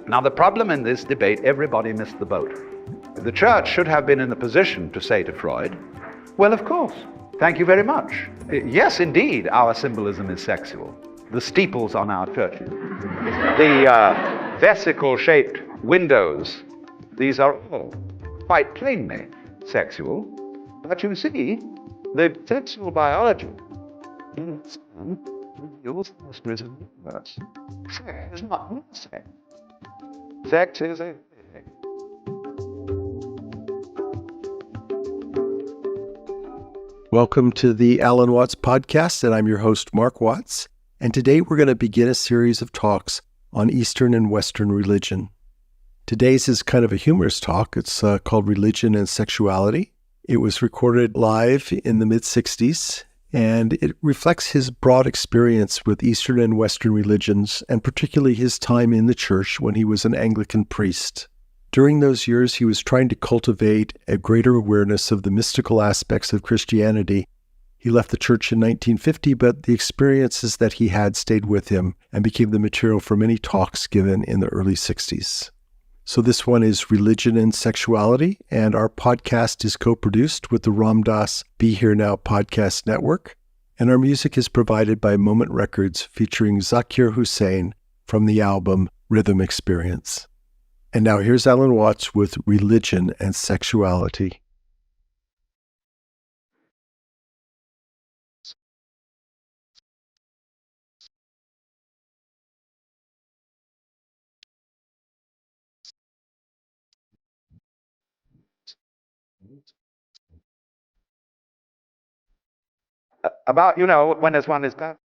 Now, the problem in this debate, everybody missed the boat. The church should have been in a position to say to Freud, well, of course, thank you very much. Yes, indeed, our symbolism is sexual. The steeples on our churches, the vesicle-shaped windows, these are all quite plainly sexual. But you see, the sexual biology reveals the mysteries of the universe. Sex is not sex. Sex is a Welcome to the Alan Watts podcast, and I'm your host, Mark Watts. And today we're going to begin a series of talks on Eastern and Western religion. Today's is kind of a humorous talk. It's called Religion and Sexuality. It was recorded live in the mid-60s, and it reflects his broad experience with Eastern and Western religions, and particularly his time in the church when he was an Anglican priest. During those years, he was trying to cultivate a greater awareness of the mystical aspects of Christianity. He left the church in 1950, but the experiences that he had stayed with him and became the material for many talks given in the early 60s. So this one is Religion and Sexuality, and our podcast is co-produced with the Ram Dass Be Here Now podcast network, and our music is provided by Moment Records featuring Zakir Hussain from the album Rhythm Experience. And now here's Alan Watts with Religion and Sexuality. about, when as one is baptized.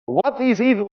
What these evils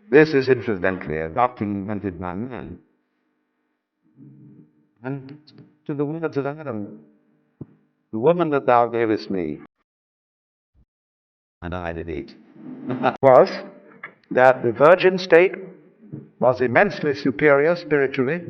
This is incidentally a doctrine invented by man. And to the words of Adam, the woman that thou gavest me, and I did eat, was that the virgin state was immensely superior spiritually.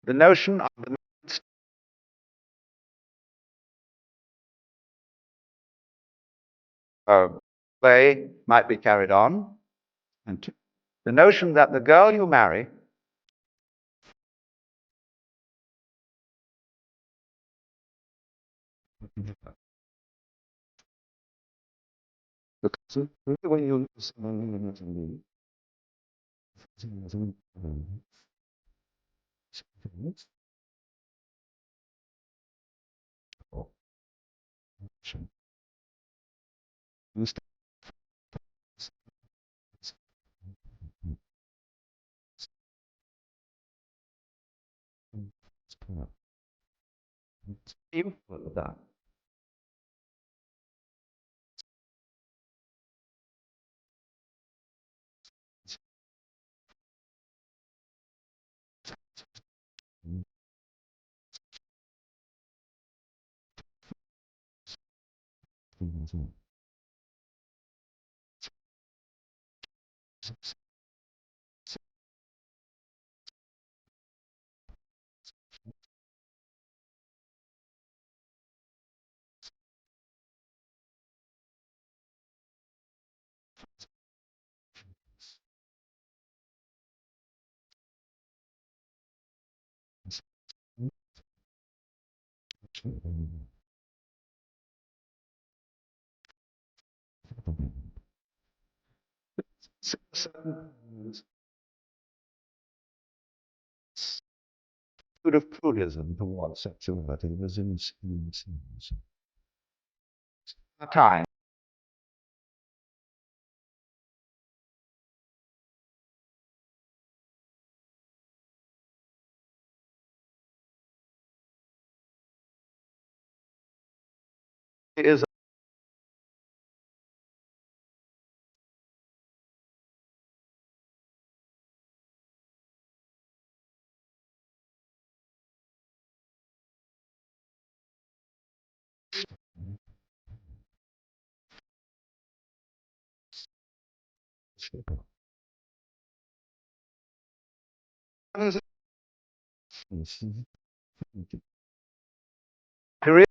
The notion of the play might be carried on, and the notion that the girl you marry because when you you that. Sort of pluralism towards sexuality was in time. Is career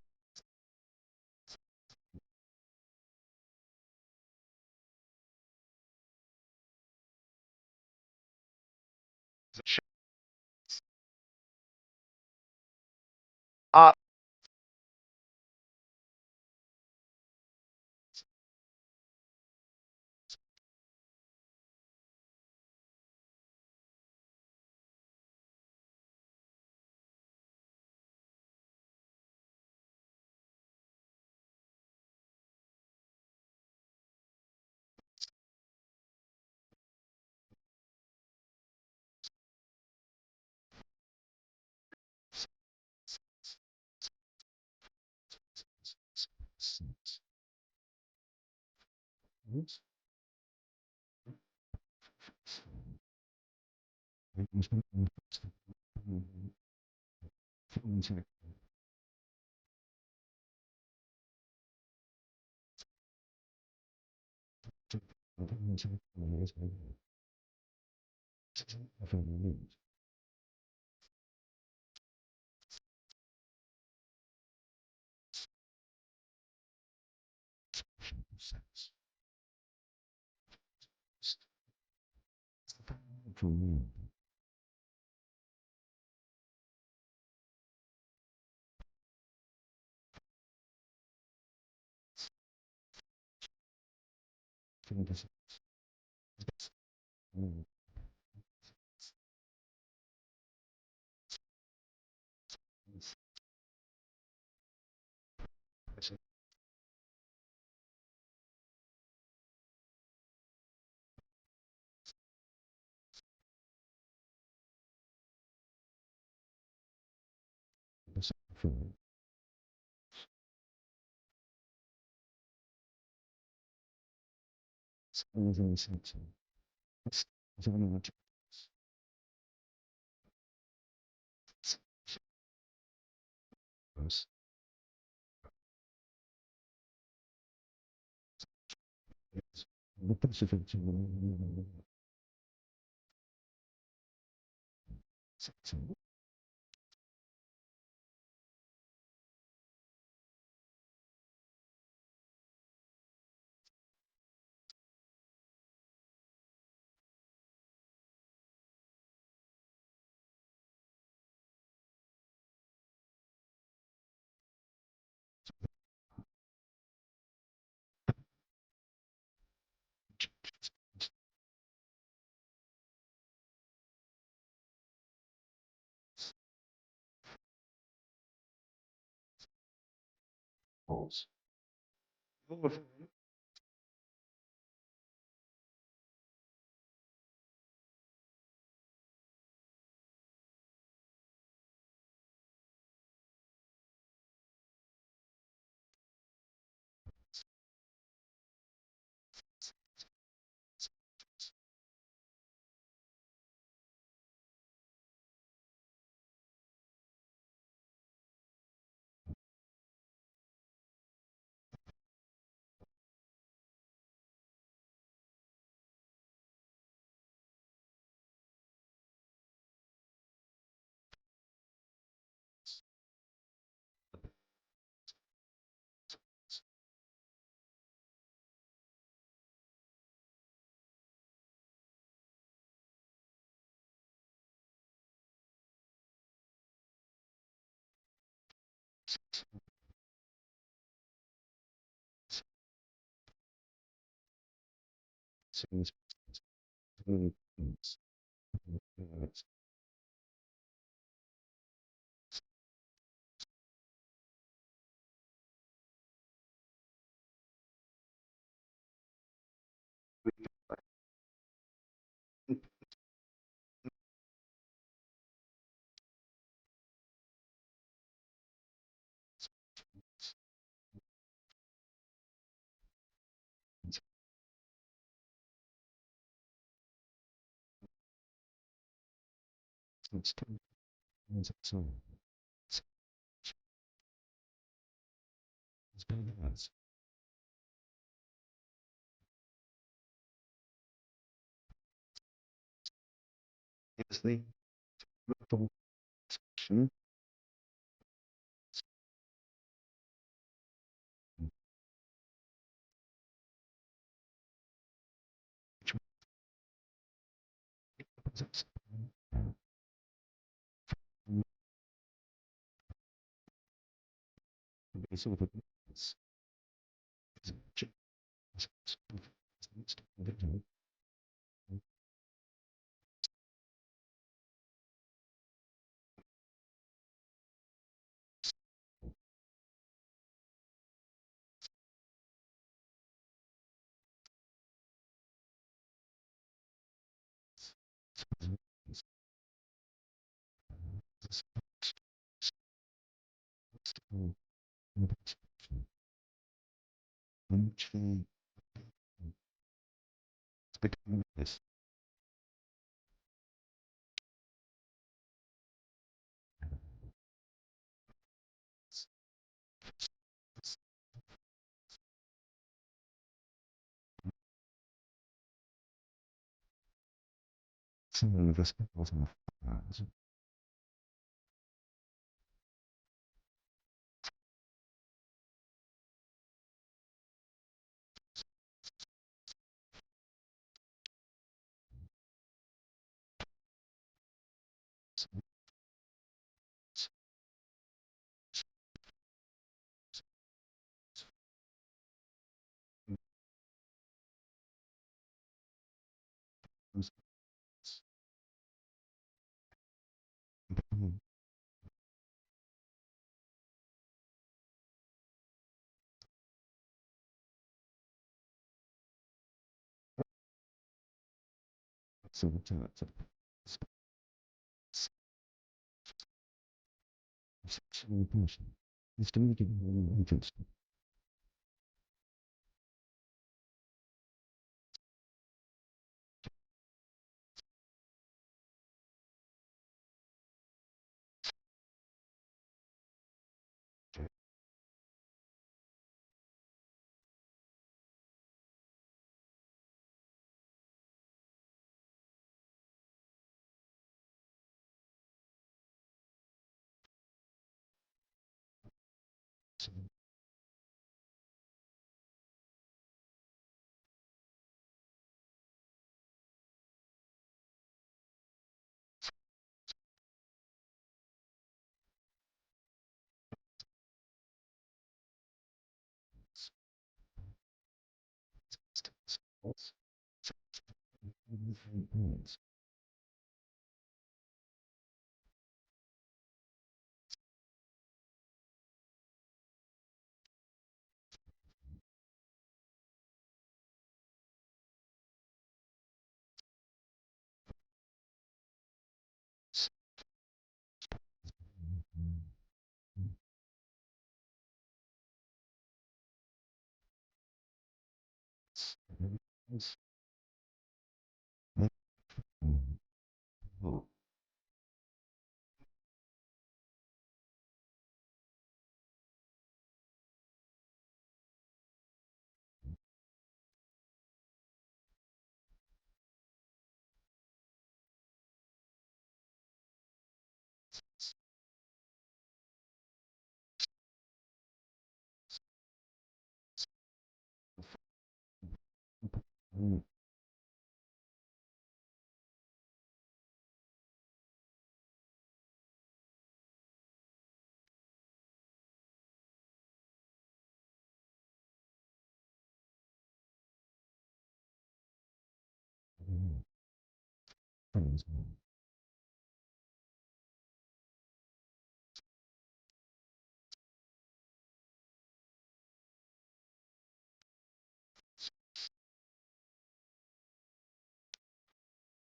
art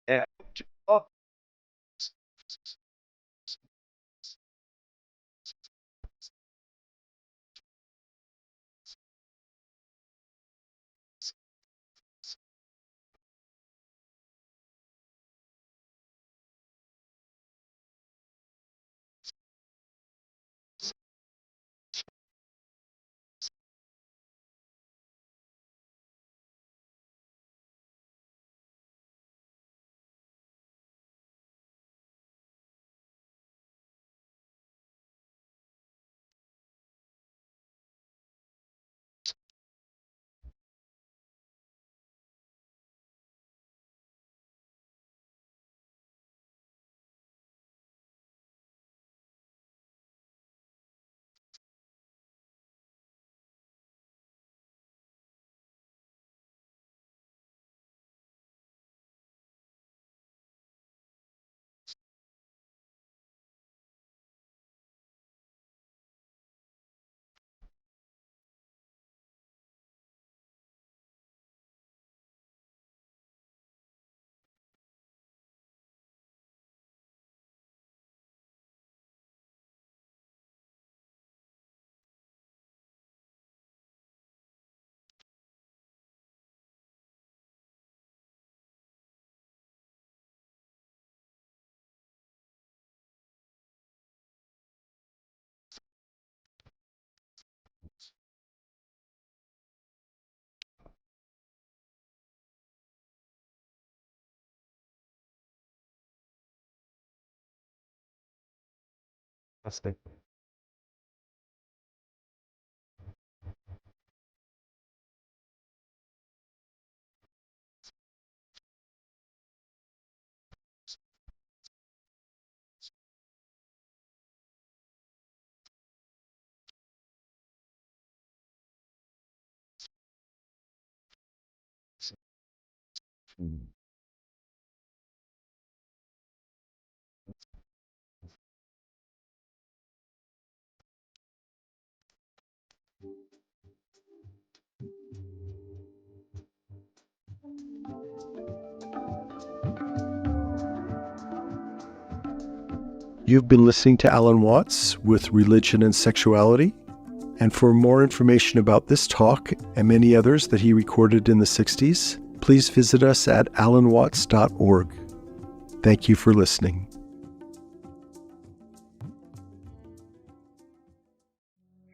Yeah. Oh, You've been listening to Alan Watts with Religion and Sexuality. And for more information about this talk and many others that he recorded in the 60s, please visit us at alanwatts.org. Thank you for listening.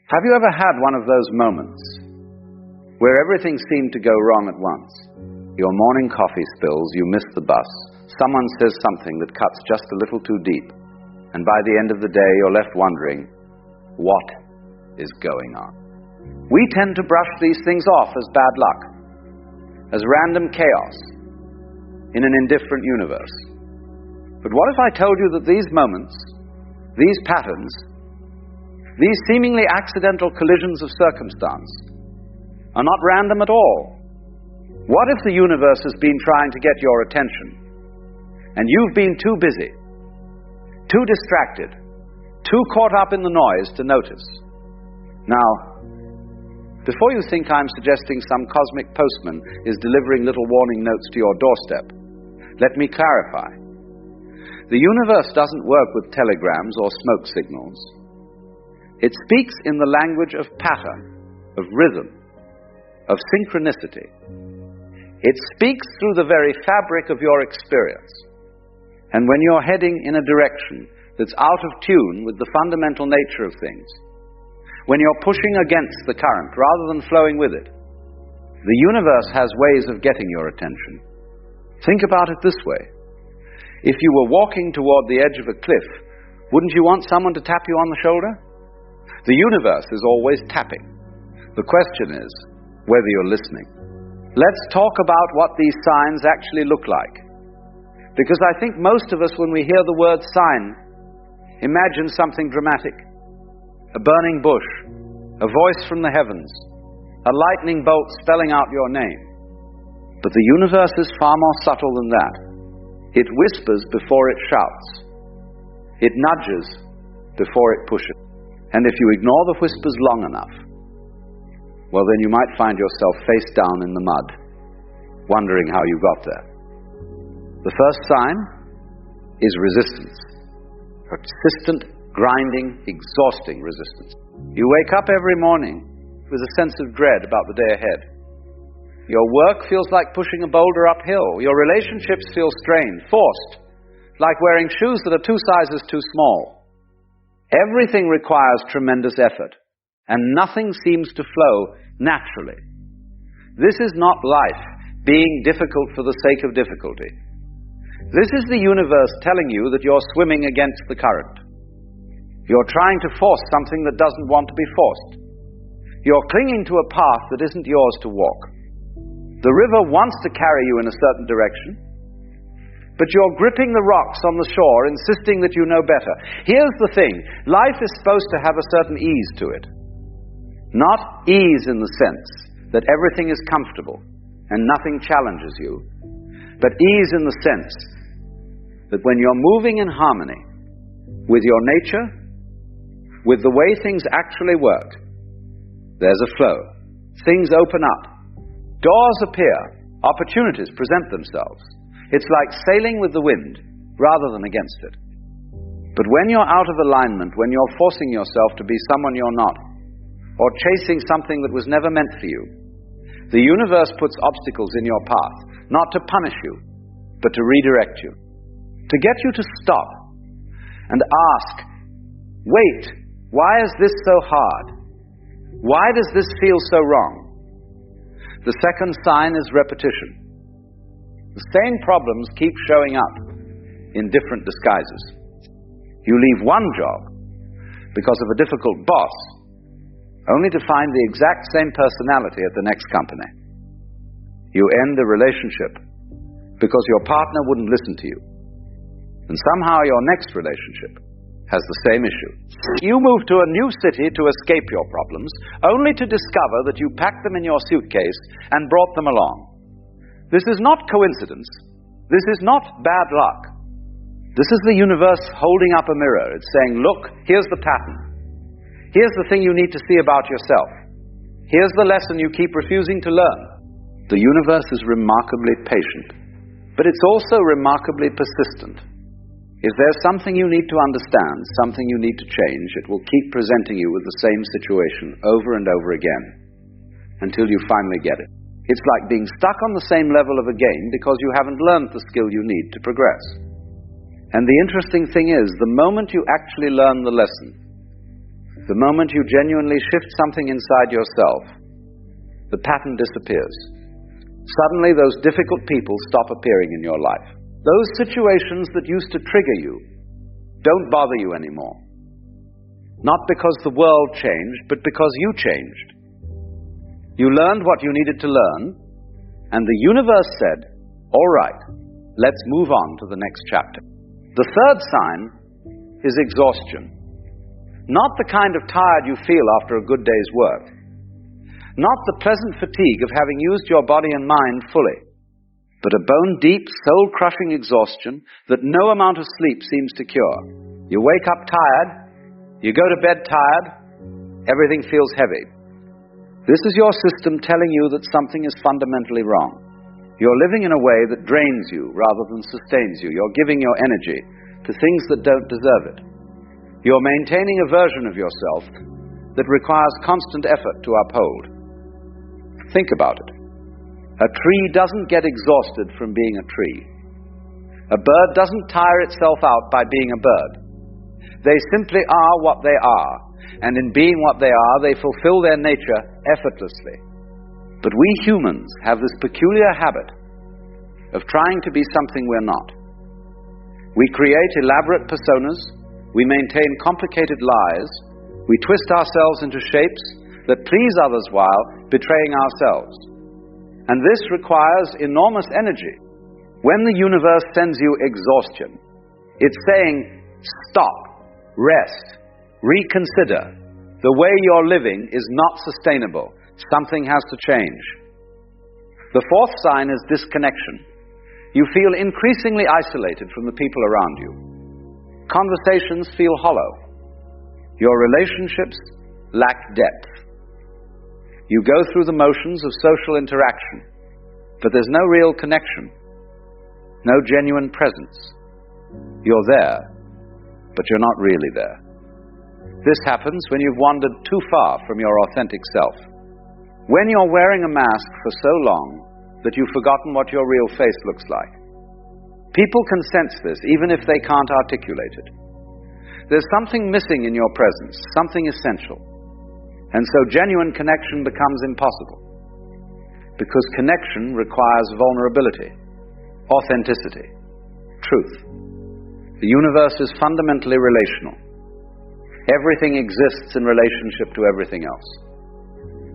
Have you ever had one of those moments where everything seemed to go wrong at once? Your morning coffee spills, you miss the bus, someone says something that cuts just a little too deep, and by the end of the day you're left wondering, what is going on? We tend to brush these things off as bad luck, as random chaos in an indifferent universe. But what if I told you that these moments, these patterns, these seemingly accidental collisions of circumstance are not random at all? What if the universe has been trying to get your attention and you've been too busy, too distracted, too caught up in the noise to notice? Now, before you think I'm suggesting some cosmic postman is delivering little warning notes to your doorstep, let me clarify. The universe doesn't work with telegrams or smoke signals. It speaks in the language of pattern, of rhythm, of synchronicity. It speaks through the very fabric of your experience. And when you're heading in a direction that's out of tune with the fundamental nature of things, when you're pushing against the current rather than flowing with it, the universe has ways of getting your attention. Think about it this way. If you were walking toward the edge of a cliff, wouldn't you want someone to tap you on the shoulder? The universe is always tapping. The question is whether you're listening. Let's talk about what these signs actually look like. Because I think most of us, when we hear the word sign, imagine something dramatic. A burning bush, a voice from the heavens, a lightning bolt spelling out your name. But the universe is far more subtle than that. It whispers before it shouts. It nudges before it pushes. And if you ignore the whispers long enough, well, then you might find yourself face down in the mud, wondering how you got there. The first sign is resistance. Persistent, grinding, exhausting resistance. You wake up every morning with a sense of dread about the day ahead. Your work feels like pushing a boulder uphill. Your relationships feel strained, forced, like wearing shoes that are 2 sizes too small. Everything requires tremendous effort, and nothing seems to flow naturally. This is not life being difficult for the sake of difficulty. This is the universe telling you that you're swimming against the current. You're trying to force something that doesn't want to be forced. You're clinging to a path that isn't yours to walk. The river wants to carry you in a certain direction, but you're gripping the rocks on the shore, insisting that you know better. Here's the thing. Life is supposed to have a certain ease to it. Not ease in the sense that everything is comfortable and nothing challenges you, but ease in the sense that when you're moving in harmony with your nature, with the way things actually work, there's a flow. Things open up. Doors appear. Opportunities present themselves. It's like sailing with the wind rather than against it. But when you're out of alignment, when you're forcing yourself to be someone you're not, or chasing something that was never meant for you, the universe puts obstacles in your path, not to punish you, but to redirect you, to get you to stop and ask, wait, why is this so hard? Why does this feel so wrong? The second sign is repetition. The same problems keep showing up in different disguises. You leave one job because of a difficult boss, only to find the exact same personality at the next company. You end a relationship because your partner wouldn't listen to you. And somehow your next relationship has the same issue. You move to a new city to escape your problems, only to discover that you packed them in your suitcase and brought them along. This is not coincidence. This is not bad luck. This is the universe holding up a mirror. It's saying, look, here's the pattern. Here's the thing you need to see about yourself. Here's the lesson you keep refusing to learn. The universe is remarkably patient, but it's also remarkably persistent. If there's something you need to understand, something you need to change, it will keep presenting you with the same situation over and over again until you finally get it. It's like being stuck on the same level of a game because you haven't learned the skill you need to progress. And the interesting thing is, the moment you actually learn the lesson, the moment you genuinely shift something inside yourself, the pattern disappears. Suddenly those difficult people stop appearing in your life. Those situations that used to trigger you don't bother you anymore. Not because the world changed, but because you changed. You learned what you needed to learn, and the universe said, all right, let's move on to the next chapter. The third sign is exhaustion. Not the kind of tired you feel after a good day's work. Not the pleasant fatigue of having used your body and mind fully, but a bone-deep, soul-crushing exhaustion that no amount of sleep seems to cure. You wake up tired, you go to bed tired, everything feels heavy. This is your system telling you that something is fundamentally wrong. You're living in a way that drains you rather than sustains you. You're giving your energy to things that don't deserve it. You're maintaining a version of yourself that requires constant effort to uphold. Think about it. A tree doesn't get exhausted from being a tree. A bird doesn't tire itself out by being a bird. They simply are what they are, and in being what they are, they fulfill their nature effortlessly. But we humans have this peculiar habit of trying to be something we're not. We create elaborate personas, we maintain complicated lies, we twist ourselves into shapes that please others while betraying ourselves. And this requires enormous energy. When the universe sends you exhaustion, it's saying, stop, rest, reconsider. The way you're living is not sustainable. Something has to change. The fourth sign is disconnection. You feel increasingly isolated from the people around you. Conversations feel hollow. Your relationships lack depth. You go through the motions of social interaction, but there's no real connection, no genuine presence. You're there, but you're not really there. This happens when you've wandered too far from your authentic self. When you're wearing a mask for so long that you've forgotten what your real face looks like. People can sense this even if they can't articulate it. There's something missing in your presence, something essential. And so genuine connection becomes impossible. Because connection requires vulnerability, authenticity, truth. The universe is fundamentally relational. Everything exists in relationship to everything else.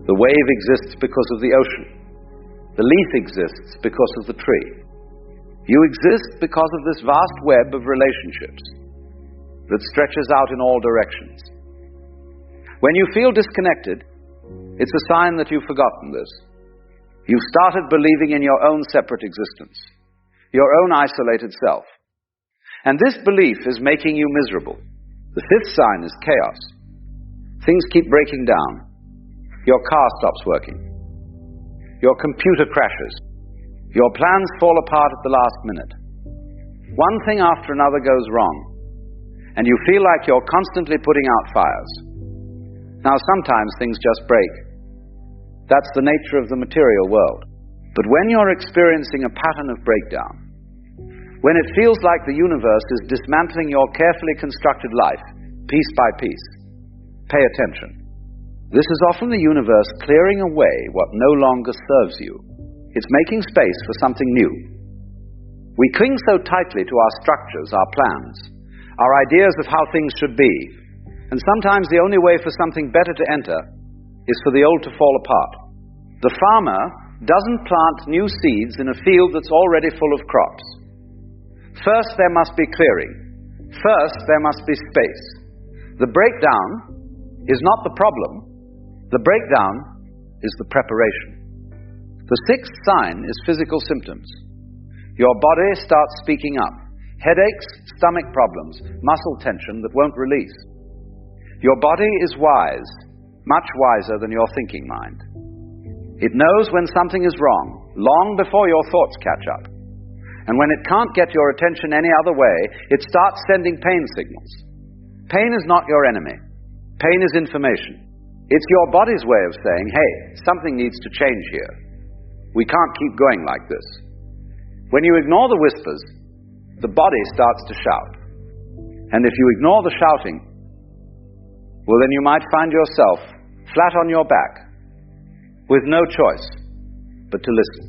The wave exists because of the ocean. The leaf exists because of the tree. You exist because of this vast web of relationships that stretches out in all directions. When you feel disconnected, it's a sign that you've forgotten this. You've started believing in your own separate existence, your own isolated self. And this belief is making you miserable. The fifth sign is chaos. Things keep breaking down. Your car stops working. Your computer crashes. Your plans fall apart at the last minute. One thing after another goes wrong, and you feel like you're constantly putting out fires. Now, sometimes things just break. That's the nature of the material world. But when you're experiencing a pattern of breakdown, when it feels like the universe is dismantling your carefully constructed life, piece by piece, pay attention. This is often the universe clearing away what no longer serves you. It's making space for something new. We cling so tightly to our structures, our plans, our ideas of how things should be, and sometimes the only way for something better to enter is for the old to fall apart. The farmer doesn't plant new seeds in a field that's already full of crops. First there must be clearing. First there must be space. The breakdown is not the problem. The breakdown is the preparation. The sixth sign is physical symptoms. Your body starts speaking up. Headaches, stomach problems, muscle tension that won't release. Your body is wise, much wiser than your thinking mind. It knows when something is wrong, long before your thoughts catch up. And when it can't get your attention any other way, it starts sending pain signals. Pain is not your enemy. Pain is information. It's your body's way of saying, hey, something needs to change here. We can't keep going like this. When you ignore the whispers, the body starts to shout. And if you ignore the shouting, well, then you might find yourself flat on your back, with no choice but to listen.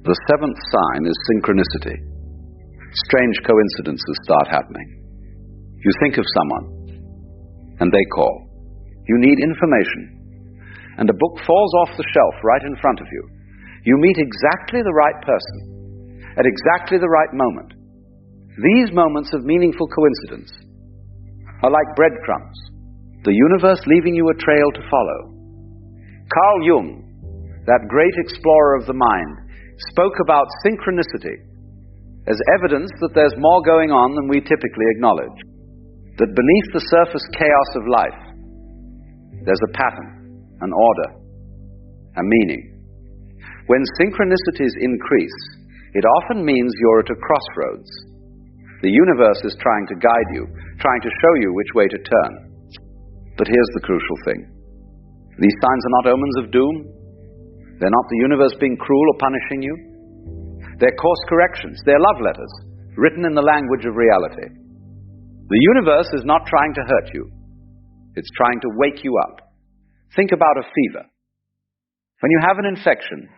The seventh sign is synchronicity. Strange coincidences start happening. You think of someone, and they call. You need information, and a book falls off the shelf right in front of you. You meet exactly the right person, at exactly the right moment. These moments of meaningful coincidence are like breadcrumbs, the universe leaving you a trail to follow. Carl Jung, that great explorer of the mind, spoke about synchronicity as evidence that there's more going on than we typically acknowledge. That beneath the surface chaos of life, there's a pattern, an order, a meaning. When synchronicities increase, it often means you're at a crossroads. The universe is trying to guide you, trying to show you which way to turn. But here's the crucial thing. These signs are not omens of doom. They're not the universe being cruel or punishing you. They're course corrections. They're love letters, written in the language of reality. The universe is not trying to hurt you. It's trying to wake you up. Think about a fever. When you have an infection,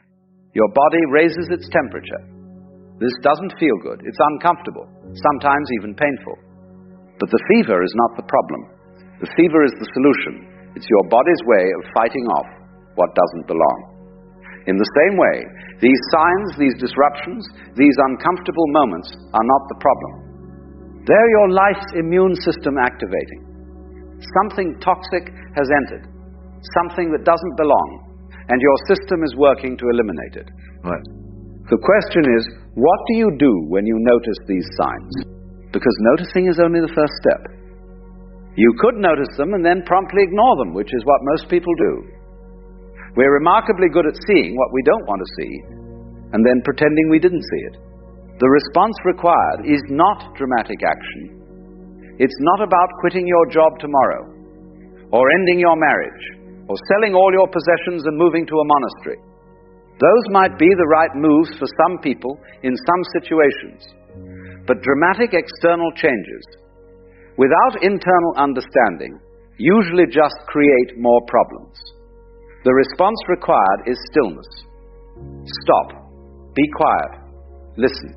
your body raises its temperature. This doesn't feel good. It's uncomfortable, sometimes even painful. But the fever is not the problem. The fever is the solution. It's your body's way of fighting off what doesn't belong. In the same way, these signs, these disruptions, these uncomfortable moments are not the problem. They're your life's immune system activating. Something toxic has entered, something that doesn't belong, and your system is working to eliminate it. Right. The question is, what do you do when you notice these signs? Because noticing is only the first step. You could notice them and then promptly ignore them, which is what most people do. We're remarkably good at seeing what we don't want to see, and then pretending we didn't see it. The response required is not dramatic action. It's not about quitting your job tomorrow, or ending your marriage, or selling all your possessions and moving to a monastery. Those might be the right moves for some people in some situations, but dramatic external changes, without internal understanding, usually just create more problems. The response required is stillness. Stop. Be quiet. Listen.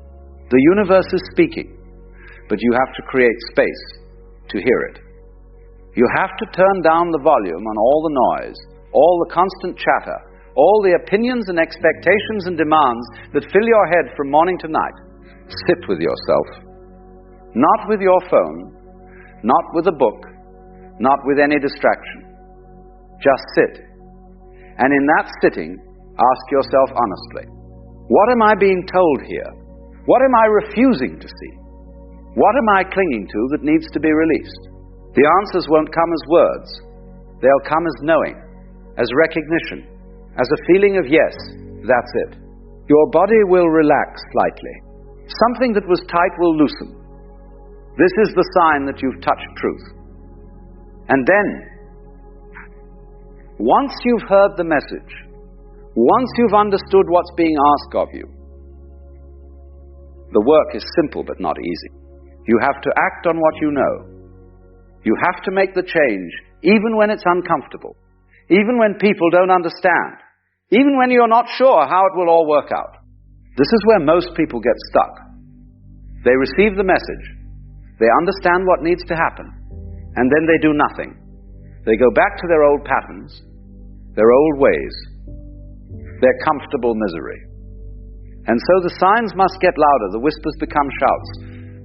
The universe is speaking, but you have to create space to hear it. You have to turn down the volume on all the noise, all the constant chatter, all the opinions and expectations and demands that fill your head from morning to night. Sit with yourself. Not with your phone, not with a book, not with any distraction. Just sit. And in that sitting, ask yourself honestly, what am I being told here? What am I refusing to see? What am I clinging to that needs to be released? The answers won't come as words. They'll come as knowing, as recognition, as a feeling of yes, that's it. Your body will relax slightly. Something that was tight will loosen. This is the sign that you've touched truth. And then, once you've heard the message, once you've understood what's being asked of you, the work is simple but not easy. You have to act on what you know. You have to make the change even when it's uncomfortable, even when people don't understand, even when you're not sure how it will all work out. This is where most people get stuck. They receive the message, they understand what needs to happen, and then they do nothing. They go back to their old patterns, their old ways, their comfortable misery. And so the signs must get louder, the whispers become shouts,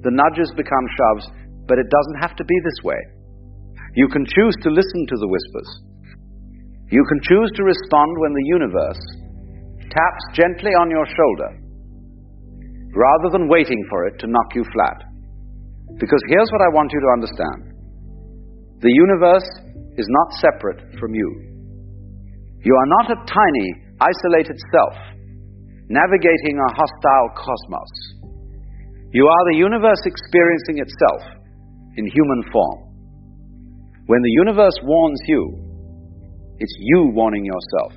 the nudges become shoves, but it doesn't have to be this way. You can choose to listen to the whispers. You can choose to respond when the universe taps gently on your shoulder, rather than waiting for it to knock you flat. Because here's what I want you to understand. The universe is not separate from you. You are not a tiny, isolated self, navigating a hostile cosmos. You are the universe experiencing itself in human form. When the universe warns you, it's you warning yourself.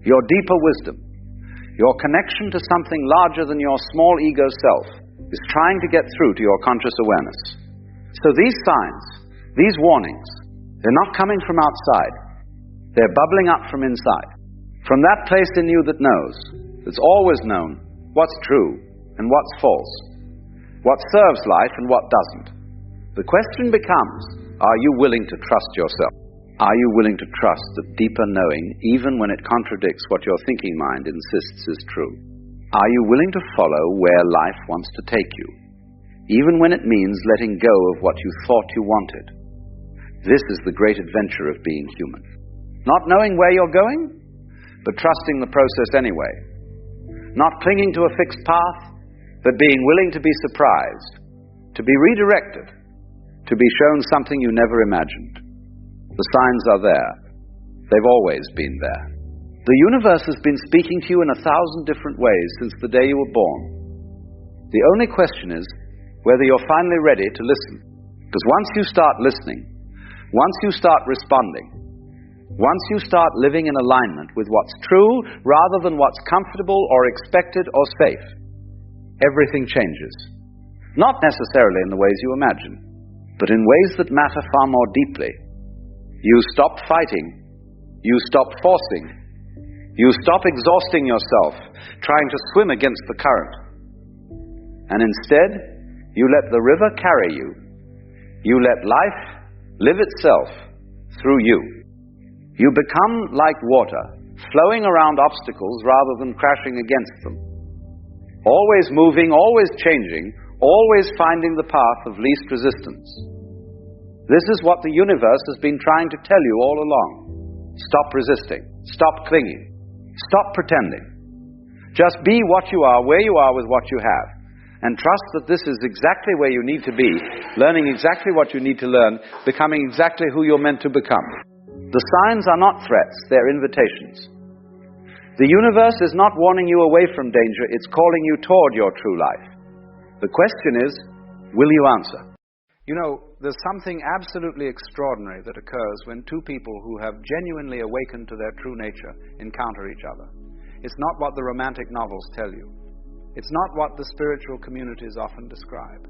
Your deeper wisdom, your connection to something larger than your small ego self, is trying to get through to your conscious awareness. So these signs, these warnings, they're not coming from outside. They're bubbling up from inside. From that place in you that knows, that's always known, what's true and what's false, what serves life and what doesn't. The question becomes, are you willing to trust yourself? Are you willing to trust the deeper knowing, even when it contradicts what your thinking mind insists is true? Are you willing to follow where life wants to take you, even when it means letting go of what you thought you wanted? This is the great adventure of being human. Not knowing where you're going, but trusting the process anyway. Not clinging to a fixed path, but being willing to be surprised, to be redirected, to be shown something you never imagined. The signs are there. They've always been there. The universe has been speaking to you in 1,000 different ways since the day you were born. The only question is whether you're finally ready to listen. Because once you start listening, once you start responding, once you start living in alignment with what's true rather than what's comfortable or expected or safe, everything changes. Not necessarily in the ways you imagine, but in ways that matter far more deeply. You stop fighting. You stop forcing. You stop exhausting yourself, trying to swim against the current. And instead, you let the river carry you. You let life live itself through you. You become like water, flowing around obstacles rather than crashing against them. Always moving, always changing, always finding the path of least resistance. This is what the universe has been trying to tell you all along. Stop resisting. Stop clinging. Stop pretending. Just be what you are, where you are with what you have. And trust that this is exactly where you need to be, learning exactly what you need to learn, becoming exactly who you're meant to become. The signs are not threats, they're invitations. The universe is not warning you away from danger, it's calling you toward your true life. The question is, will you answer? You know, there's something absolutely extraordinary that occurs when two people who have genuinely awakened to their true nature encounter each other. It's not what the romantic novels tell you. It's not what the spiritual communities often describe.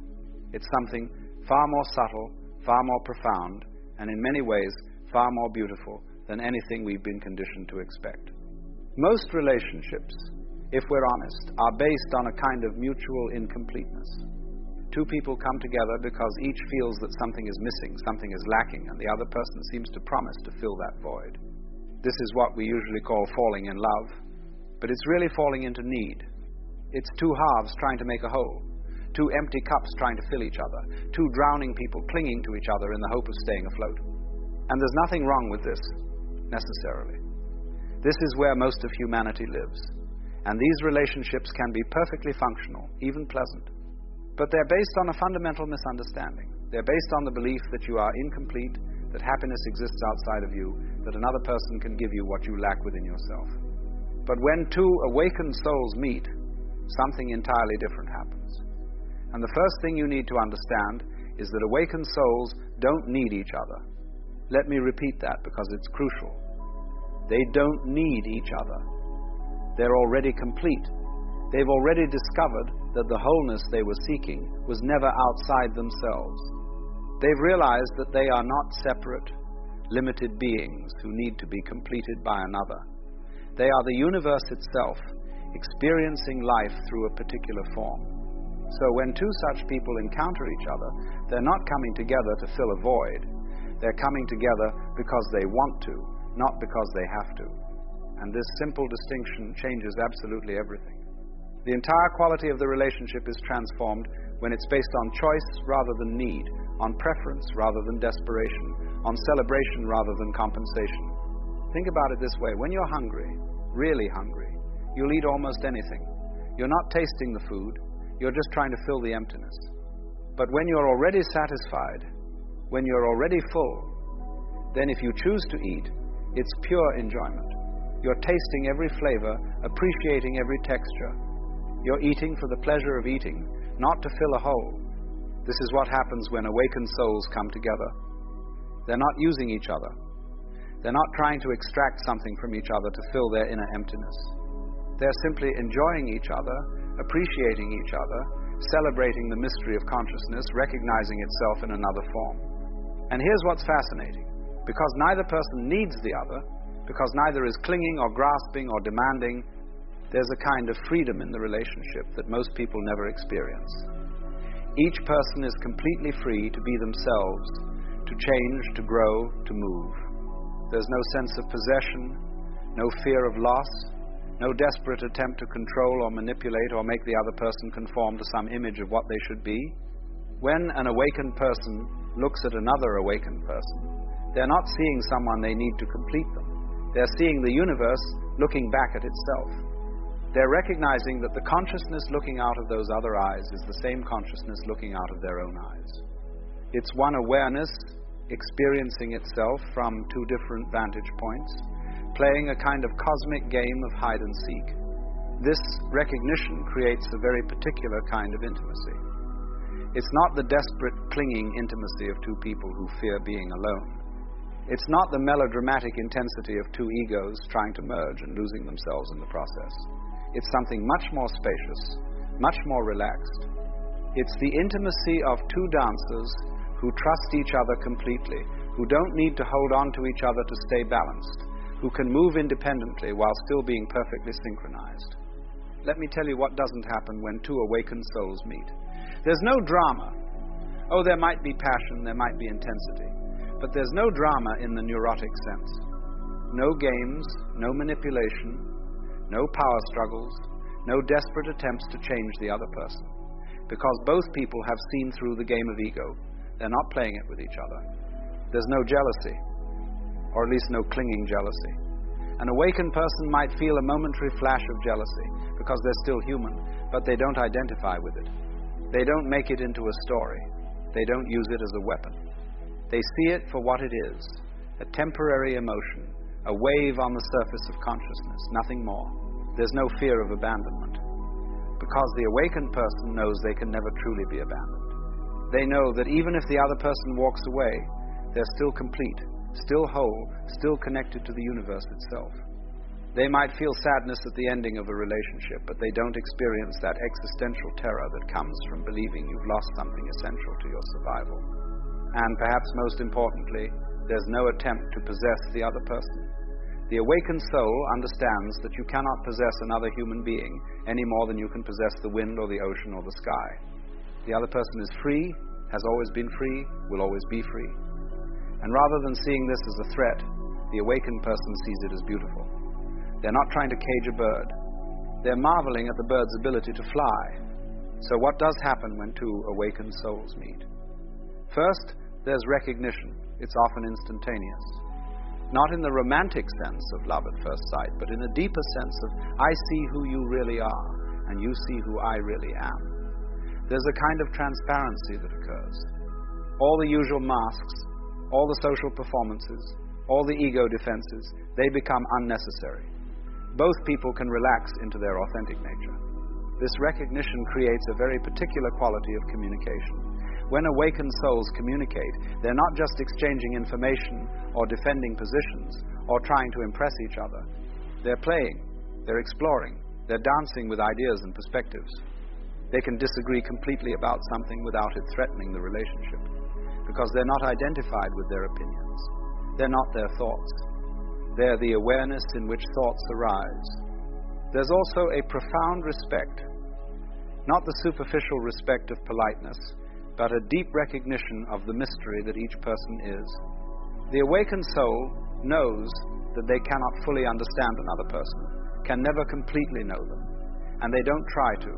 It's something far more subtle, far more profound, and in many ways far more beautiful than anything we've been conditioned to expect. Most relationships, if we're honest, are based on a kind of mutual incompleteness. Two people come together because each feels that something is missing, something is lacking, and the other person seems to promise to fill that void. This is what we usually call falling in love, but it's really falling into need. It's two halves trying to make a whole, two empty cups trying to fill each other, two drowning people clinging to each other in the hope of staying afloat. And there's nothing wrong with this, necessarily. This is where most of humanity lives, and these relationships can be perfectly functional, even pleasant. But they're based on a fundamental misunderstanding. They're based on the belief that you are incomplete, that happiness exists outside of you, that another person can give you what you lack within yourself. But when two awakened souls meet, something entirely different happens. And the first thing you need to understand is that awakened souls don't need each other. Let me repeat that because it's crucial. They don't need each other. They're already complete. They've already discovered that the wholeness they were seeking was never outside themselves. They've realized that they are not separate, limited beings who need to be completed by another. They are the universe itself, experiencing life through a particular form. So when two such people encounter each other, they're not coming together to fill a void. They're coming together because they want to, not because they have to. And this simple distinction changes absolutely everything. The entire quality of the relationship is transformed when it's based on choice rather than need, on preference rather than desperation, on celebration rather than compensation. Think about it this way. When you're hungry, really hungry, you'll eat almost anything. You're not tasting the food, you're just trying to fill the emptiness. But when you're already satisfied, when you're already full, then if you choose to eat, it's pure enjoyment. You're tasting every flavor, appreciating every texture. You're eating for the pleasure of eating, not to fill a hole. This is what happens when awakened souls come together. They're not using each other. They're not trying to extract something from each other to fill their inner emptiness. They're simply enjoying each other, appreciating each other, celebrating the mystery of consciousness, recognizing itself in another form. And here's what's fascinating. Because neither person needs the other, because neither is clinging or grasping or demanding, there's a kind of freedom in the relationship that most people never experience. Each person is completely free to be themselves, to change, to grow, to move. There's no sense of possession, no fear of loss, no desperate attempt to control or manipulate or make the other person conform to some image of what they should be. When an awakened person looks at another awakened person, they're not seeing someone they need to complete them. They're seeing the universe looking back at itself. They're recognizing that the consciousness looking out of those other eyes is the same consciousness looking out of their own eyes. It's one awareness experiencing itself from two different vantage points, playing a kind of cosmic game of hide and seek. This recognition creates a very particular kind of intimacy. It's not the desperate, clinging intimacy of two people who fear being alone. It's not the melodramatic intensity of two egos trying to merge and losing themselves in the process. It's something much more spacious, much more relaxed. It's the intimacy of two dancers who trust each other completely, who don't need to hold on to each other to stay balanced, who can move independently while still being perfectly synchronized. Let me tell you what doesn't happen when two awakened souls meet. There's no drama. Oh, there might be passion, there might be intensity, but there's no drama in the neurotic sense. No games, no manipulation, no power struggles, no desperate attempts to change the other person. Because both people have seen through the game of ego. They're not playing it with each other. There's no jealousy, or at least no clinging jealousy. An awakened person might feel a momentary flash of jealousy because they're still human, but they don't identify with it. They don't make it into a story. They don't use it as a weapon. They see it for what it is, a temporary emotion, a wave on the surface of consciousness, nothing more. There's no fear of abandonment, because the awakened person knows they can never truly be abandoned. They know that even if the other person walks away, they're still complete, still whole, still connected to the universe itself. They might feel sadness at the ending of a relationship, but they don't experience that existential terror that comes from believing you've lost something essential to your survival. And perhaps most importantly, there's no attempt to possess the other person. The awakened soul understands that you cannot possess another human being any more than you can possess the wind or the ocean or the sky. The other person is free, has always been free, will always be free. And rather than seeing this as a threat, the awakened person sees it as beautiful. They're not trying to cage a bird. They're marveling at the bird's ability to fly. So what does happen when two awakened souls meet? First, there's recognition. It's often instantaneous. Not in the romantic sense of love at first sight, but in a deeper sense of, I see who you really are, and you see who I really am. There's a kind of transparency that occurs. All the usual masks, all the social performances, all the ego defenses, they become unnecessary. Both people can relax into their authentic nature. This recognition creates a very particular quality of communication. When awakened souls communicate, they're not just exchanging information or defending positions or trying to impress each other. They're playing, they're exploring, they're dancing with ideas and perspectives. They can disagree completely about something without it threatening the relationship, because they're not identified with their opinions. They're not their thoughts. They're the awareness in which thoughts arise. There's also a profound respect, not the superficial respect of politeness, but a deep recognition of the mystery that each person is. The awakened soul knows that they cannot fully understand another person, can never completely know them, and they don't try to.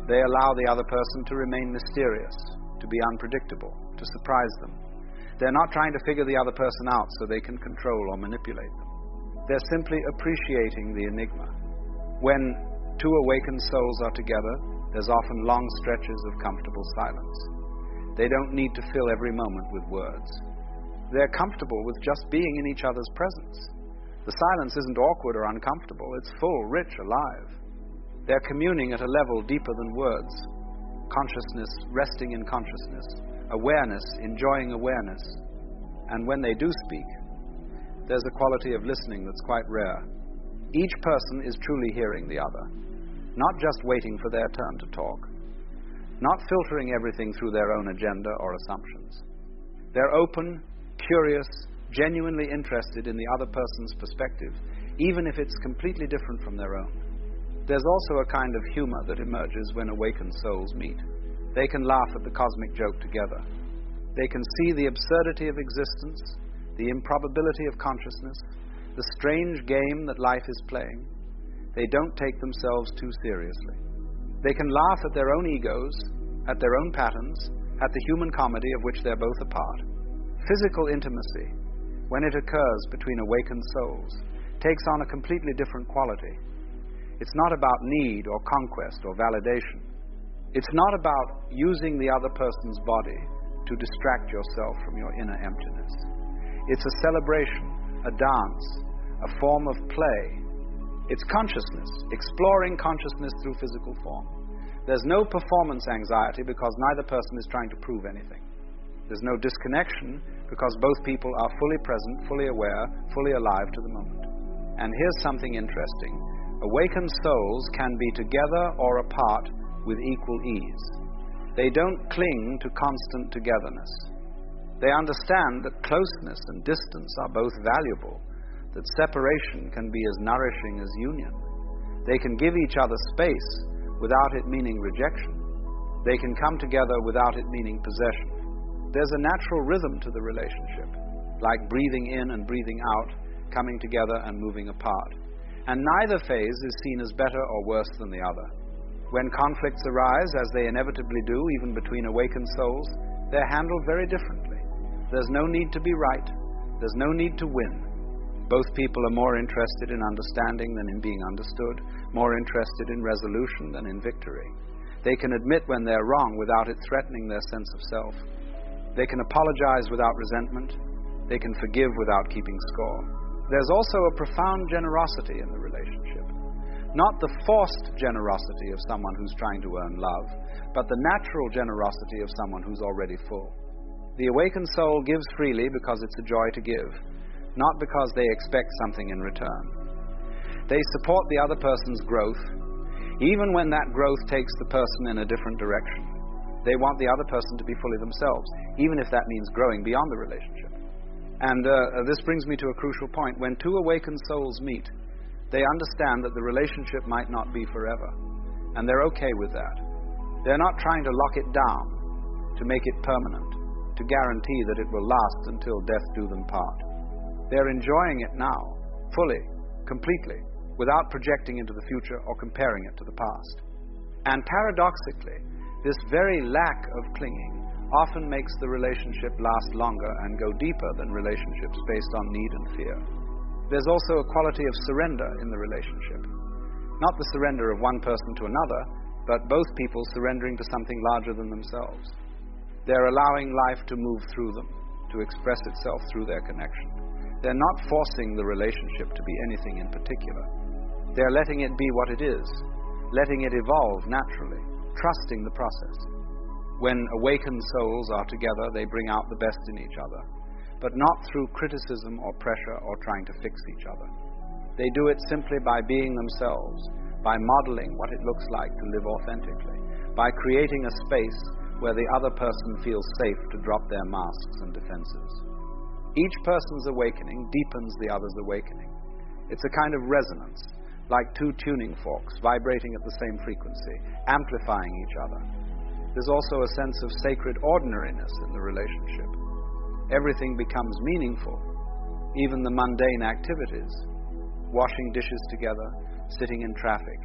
They allow the other person to remain mysterious, to be unpredictable, to surprise them. They're not trying to figure the other person out so they can control or manipulate them. They're simply appreciating the enigma. When two awakened souls are together, there's often long stretches of comfortable silence. They don't need to fill every moment with words. They're comfortable with just being in each other's presence. The silence isn't awkward or uncomfortable. It's full, rich, alive. They're communing at a level deeper than words. consciousness, resting in consciousness, awareness, enjoying awareness. And when they do speak, there's a quality of listening that's quite rare. Each person is truly hearing the other, not just waiting for their turn to talk, not filtering everything through their own agenda or assumptions. They're open, curious, genuinely interested in the other person's perspective, even if it's completely different from their own. There's also a kind of humor that emerges when awakened souls meet. They can laugh at the cosmic joke together. They can see the absurdity of existence, the improbability of consciousness, the strange game that life is playing. They don't take themselves too seriously. They can laugh at their own egos, at their own patterns, at the human comedy of which they're both a part. Physical intimacy, when it occurs between awakened souls, takes on a completely different quality. It's not about need or conquest or validation. It's not about using the other person's body to distract yourself from your inner emptiness. It's a celebration, a dance, a form of play. It's consciousness, exploring consciousness through physical form. There's no performance anxiety because neither person is trying to prove anything. There's no disconnection because both people are fully present, fully aware, fully alive to the moment. And here's something interesting. Awakened souls can be together or apart with equal ease. They don't cling to constant togetherness. They understand that closeness and distance are both valuable, that separation can be as nourishing as union. They can give each other space without it meaning rejection. They can come together without it meaning possession. There's a natural rhythm to the relationship, like breathing in and breathing out, coming together and moving apart. And neither phase is seen as better or worse than the other. When conflicts arise, as they inevitably do, even between awakened souls, they're handled very differently. There's no need to be right. There's no need to win. Both people are more interested in understanding than in being understood, more interested in resolution than in victory. They can admit when they're wrong without it threatening their sense of self. They can apologize without resentment. They can forgive without keeping score. There's also a profound generosity in the relationship. Not the forced generosity of someone who's trying to earn love, but the natural generosity of someone who's already full. The awakened soul gives freely because it's a joy to give, not because they expect something in return. They support the other person's growth, even when that growth takes the person in a different direction. They want the other person to be fully themselves, even if that means growing beyond the relationship. And this brings me to a crucial point. When two awakened souls meet, they understand that the relationship might not be forever, and they're okay with that. They're not trying to lock it down, to make it permanent, to guarantee that it will last until death do them part. They're enjoying it now, fully, completely, without projecting into the future or comparing it to the past. And paradoxically, this very lack of clinging often makes the relationship last longer and go deeper than relationships based on need and fear. There's also a quality of surrender in the relationship. Not the surrender of one person to another, but both people surrendering to something larger than themselves. They're allowing life to move through them, to express itself through their connection. They're not forcing the relationship to be anything in particular. They're letting it be what it is, letting it evolve naturally, trusting the process. When awakened souls are together, they bring out the best in each other, but not through criticism or pressure or trying to fix each other. They do it simply by being themselves, by modeling what it looks like to live authentically, by creating a space where the other person feels safe to drop their masks and defenses. Each person's awakening deepens the other's awakening. It's a kind of resonance, like two tuning forks vibrating at the same frequency, amplifying each other. There's also a sense of sacred ordinariness in the relationship. Everything becomes meaningful, even the mundane activities. Washing dishes together, sitting in traffic,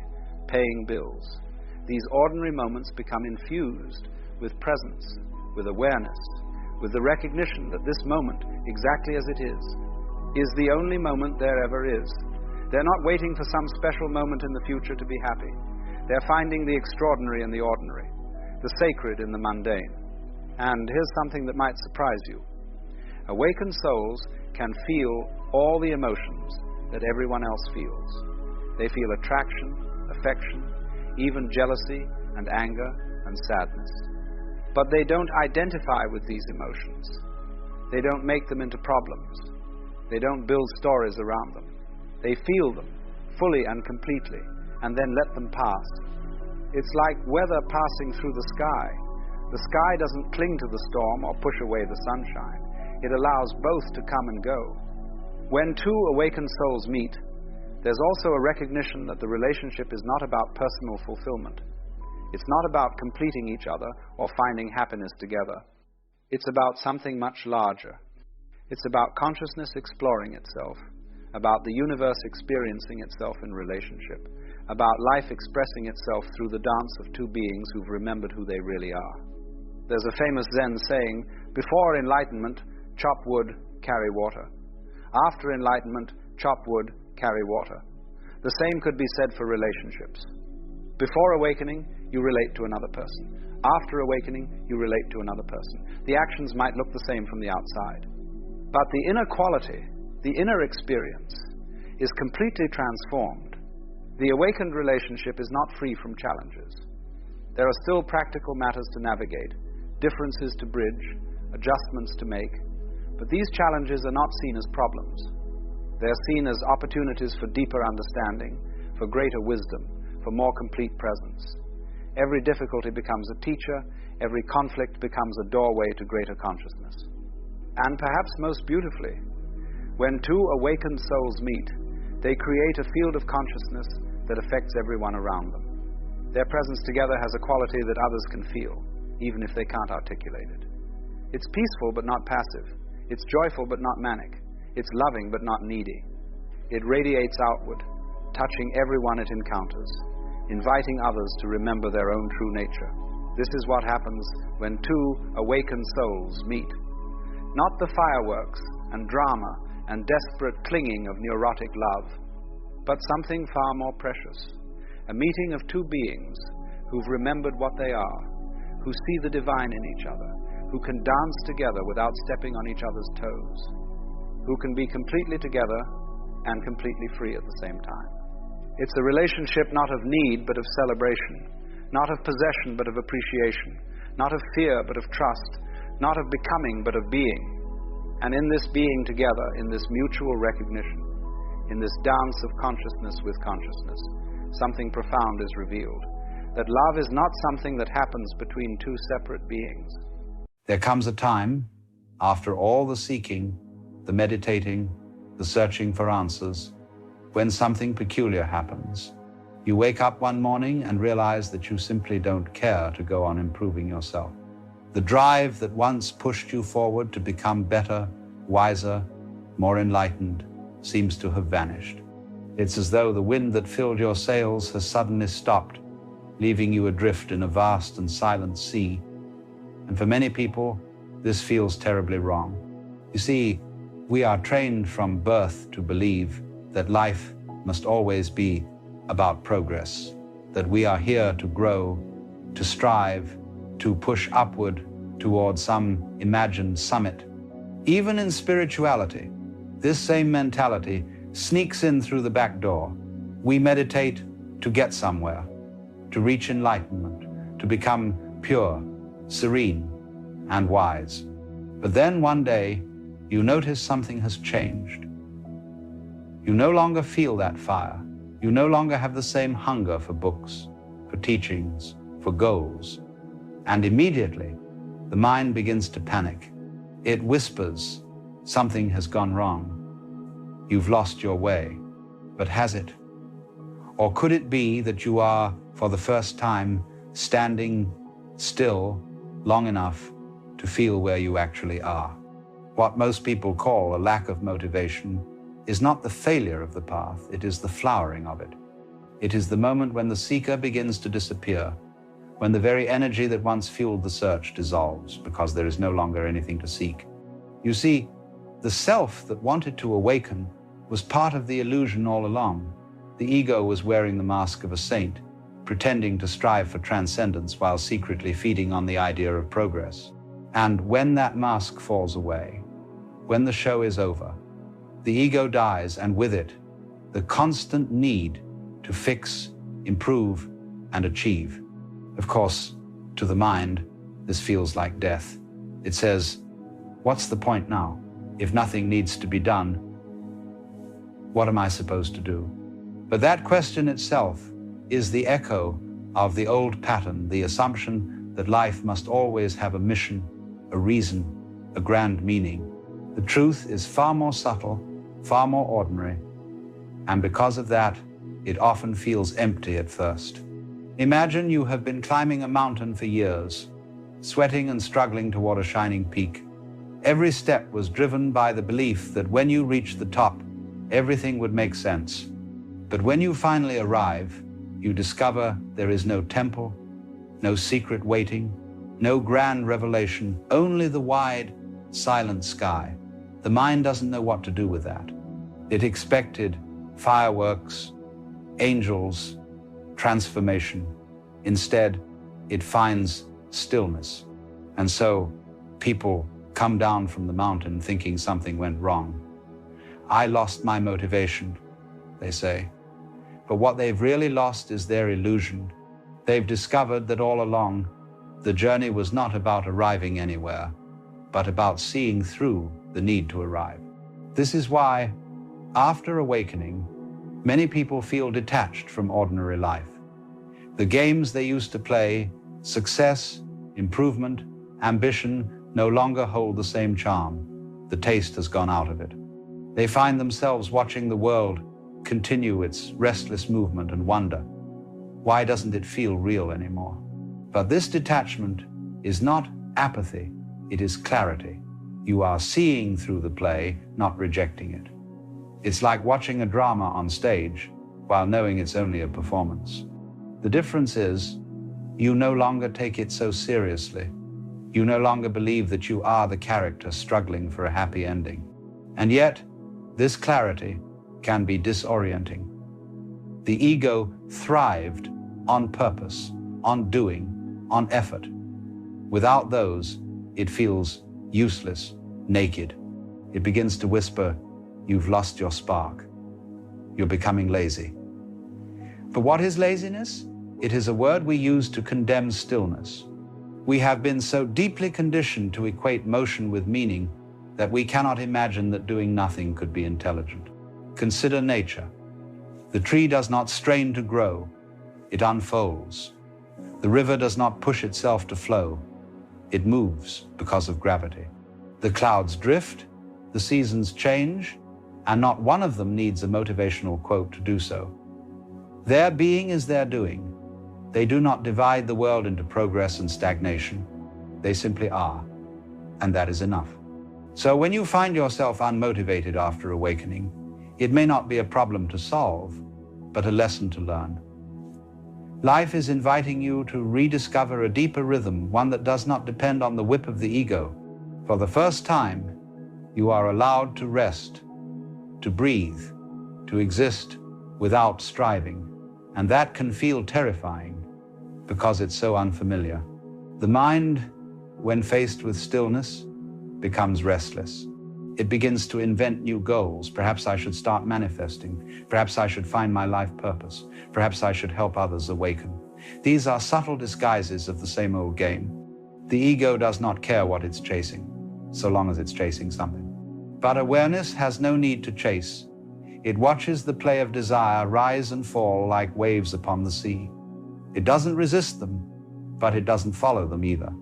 paying bills. These ordinary moments become infused with presence, with awareness, with the recognition that this moment, exactly as it is the only moment there ever is. They're not waiting for some special moment in the future to be happy. They're finding the extraordinary in the ordinary, the sacred in the mundane. And here's something that might surprise you. Awakened souls can feel all the emotions that everyone else feels. They feel attraction, affection, even jealousy and anger, and sadness. But they don't identify with these emotions. They don't make them into problems. They don't build stories around them. They feel them fully and completely, and then let them pass. It's like weather passing through the sky. The sky doesn't cling to the storm or push away the sunshine. It allows both to come and go. When two awakened souls meet, there's also a recognition that the relationship is not about personal fulfillment. It's not about completing each other or finding happiness together. It's about something much larger. It's about consciousness exploring itself, about the universe experiencing itself in relationship, about life expressing itself through the dance of two beings who've remembered who they really are. There's a famous Zen saying, before enlightenment, chop wood, carry water. After enlightenment, chop wood, carry water. The same could be said for relationships. Before awakening, you relate to another person. After awakening, you relate to another person. The actions might look the same from the outside. But the inner quality, the inner experience, is completely transformed. The awakened relationship is not free from challenges. There are still practical matters to navigate, differences to bridge, adjustments to make, but these challenges are not seen as problems. They are seen as opportunities for deeper understanding, for greater wisdom, for more complete presence. Every difficulty becomes a teacher, every conflict becomes a doorway to greater consciousness. And perhaps most beautifully, when two awakened souls meet, they create a field of consciousness that affects everyone around them. Their presence together has a quality that others can feel, even if they can't articulate it. It's peaceful but not passive. It's joyful but not manic. It's loving but not needy. It radiates outward, touching everyone it encounters, inviting others to remember their own true nature. This is what happens when two awakened souls meet. Not the fireworks and drama and desperate clinging of neurotic love, but something far more precious. A meeting of two beings who've remembered what they are, who see the divine in each other, who can dance together without stepping on each other's toes, who can be completely together and completely free at the same time. It's a relationship not of need but of celebration, not of possession but of appreciation, not of fear but of trust, not of becoming but of being. And in this being together, in this mutual recognition, in this dance of consciousness with consciousness, something profound is revealed. That love is not something that happens between two separate beings. There comes a time, after all the seeking, the meditating, the searching for answers, when something peculiar happens. You wake up one morning and realize that you simply don't care to go on improving yourself. The drive that once pushed you forward to become better, wiser, more enlightened, seems to have vanished. It's as though the wind that filled your sails has suddenly stopped, leaving you adrift in a vast and silent sea. And for many people, this feels terribly wrong. You see, we are trained from birth to believe that life must always be about progress, that we are here to grow, to strive, to push upward toward some imagined summit. Even in spirituality, this same mentality sneaks in through the back door. We meditate to get somewhere, to reach enlightenment, to become pure, serene, and wise. But then one day, you notice something has changed. You no longer feel that fire. You no longer have the same hunger for books, for teachings, for goals. And immediately, the mind begins to panic. It whispers, something has gone wrong. You've lost your way. But has it? Or could it be that you are, for the first time, standing still long enough to feel where you actually are? What most people call a lack of motivation is not the failure of the path, it is the flowering of it. It is the moment when the seeker begins to disappear, when the very energy that once fueled the search dissolves because there is no longer anything to seek. You see, the self that wanted to awaken was part of the illusion all along. The ego was wearing the mask of a saint, pretending to strive for transcendence while secretly feeding on the idea of progress. And when that mask falls away, when the show is over, the ego dies, and with it, the constant need to fix, improve, and achieve. Of course, To the mind, this feels like death. It says, what's the point now? If nothing needs to be done, what am I supposed to do? But that question itself is the echo of the old pattern, the assumption that life must always have a mission, a reason, a grand meaning. The truth is far more subtle, far more ordinary, and because of that, it often feels empty at first. Imagine you have been climbing a mountain for years, sweating and struggling toward a shining peak. Every step was driven by the belief that when you reach the top, everything would make sense. But when you finally arrive, you discover there is no temple, no secret waiting, no grand revelation, only the wide, silent sky. The mind doesn't know what to do with that. It expected fireworks, angels, transformation. Instead, it finds stillness. And so people come down from the mountain thinking something went wrong. I lost my motivation, they say. But what they've really lost is their illusion. They've discovered that all along, the journey was not about arriving anywhere, but about seeing through the need to arrive. This is why, after awakening, many people feel detached from ordinary life. The games they used to play, success, improvement, ambition, no longer hold the same charm. The taste has gone out of it. They find themselves watching the world continue its restless movement and wonder, why doesn't it feel real anymore? But this detachment is not apathy, it is clarity. You are seeing through the play, not rejecting it. It's like watching a drama on stage while knowing it's only a performance. The difference is, you no longer take it so seriously. You no longer believe that you are the character struggling for a happy ending. And yet, this clarity can be disorienting. The ego thrived on purpose, on doing, on effort. Without those, it feels useless, naked. It begins to whisper, you've lost your spark. You're becoming lazy. But what is laziness? It is a word we use to condemn stillness. We have been so deeply conditioned to equate motion with meaning that we cannot imagine that doing nothing could be intelligent. Consider nature. The tree does not strain to grow, it unfolds. The river does not push itself to flow, it moves because of gravity. The clouds drift, the seasons change, and not one of them needs a motivational quote to do so. Their being is their doing. They do not divide the world into progress and stagnation. They simply are, and that is enough. So when you find yourself unmotivated after awakening, it may not be a problem to solve, but a lesson to learn. Life is inviting you to rediscover a deeper rhythm, one that does not depend on the whip of the ego. For the first time, you are allowed to rest, to breathe, to exist without striving. And that can feel terrifying because it's so unfamiliar. The mind, when faced with stillness, becomes restless. It begins to invent new goals. Perhaps I should start manifesting. Perhaps I should find my life purpose. Perhaps I should help others awaken. These are subtle disguises of the same old game. The ego does not care what it's chasing, so long as it's chasing something. But awareness has no need to chase. It watches the play of desire rise and fall like waves upon the sea. It doesn't resist them, but it doesn't follow them either.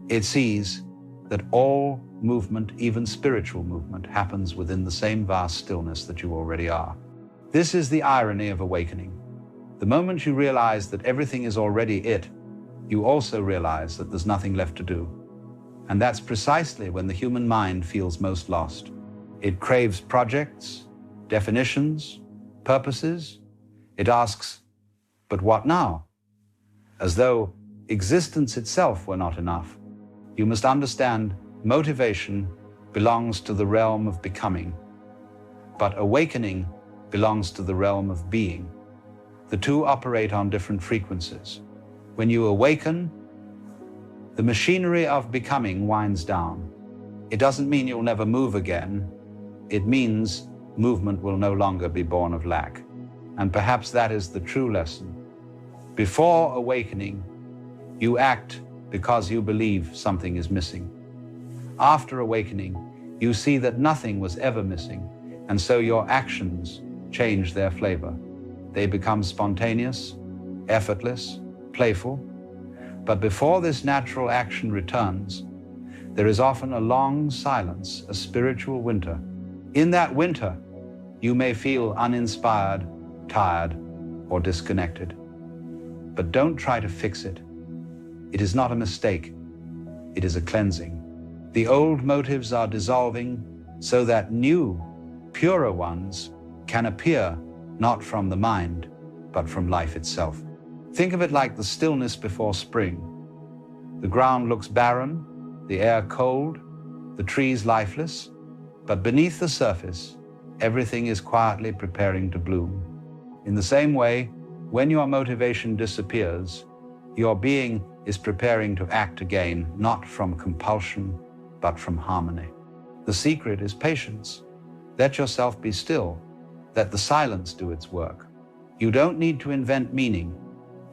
It sees that all movement, even spiritual movement, happens within the same vast stillness that you already are. This is the irony of awakening. The moment you realize that everything is already it, you also realize that there's nothing left to do. And that's precisely when the human mind feels most lost. It craves projects, definitions, purposes. It asks, but what now? As though existence itself were not enough. You must understand motivation belongs to the realm of becoming, but awakening belongs to the realm of being. The two operate on different frequencies. When you awaken, the machinery of becoming winds down. It doesn't mean you'll never move again. It means movement will no longer be born of lack. And perhaps that is the true lesson. Before awakening, you act because you believe something is missing. After awakening, you see that nothing was ever missing, and so your actions change their flavor. They become spontaneous, effortless, playful. But before this natural action returns, there is often a long silence, a spiritual winter. In that winter, you may feel uninspired, tired, or disconnected. But don't try to fix it. It is not a mistake. It is a cleansing. The old motives are dissolving so that new, purer ones can appear not from the mind, but from life itself. Think of it like the stillness before spring. The ground looks barren, the air cold, the trees lifeless, but beneath the surface, everything is quietly preparing to bloom. In the same way, when your motivation disappears, your being is preparing to act again, not from compulsion, but from harmony. The secret is patience. Let yourself be still. Let the silence do its work. You don't need to invent meaning.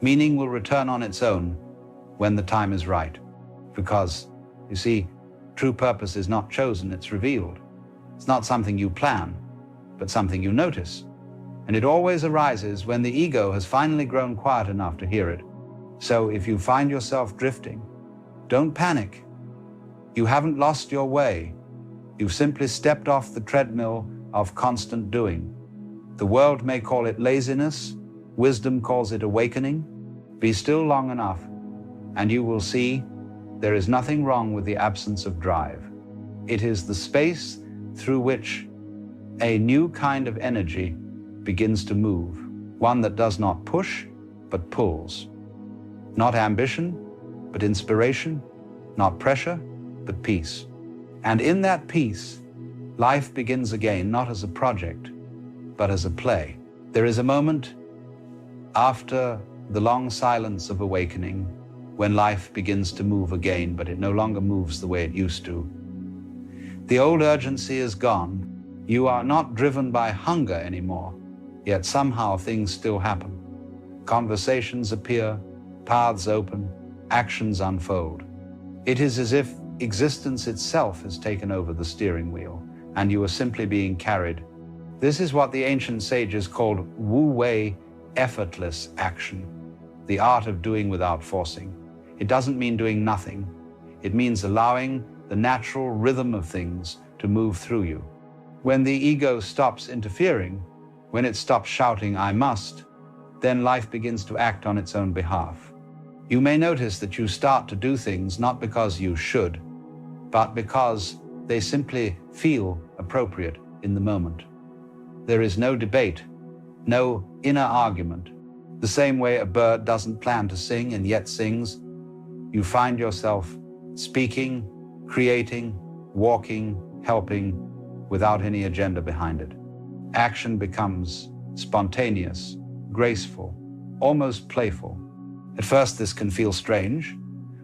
Meaning will return on its own when the time is right. Because, you see, true purpose is not chosen, it's revealed. It's not something you plan, but something you notice. And it always arises when the ego has finally grown quiet enough to hear it. So if you find yourself drifting, don't panic. You haven't lost your way. You've simply stepped off the treadmill of constant doing. The world may call it laziness. Wisdom calls it awakening. Be still long enough, and you will see there is nothing wrong with the absence of drive. It is the space through which a new kind of energy begins to move, one that does not push, but pulls. Not ambition, but inspiration, not pressure, but peace. And in that peace, life begins again, not as a project, but as a play. There is a moment after the long silence of awakening when life begins to move again, but it no longer moves the way it used to. The old urgency is gone. You are not driven by hunger anymore, yet somehow things still happen. Conversations appear, paths open, actions unfold. It is as if existence itself has taken over the steering wheel, and you are simply being carried. This is what the ancient sages called wu-wei, effortless action, the art of doing without forcing. It doesn't mean doing nothing. It means allowing the natural rhythm of things to move through you. When the ego stops interfering, when it stops shouting, "I must," then life begins to act on its own behalf. You may notice that you start to do things not because you should, but because they simply feel appropriate in the moment. There is no debate, no inner argument. The same way a bird doesn't plan to sing and yet sings, you find yourself speaking, creating, walking, helping, without any agenda behind it. Action becomes spontaneous, graceful, almost playful. At first, this can feel strange.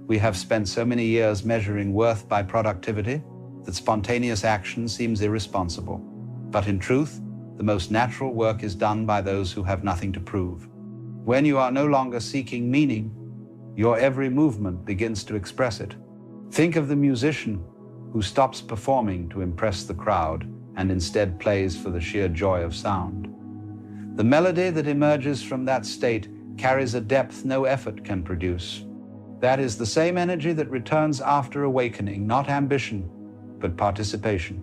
We have spent so many years measuring worth by productivity that spontaneous action seems irresponsible. But in truth, the most natural work is done by those who have nothing to prove. When you are no longer seeking meaning, your every movement begins to express it. Think of the musician who stops performing to impress the crowd and instead plays for the sheer joy of sound. The melody that emerges from that state carries a depth no effort can produce. That is the same energy that returns after awakening, not ambition, but participation.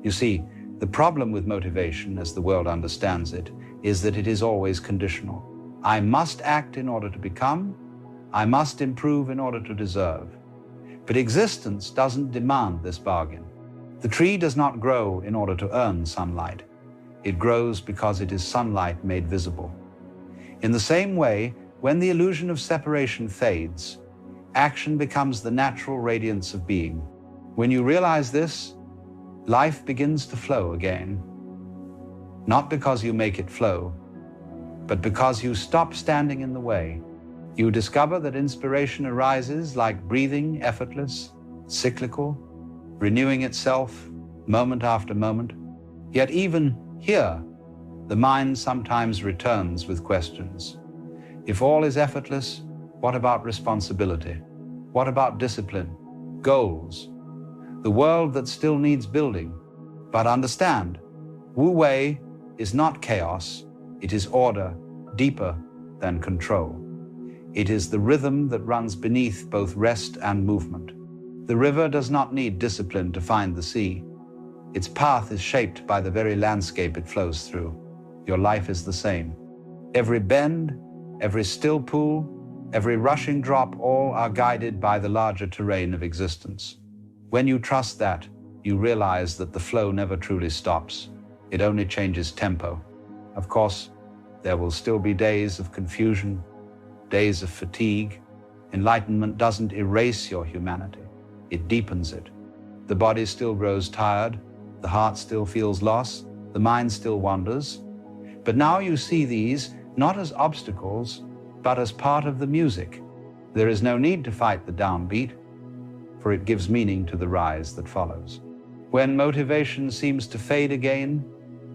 You see, the problem with motivation, as the world understands it, is that it is always conditional. I must act in order to become. I must improve in order to deserve. But existence doesn't demand this bargain. The tree does not grow in order to earn sunlight. It grows because it is sunlight made visible. In the same way, when the illusion of separation fades, action becomes the natural radiance of being. When you realize this, life begins to flow again. Not because you make it flow, but because you stop standing in the way. You discover that inspiration arises like breathing, effortless, cyclical, renewing itself moment after moment. Yet even here, the mind sometimes returns with questions. If all is effortless, what about responsibility? What about discipline, goals, the world that still needs building? But understand, Wu Wei is not chaos, it is order deeper than control. It is the rhythm that runs beneath both rest and movement. The river does not need discipline to find the sea. Its path is shaped by the very landscape it flows through. Your life is the same. Every bend, every still pool, every rushing drop, all are guided by the larger terrain of existence. When you trust that, you realize that the flow never truly stops. It only changes tempo. Of course, there will still be days of confusion, days of fatigue. Enlightenment doesn't erase your humanity. It deepens it. The body still grows tired, the heart still feels loss, the mind still wanders. But now you see these not as obstacles, but as part of the music. There is no need to fight the downbeat, for it gives meaning to the rise that follows. When motivation seems to fade again,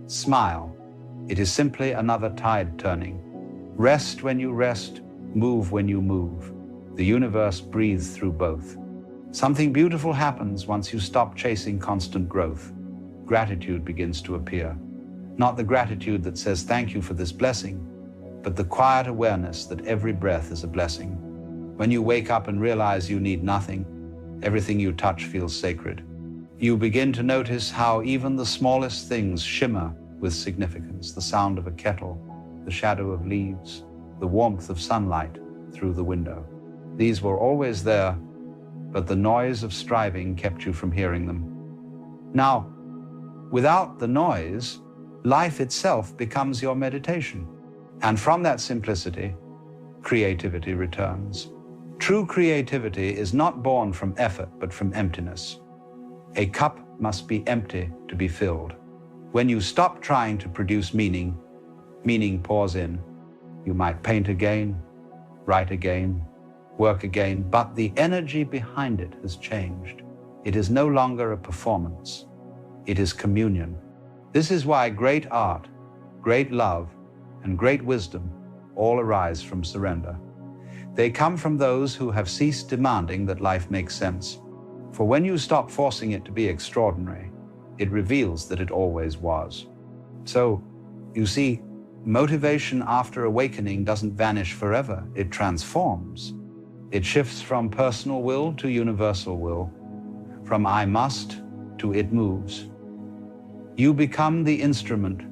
smile. It is simply another tide turning. Rest when you rest, move when you move. The universe breathes through both. Something beautiful happens once you stop chasing constant growth. Gratitude begins to appear. Not the gratitude that says thank you for this blessing, but the quiet awareness that every breath is a blessing. When you wake up and realize you need nothing, everything you touch feels sacred. You begin to notice how even the smallest things shimmer with significance. The sound of a kettle, the shadow of leaves, the warmth of sunlight through the window. These were always there, but the noise of striving kept you from hearing them. Now, without the noise, life itself becomes your meditation. And from that simplicity, creativity returns. True creativity is not born from effort, but from emptiness. A cup must be empty to be filled. When you stop trying to produce meaning, meaning pours in. You might paint again, write again, work again, but the energy behind it has changed. It is no longer a performance. It is communion. This is why great art, great love, and great wisdom all arise from surrender. They come from those who have ceased demanding that life makes sense. For when you stop forcing it to be extraordinary, it reveals that it always was. So, you see, motivation after awakening doesn't vanish forever. It transforms. It shifts from personal will to universal will, from I must to it moves. You become the instrument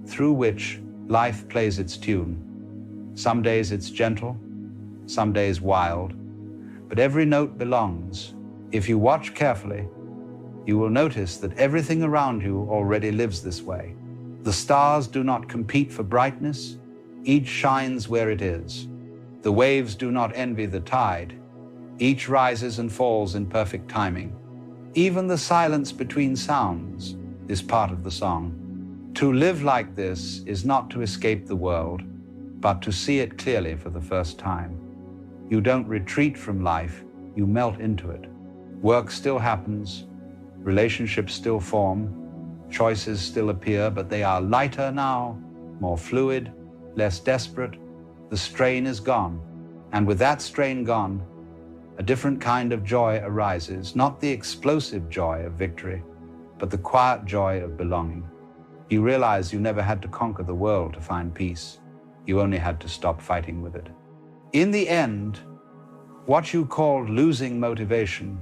through which life plays its tune. Some days it's gentle, some days wild, but every note belongs. If you watch carefully, you will notice that everything around you already lives this way. The stars do not compete for brightness, each shines where it is. The waves do not envy the tide, each rises and falls in perfect timing. Even the silence between sounds is part of the song. To live like this is not to escape the world, but to see it clearly for the first time. You don't retreat from life, you melt into it. Work still happens, relationships still form, choices still appear, but they are lighter now, more fluid, less desperate. The strain is gone, and with that strain gone, a different kind of joy arises, not the explosive joy of victory, but the quiet joy of belonging. You realize you never had to conquer the world to find peace. You only had to stop fighting with it. In the end, what you called losing motivation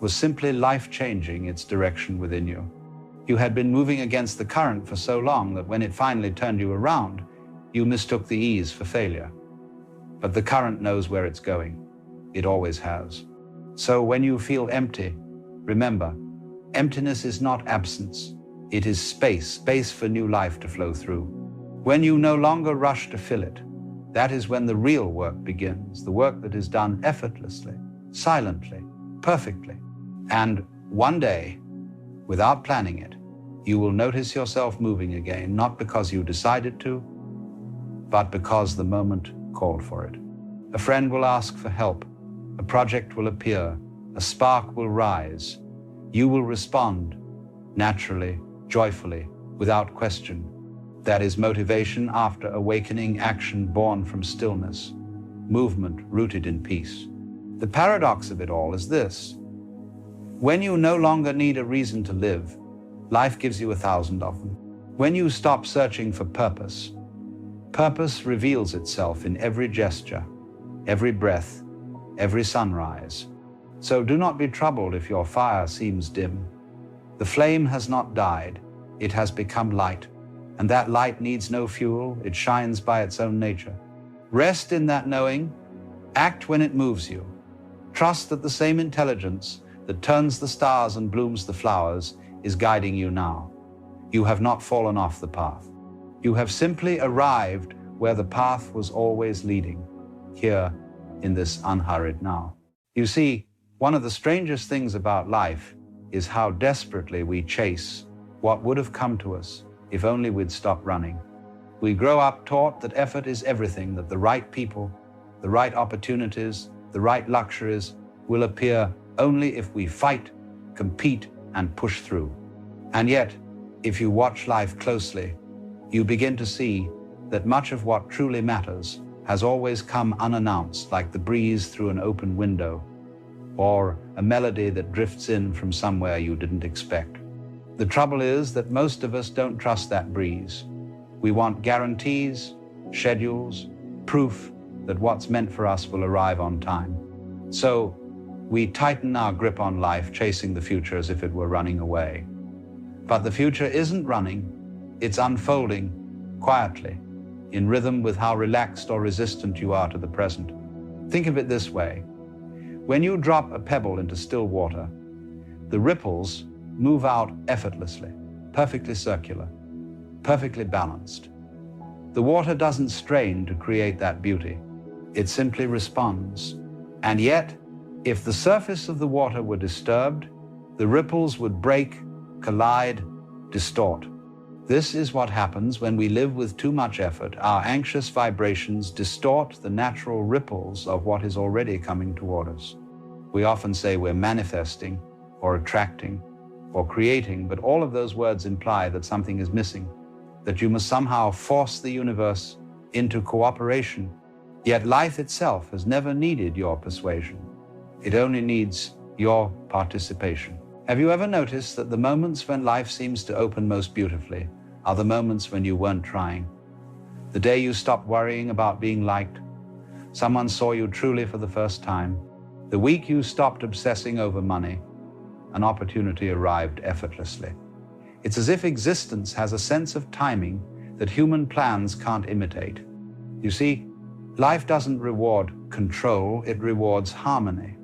was simply life changing its direction within you. You had been moving against the current for so long that when it finally turned you around, you mistook the ease for failure. But the current knows where it's going. It always has. So when you feel empty, remember, emptiness is not absence. It is space for new life to flow through. When you no longer rush to fill it, that is when the real work begins, the work that is done effortlessly, silently, perfectly. And one day, without planning it, you will notice yourself moving again, not because you decided to, but because the moment called for it. A friend will ask for help, a project will appear, a spark will rise. You will respond naturally, joyfully, without question. That is motivation after awakening, action born from stillness, movement rooted in peace. The paradox of it all is this: when you no longer need a reason to live, life gives you 1,000 of them. When you stop searching for purpose, purpose reveals itself in every gesture, every breath, every sunrise. So do not be troubled if your fire seems dim. The flame has not died, it has become light, and that light needs no fuel, it shines by its own nature. Rest in that knowing, act when it moves you. Trust that the same intelligence that turns the stars and blooms the flowers is guiding you now. You have not fallen off the path. You have simply arrived where the path was always leading, here in this unhurried now. You see, one of the strangest things about life is how desperately we chase what would have come to us if only we'd stopped running. We grow up taught that effort is everything, that the right people, the right opportunities, the right luxuries will appear only if we fight, compete, and push through. And yet, if you watch life closely, you begin to see that much of what truly matters has always come unannounced, like the breeze through an open window, or a melody that drifts in from somewhere you didn't expect. The trouble is that most of us don't trust that breeze. We want guarantees, schedules, proof that what's meant for us will arrive on time. So we tighten our grip on life, chasing the future as if it were running away. But the future isn't running, it's unfolding quietly, in rhythm with how relaxed or resistant you are to the present. Think of it this way. When you drop a pebble into still water, the ripples move out effortlessly, perfectly circular, perfectly balanced. The water doesn't strain to create that beauty. It simply responds. And yet, if the surface of the water were disturbed, the ripples would break, collide, distort. This is what happens when we live with too much effort. Our anxious vibrations distort the natural ripples of what is already coming toward us. We often say we're manifesting, or attracting, or creating, but all of those words imply that something is missing, that you must somehow force the universe into cooperation. Yet life itself has never needed your persuasion. It only needs your participation. Have you ever noticed that the moments when life seems to open most beautifully are the moments when you weren't trying? The day you stopped worrying about being liked, someone saw you truly for the first time, the week you stopped obsessing over money, an opportunity arrived effortlessly. It's as if existence has a sense of timing that human plans can't imitate. You see, life doesn't reward control, it rewards harmony.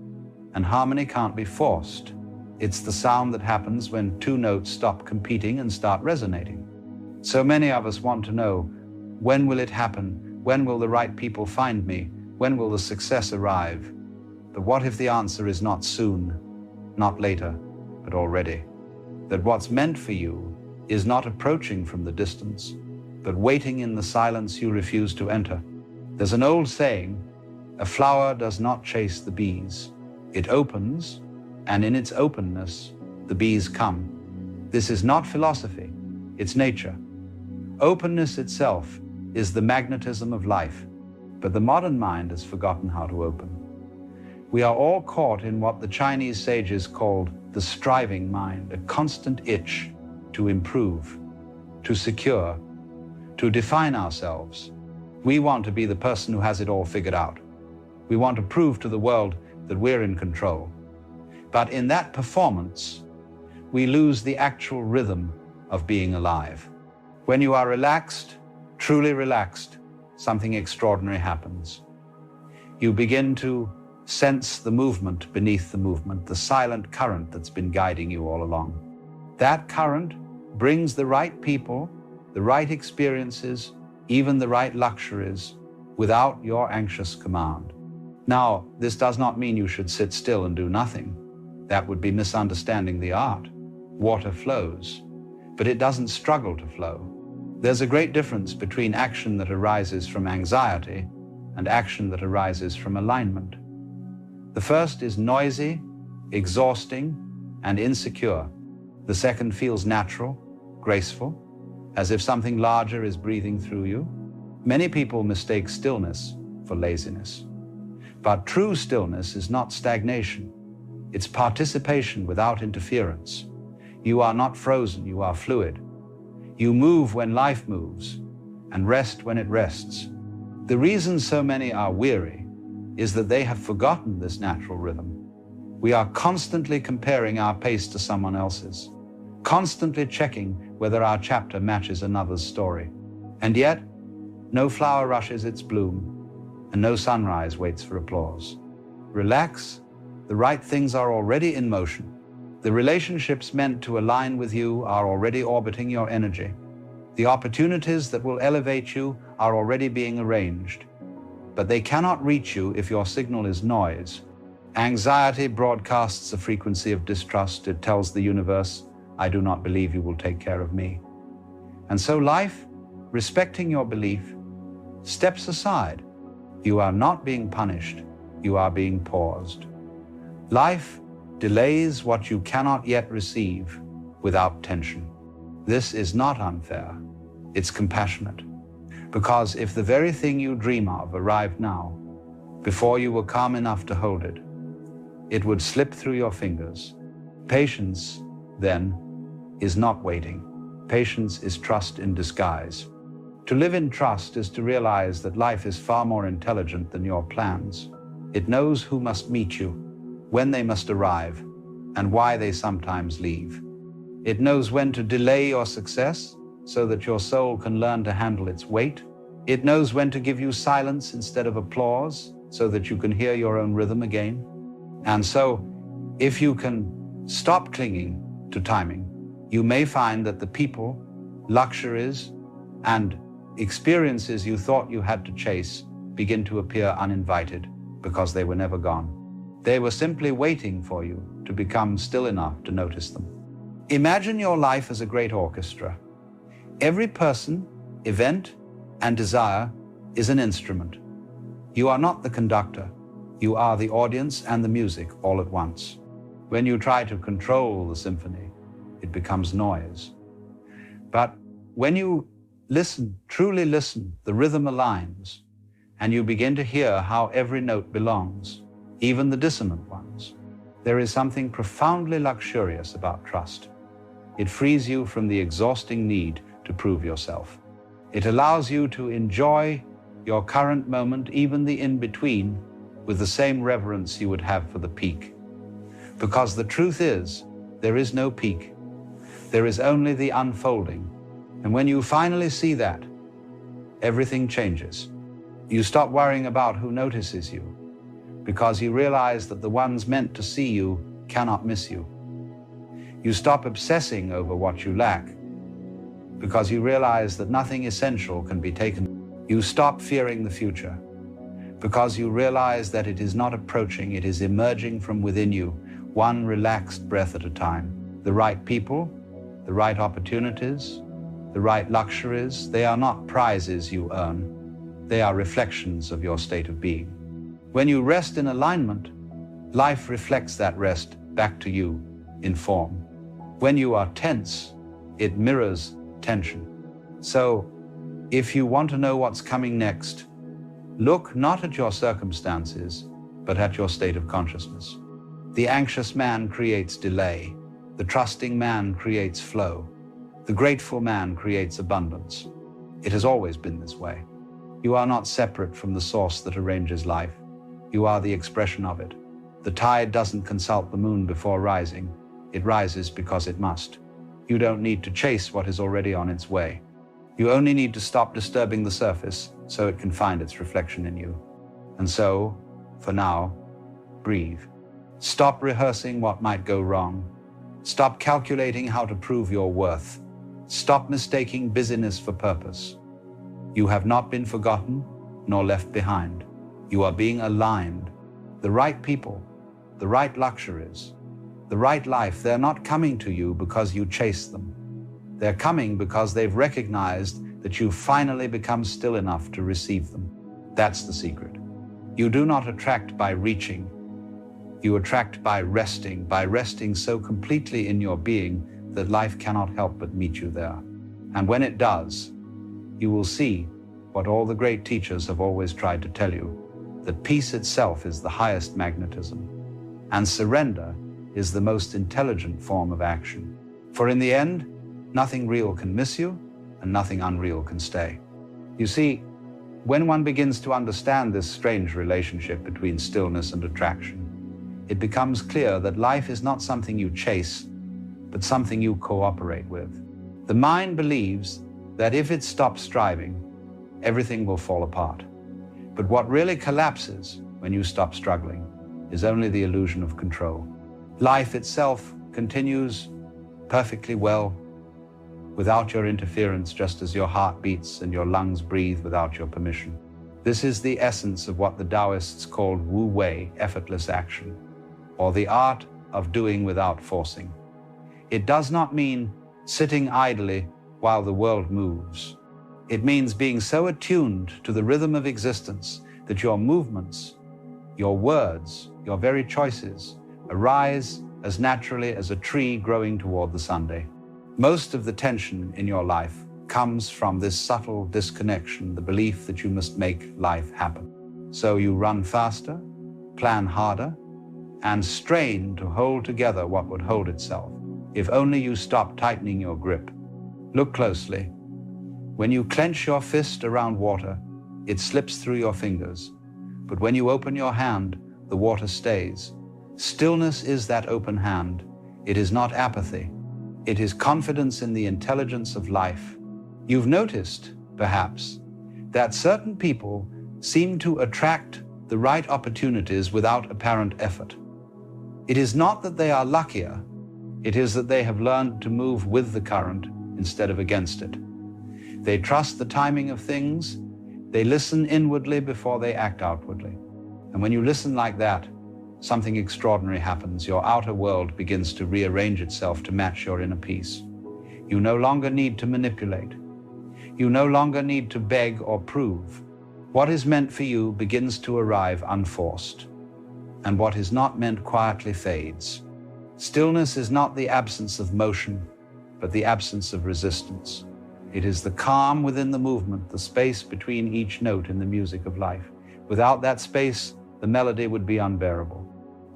And harmony can't be forced. It's the sound that happens when two notes stop competing and start resonating. So many of us want to know, when will it happen? When will the right people find me? When will the success arrive? But what if the answer is not soon, not later, but already? That what's meant for you is not approaching from the distance, but waiting in the silence you refuse to enter. There's an old saying, a flower does not chase the bees. It opens, and in its openness, the bees come. This is not philosophy, it's nature. Openness itself is the magnetism of life, but the modern mind has forgotten how to open. We are all caught in what the Chinese sages called the striving mind, a constant itch to improve, to secure, to define ourselves. We want to be the person who has it all figured out. We want to prove to the world that we're in control. But in that performance, we lose the actual rhythm of being alive. When you are relaxed, truly relaxed, something extraordinary happens. You begin to sense the movement beneath the movement, the silent current that's been guiding you all along. That current brings the right people, the right experiences, even the right luxuries, without your anxious command. Now, this does not mean you should sit still and do nothing. That would be misunderstanding the art. Water flows, but it doesn't struggle to flow. There's a great difference between action that arises from anxiety and action that arises from alignment. The first is noisy, exhausting, and insecure. The second feels natural, graceful, as if something larger is breathing through you. Many people mistake stillness for laziness. But true stillness is not stagnation. It's participation without interference. You are not frozen, you are fluid. You move when life moves, and rest when it rests. The reason so many are weary is that they have forgotten this natural rhythm. We are constantly comparing our pace to someone else's, constantly checking whether our chapter matches another's story. And yet, no flower rushes its bloom, and no sunrise waits for applause. Relax, the right things are already in motion. The relationships meant to align with you are already orbiting your energy. The opportunities that will elevate you are already being arranged. But they cannot reach you if your signal is noise. Anxiety broadcasts a frequency of distrust. It tells the universe, I do not believe you will take care of me. And so life, respecting your belief, steps aside. You are not being punished, you are being paused. Life delays what you cannot yet receive without tension. This is not unfair, it's compassionate. Because if the very thing you dream of arrived now, before you were calm enough to hold it, it would slip through your fingers. Patience, then, is not waiting. Patience is trust in disguise. To live in trust is to realize that life is far more intelligent than your plans. It knows who must meet you, when they must arrive, and why they sometimes leave. It knows when to delay your success so that your soul can learn to handle its weight. It knows when to give you silence instead of applause so that you can hear your own rhythm again. And so, if you can stop clinging to timing, you may find that the people, luxuries, and experiences you thought you had to chase begin to appear uninvited because they were never gone. They were simply waiting for you to become still enough to notice them. Imagine your life as a great orchestra. Every person, event, and desire is an instrument. You are not the conductor. You are the audience and the music all at once. When you try to control the symphony, it becomes noise. But when you listen, truly listen, the rhythm aligns, and you begin to hear how every note belongs, even the dissonant ones. There is something profoundly luxurious about trust. It frees you from the exhausting need to prove yourself. It allows you to enjoy your current moment, even the in-between, with the same reverence you would have for the peak. Because the truth is, there is no peak. There is only the unfolding. And when you finally see that, everything changes. You stop worrying about who notices you, because you realize that the ones meant to see you cannot miss you. You stop obsessing over what you lack, because you realize that nothing essential can be taken. You stop fearing the future, because you realize that it is not approaching, it is emerging from within you, one relaxed breath at a time. The right people, the right opportunities, the right luxuries, they are not prizes you earn. They are reflections of your state of being. When you rest in alignment, life reflects that rest back to you in form. When you are tense, it mirrors tension. So, if you want to know what's coming next, look not at your circumstances, but at your state of consciousness. The anxious man creates delay. The trusting man creates flow. The grateful man creates abundance. It has always been this way. You are not separate from the source that arranges life. You are the expression of it. The tide doesn't consult the moon before rising. It rises because it must. You don't need to chase what is already on its way. You only need to stop disturbing the surface so it can find its reflection in you. And so, for now, breathe. Stop rehearsing what might go wrong. Stop calculating how to prove your worth. Stop mistaking busyness for purpose. You have not been forgotten nor left behind. You are being aligned. The right people, the right luxuries, the right life, they're not coming to you because you chase them. They're coming because they've recognized that you've finally become still enough to receive them. That's the secret. You do not attract by reaching. You attract by resting so completely in your being that life cannot help but meet you there. And when it does, you will see what all the great teachers have always tried to tell you, that peace itself is the highest magnetism, and surrender is the most intelligent form of action. For in the end, nothing real can miss you, and nothing unreal can stay. You see, when one begins to understand this strange relationship between stillness and attraction, it becomes clear that life is not something you chase, but something you cooperate with. The mind believes that if it stops striving, everything will fall apart. But what really collapses when you stop struggling is only the illusion of control. Life itself continues perfectly well without your interference, just as your heart beats and your lungs breathe without your permission. This is the essence of what the Taoists called Wu Wei, effortless action, or the art of doing without forcing. It does not mean sitting idly while the world moves. It means being so attuned to the rhythm of existence that your movements, your words, your very choices arise as naturally as a tree growing toward the Sunday. Most of the tension in your life comes from this subtle disconnection, the belief that you must make life happen. So you run faster, plan harder, and strain to hold together what would hold itself, if only you stop tightening your grip. Look closely. When you clench your fist around water, it slips through your fingers. But when you open your hand, the water stays. Stillness is that open hand. It is not apathy. It is confidence in the intelligence of life. You've noticed, perhaps, that certain people seem to attract the right opportunities without apparent effort. It is not that they are luckier. It is that they have learned to move with the current instead of against it. They trust the timing of things. They listen inwardly before they act outwardly. And when you listen like that, something extraordinary happens. Your outer world begins to rearrange itself to match your inner peace. You no longer need to manipulate. You no longer need to beg or prove. What is meant for you begins to arrive unforced, and what is not meant quietly fades. Stillness is not the absence of motion, but the absence of resistance. It is the calm within the movement, the space between each note in the music of life. Without that space, the melody would be unbearable.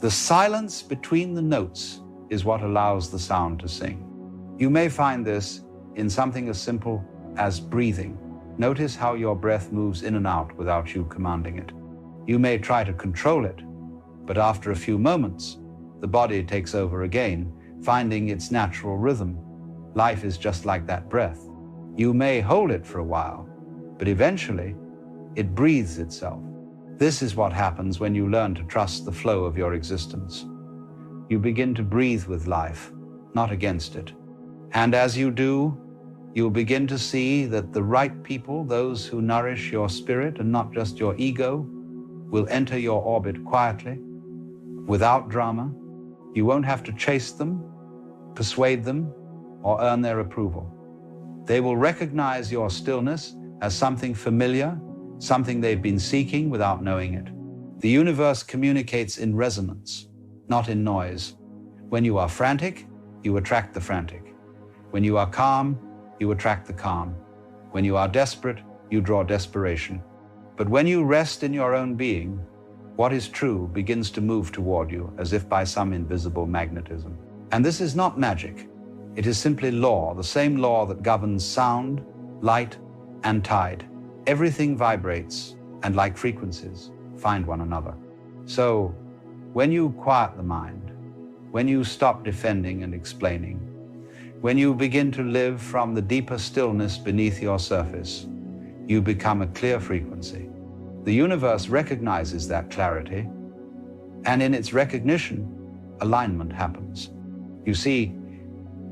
The silence between the notes is what allows the sound to sing. You may find this in something as simple as breathing. Notice how your breath moves in and out without you commanding it. You may try to control it, but after a few moments, the body takes over again, finding its natural rhythm. Life is just like that breath. You may hold it for a while, but eventually it breathes itself. This is what happens when you learn to trust the flow of your existence. You begin to breathe with life, not against it. And as you do, you'll begin to see that the right people, those who nourish your spirit and not just your ego, will enter your orbit quietly, without drama. You won't have to chase them, persuade them, or earn their approval. They will recognize your stillness as something familiar, something they've been seeking without knowing it. The universe communicates in resonance, not in noise. When you are frantic, you attract the frantic. When you are calm, you attract the calm. When you are desperate, you draw desperation. But when you rest in your own being, what is true begins to move toward you as if by some invisible magnetism. And this is not magic. It is simply law, the same law that governs sound, light, and tide. Everything vibrates, and like frequencies, find one another. So, when you quiet the mind, when you stop defending and explaining, when you begin to live from the deeper stillness beneath your surface, you become a clear frequency. The universe recognizes that clarity, and in its recognition, alignment happens. You see,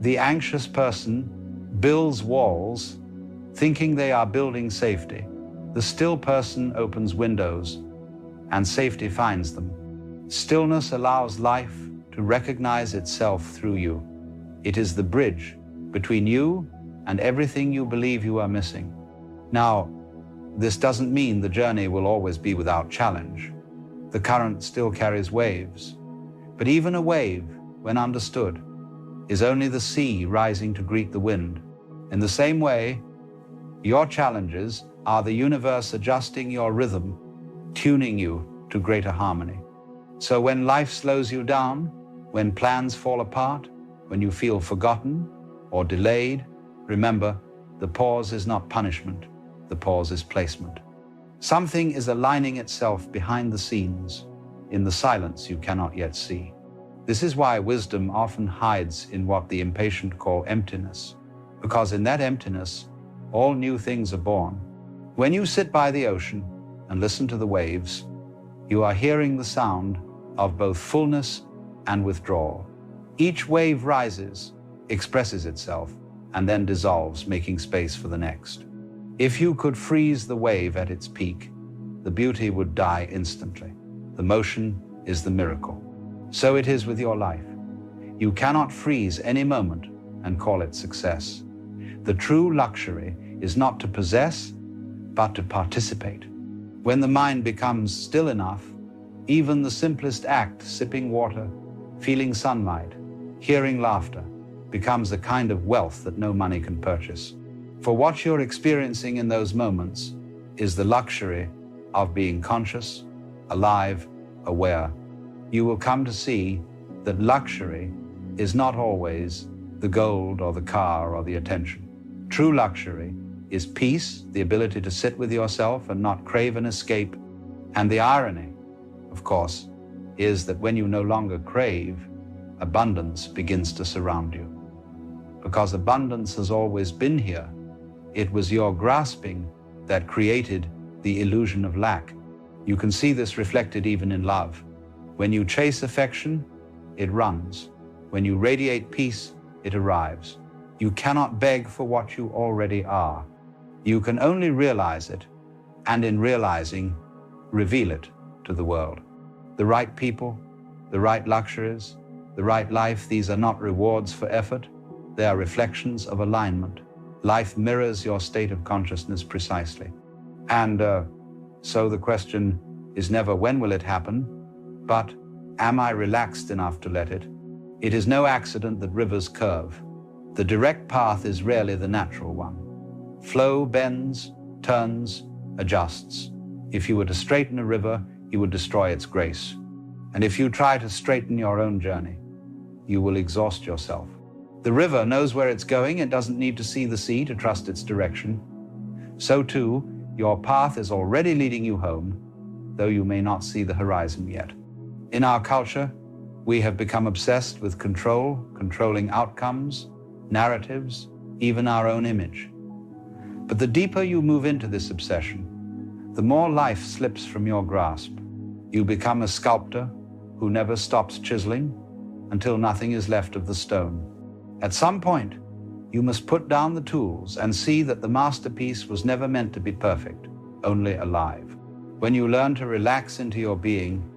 the anxious person builds walls thinking they are building safety. The still person opens windows and safety finds them. Stillness allows life to recognize itself through you. It is the bridge between you and everything you believe you are missing. Now, this doesn't mean the journey will always be without challenge. The current still carries waves, but even a wave, when understood, is only the sea rising to greet the wind. In the same way, your challenges are the universe adjusting your rhythm tuning you to greater harmony. So when life slows you down, when plans fall apart, when you feel forgotten or delayed, remember, the pause is not punishment, the pause is placement. Something is aligning itself behind the scenes, in the silence you cannot yet see. This is why wisdom often hides in what the impatient call emptiness, because in that emptiness, all new things are born. When you sit by the ocean and listen to the waves, you are hearing the sound of both fullness and withdrawal. Each wave rises, expresses itself, and then dissolves, making space for the next. If you could freeze the wave at its peak, the beauty would die instantly. The motion is the miracle. So it is with your life. You cannot freeze any moment and call it success. The true luxury is not to possess, but to participate. When the mind becomes still enough, even the simplest act, sipping water, feeling sunlight, hearing laughter, becomes a kind of wealth that no money can purchase. For what you're experiencing in those moments is the luxury of being conscious, alive, aware. You will come to see that luxury is not always the gold or the car or the attention. True luxury is peace, the ability to sit with yourself and not crave an escape. And the irony, of course, is that when you no longer crave, abundance begins to surround you. Because abundance has always been here. It was your grasping that created the illusion of lack. You can see this reflected even in love. When you chase affection, it runs. When you radiate peace, it arrives. You cannot beg for what you already are. You can only realize it, and in realizing, reveal it to the world. The right people, the right luxuries, the right life, these are not rewards for effort. They are reflections of alignment. Life mirrors your state of consciousness precisely. And so the question is never when will it happen, but am I relaxed enough to let it? It is no accident that rivers curve. The direct path is rarely the natural one. Flow bends, turns, adjusts. If you were to straighten a river, you would destroy its grace. And if you try to straighten your own journey, you will exhaust yourself. The river knows where it's going. It doesn't need to see the sea to trust its direction. So too, your path is already leading you home, though you may not see the horizon yet. In our culture, we have become obsessed with control, controlling outcomes, narratives, even our own image. But the deeper you move into this obsession, the more life slips from your grasp. You become a sculptor who never stops chiseling until nothing is left of the stone. At some point, you must put down the tools and see that the masterpiece was never meant to be perfect, only alive. When you learn to relax into your being,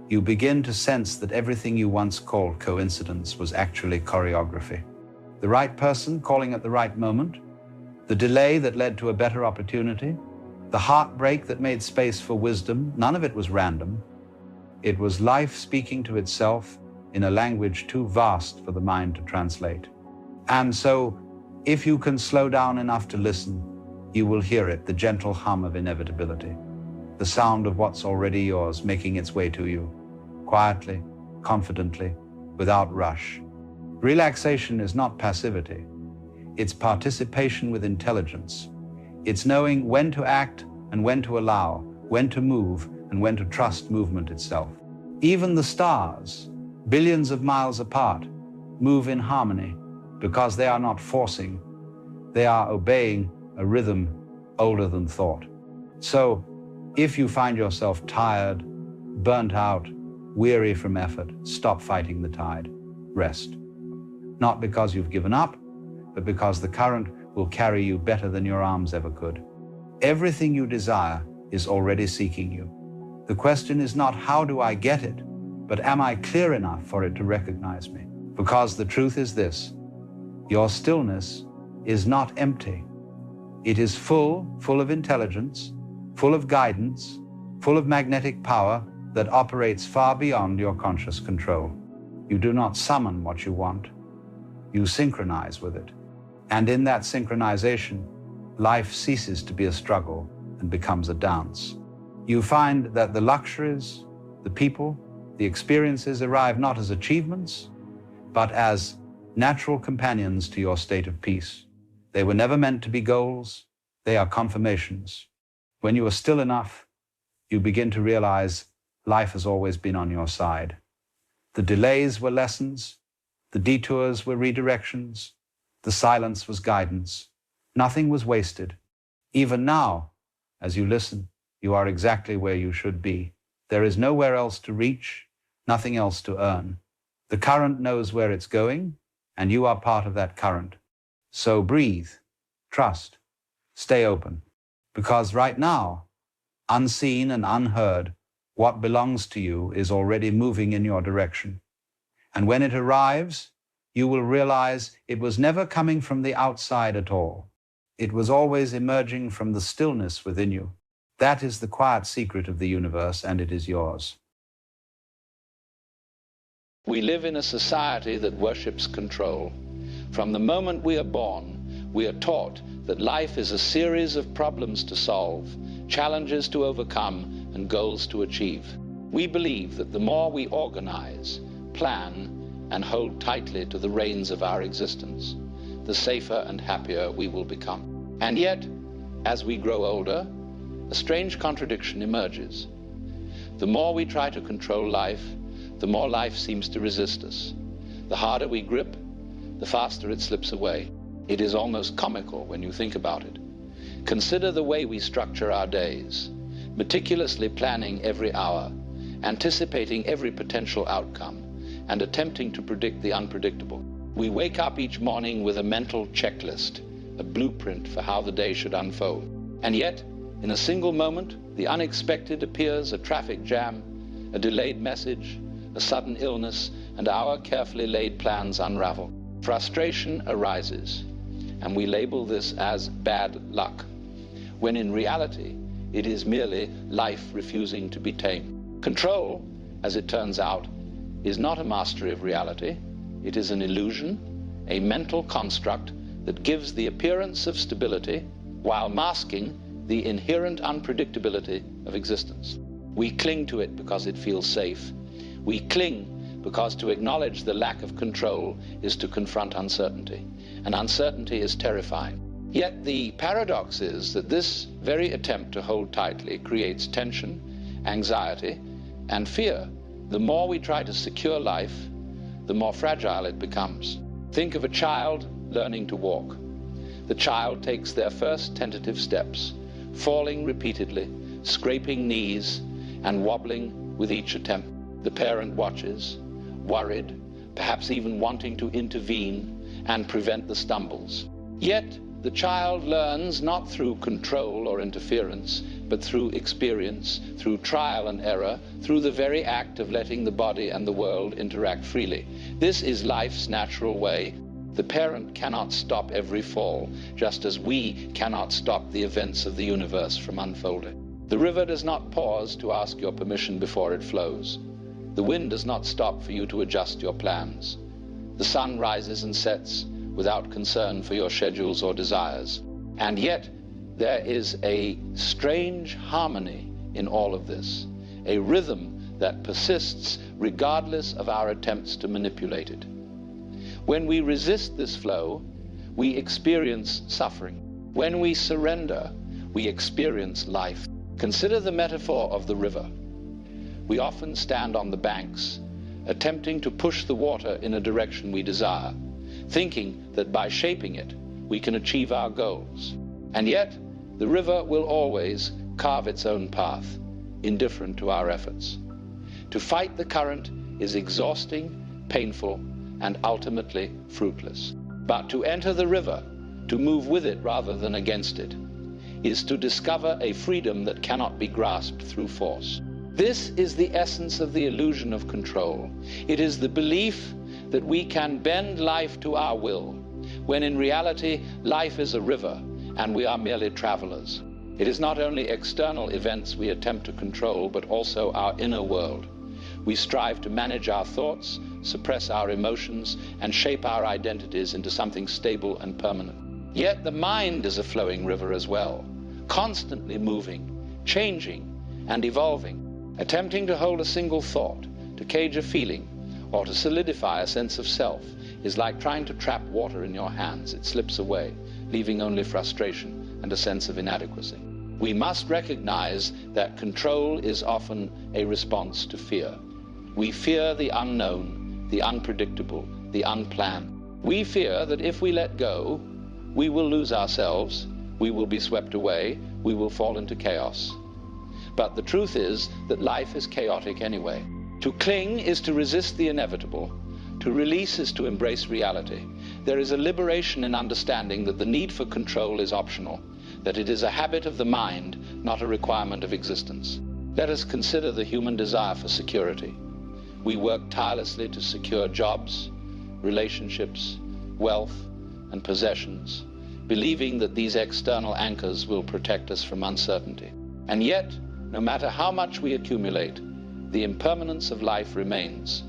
you begin to sense that everything you once called coincidence was actually choreography. The right person calling at the right moment, the delay that led to a better opportunity, the heartbreak that made space for wisdom, none of it was random. It was life speaking to itself in a language too vast for the mind to translate. And so, if you can slow down enough to listen, you will hear it, the gentle hum of inevitability, the sound of what's already yours making its way to you, quietly, confidently, without rush. Relaxation is not passivity. It's participation with intelligence. It's knowing when to act and when to allow, when to move and when to trust movement itself. Even the stars, billions of miles apart, move in harmony because they are not forcing, they are obeying a rhythm older than thought. So, if you find yourself tired, burnt out, weary from effort, stop fighting the tide. Rest. Not because you've given up, but because the current will carry you better than your arms ever could. Everything you desire is already seeking you. The question is not how do I get it, but am I clear enough for it to recognize me? Because the truth is this: your stillness is not empty. It is full of intelligence, full of guidance, full of magnetic power that operates far beyond your conscious control. You do not summon what you want. You synchronize with it. And in that synchronization, life ceases to be a struggle and becomes a dance. You find that the luxuries, the people, the experiences arrive not as achievements, but as natural companions to your state of peace. They were never meant to be goals. They are confirmations. When you are still enough, you begin to realize life has always been on your side. The delays were lessons. The detours were redirections. The silence was guidance. Nothing was wasted. Even now, as you listen, you are exactly where you should be. There is nowhere else to reach, nothing else to earn. The current knows where it's going, and you are part of that current. So breathe, trust, stay open, because right now, unseen and unheard, what belongs to you is already moving in your direction. And when it arrives, you will realize it was never coming from the outside at all. It was always emerging from the stillness within you. That is the quiet secret of the universe, and it is yours. We live in a society that worships control. From the moment we are born, we are taught that life is a series of problems to solve, challenges to overcome, and goals to achieve. We believe that the more we organize, plan, and hold tightly to the reins of our existence, the safer and happier we will become. And yet, as we grow older, a strange contradiction emerges. The more we try to control life, the more life seems to resist us. The harder we grip, the faster it slips away. It is almost comical when you think about it. Consider the way we structure our days, meticulously planning every hour, anticipating every potential outcome, and attempting to predict the unpredictable. We wake up each morning with a mental checklist, a blueprint for how the day should unfold. And yet, in a single moment, the unexpected appears: a traffic jam, a delayed message, a sudden illness, and our carefully laid plans unravel. Frustration arises, and we label this as bad luck, when in reality, it is merely life refusing to be tamed. Control, as it turns out, is not a mastery of reality. It is an illusion, a mental construct that gives the appearance of stability while masking the inherent unpredictability of existence. We cling to it because it feels safe. We cling because to acknowledge the lack of control is to confront uncertainty, and uncertainty is terrifying. Yet the paradox is that this very attempt to hold tightly creates tension, anxiety, and fear. The more we try to secure life, the more fragile it becomes. Think of a child learning to walk. The child takes their first tentative steps, falling repeatedly, scraping knees, and wobbling with each attempt. The parent watches, worried, perhaps even wanting to intervene and prevent the stumbles. Yet, the child learns not through control or interference, but through experience, through trial and error, through the very act of letting the body and the world interact freely. This is life's natural way. The parent cannot stop every fall, just as we cannot stop the events of the universe from unfolding. The river does not pause to ask your permission before it flows. The wind does not stop for you to adjust your plans. The sun rises and sets without concern for your schedules or desires. And yet, there is a strange harmony in all of this, a rhythm that persists regardless of our attempts to manipulate it. When we resist this flow, we experience suffering. When we surrender, we experience life. Consider the metaphor of the river. We often stand on the banks, attempting to push the water in a direction we desire, thinking that by shaping it, we can achieve our goals. And yet, the river will always carve its own path, indifferent to our efforts. To fight the current is exhausting, painful, and ultimately fruitless. But to enter the river, to move with it rather than against it, is to discover a freedom that cannot be grasped through force. This is the essence of the illusion of control. It is the belief that we can bend life to our will, when in reality, life is a river and we are merely travelers. It is not only external events we attempt to control, but also our inner world. We strive to manage our thoughts, suppress our emotions, and shape our identities into something stable and permanent. Yet the mind is a flowing river as well, constantly moving, changing, and evolving. Attempting to hold a single thought, to cage a feeling, or to solidify a sense of self is like trying to trap water in your hands. It slips away, leaving only frustration and a sense of inadequacy. We must recognize that control is often a response to fear. We fear the unknown, the unpredictable, the unplanned. We fear that if we let go, we will lose ourselves, we will be swept away, we will fall into chaos. But the truth is that life is chaotic anyway. To cling is to resist the inevitable. To release is to embrace reality. There is a liberation in understanding that the need for control is optional, that it is a habit of the mind, not a requirement of existence. Let us consider the human desire for security. We work tirelessly to secure jobs, relationships, wealth, and possessions, believing that these external anchors will protect us from uncertainty. And yet, no matter how much we accumulate, the impermanence of life remains.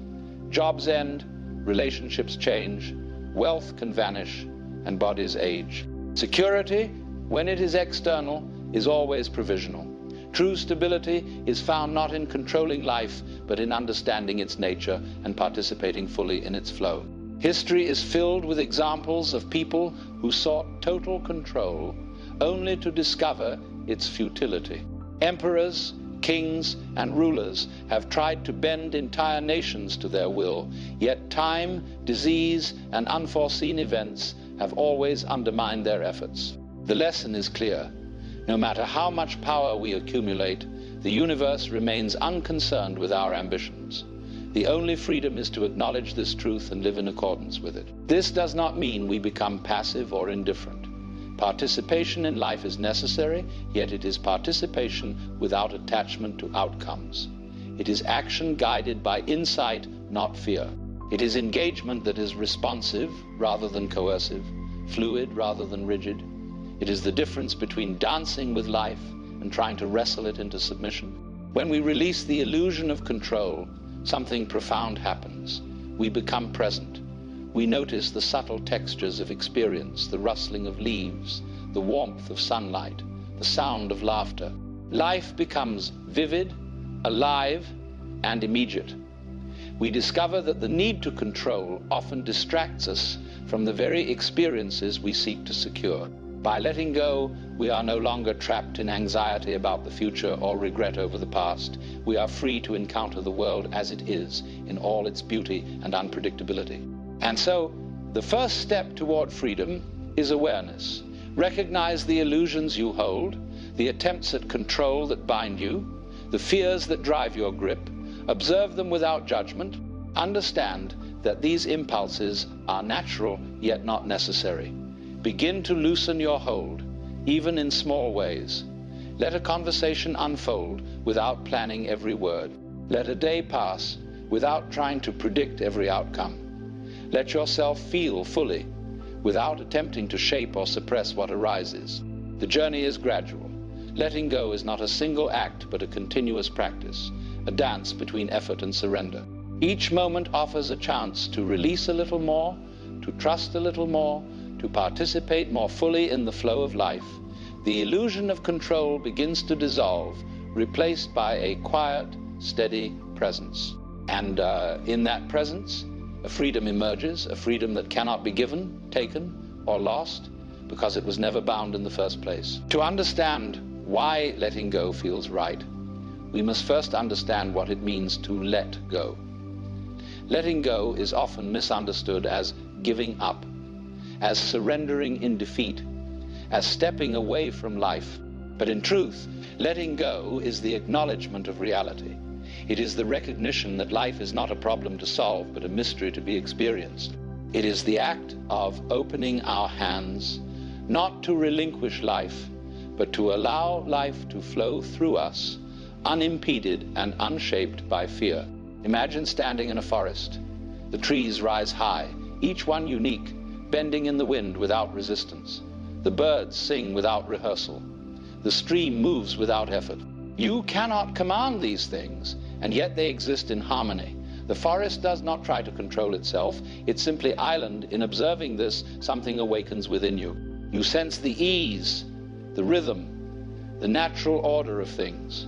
Jobs end, relationships change, wealth can vanish, and bodies age. Security, when it is external, is always provisional. True stability is found not in controlling life, but in understanding its nature and participating fully in its flow. History is filled with examples of people who sought total control only to discover its futility. Emperors, kings, and rulers have tried to bend entire nations to their will, yet time, disease, and unforeseen events have always undermined their efforts. The lesson is clear. No matter how much power we accumulate, the universe remains unconcerned with our ambitions. The only freedom is to acknowledge this truth and live in accordance with it. This does not mean we become passive or indifferent. Participation in life is necessary, yet it is participation without attachment to outcomes. It is action guided by insight, not fear. It is engagement that is responsive rather than coercive, fluid rather than rigid. It is the difference between dancing with life and trying to wrestle it into submission. When we release the illusion of control, something profound happens. We become present. We notice the subtle textures of experience, the rustling of leaves, the warmth of sunlight, the sound of laughter. Life becomes vivid, alive, and immediate. We discover that the need to control often distracts us from the very experiences we seek to secure. By letting go, we are no longer trapped in anxiety about the future or regret over the past. We are free to encounter the world as it is, in all its beauty and unpredictability. And so, the first step toward freedom is awareness. Recognize the illusions you hold, the attempts at control that bind you, the fears that drive your grip. Observe them without judgment. Understand that these impulses are natural yet not necessary. Begin to loosen your hold, even in small ways. Let a conversation unfold without planning every word. Let a day pass without trying to predict every outcome. Let yourself feel fully without attempting to shape or suppress what arises. The journey is gradual. Letting go is not a single act, but a continuous practice, a dance between effort and surrender. Each moment offers a chance to release a little more, to trust a little more, to participate more fully in the flow of life. The illusion of control begins to dissolve, replaced by a quiet, steady presence. And in that presence, a freedom emerges, a freedom that cannot be given, taken, or lost, because it was never bound in the first place. To understand why letting go feels right, we must first understand what it means to let go. Letting go is often misunderstood as giving up, as surrendering in defeat, as stepping away from life. But in truth, letting go is the acknowledgement of reality. It is the recognition that life is not a problem to solve, but a mystery to be experienced. It is the act of opening our hands, not to relinquish life, but to allow life to flow through us, unimpeded and unshaped by fear. Imagine standing in a forest. The trees rise high, each one unique, bending in the wind without resistance. The birds sing without rehearsal. The stream moves without effort. You cannot command these things, and yet they exist in harmony. The forest does not try to control itself. It's simply island. In observing this, something awakens within you. You sense the ease, the rhythm, the natural order of things.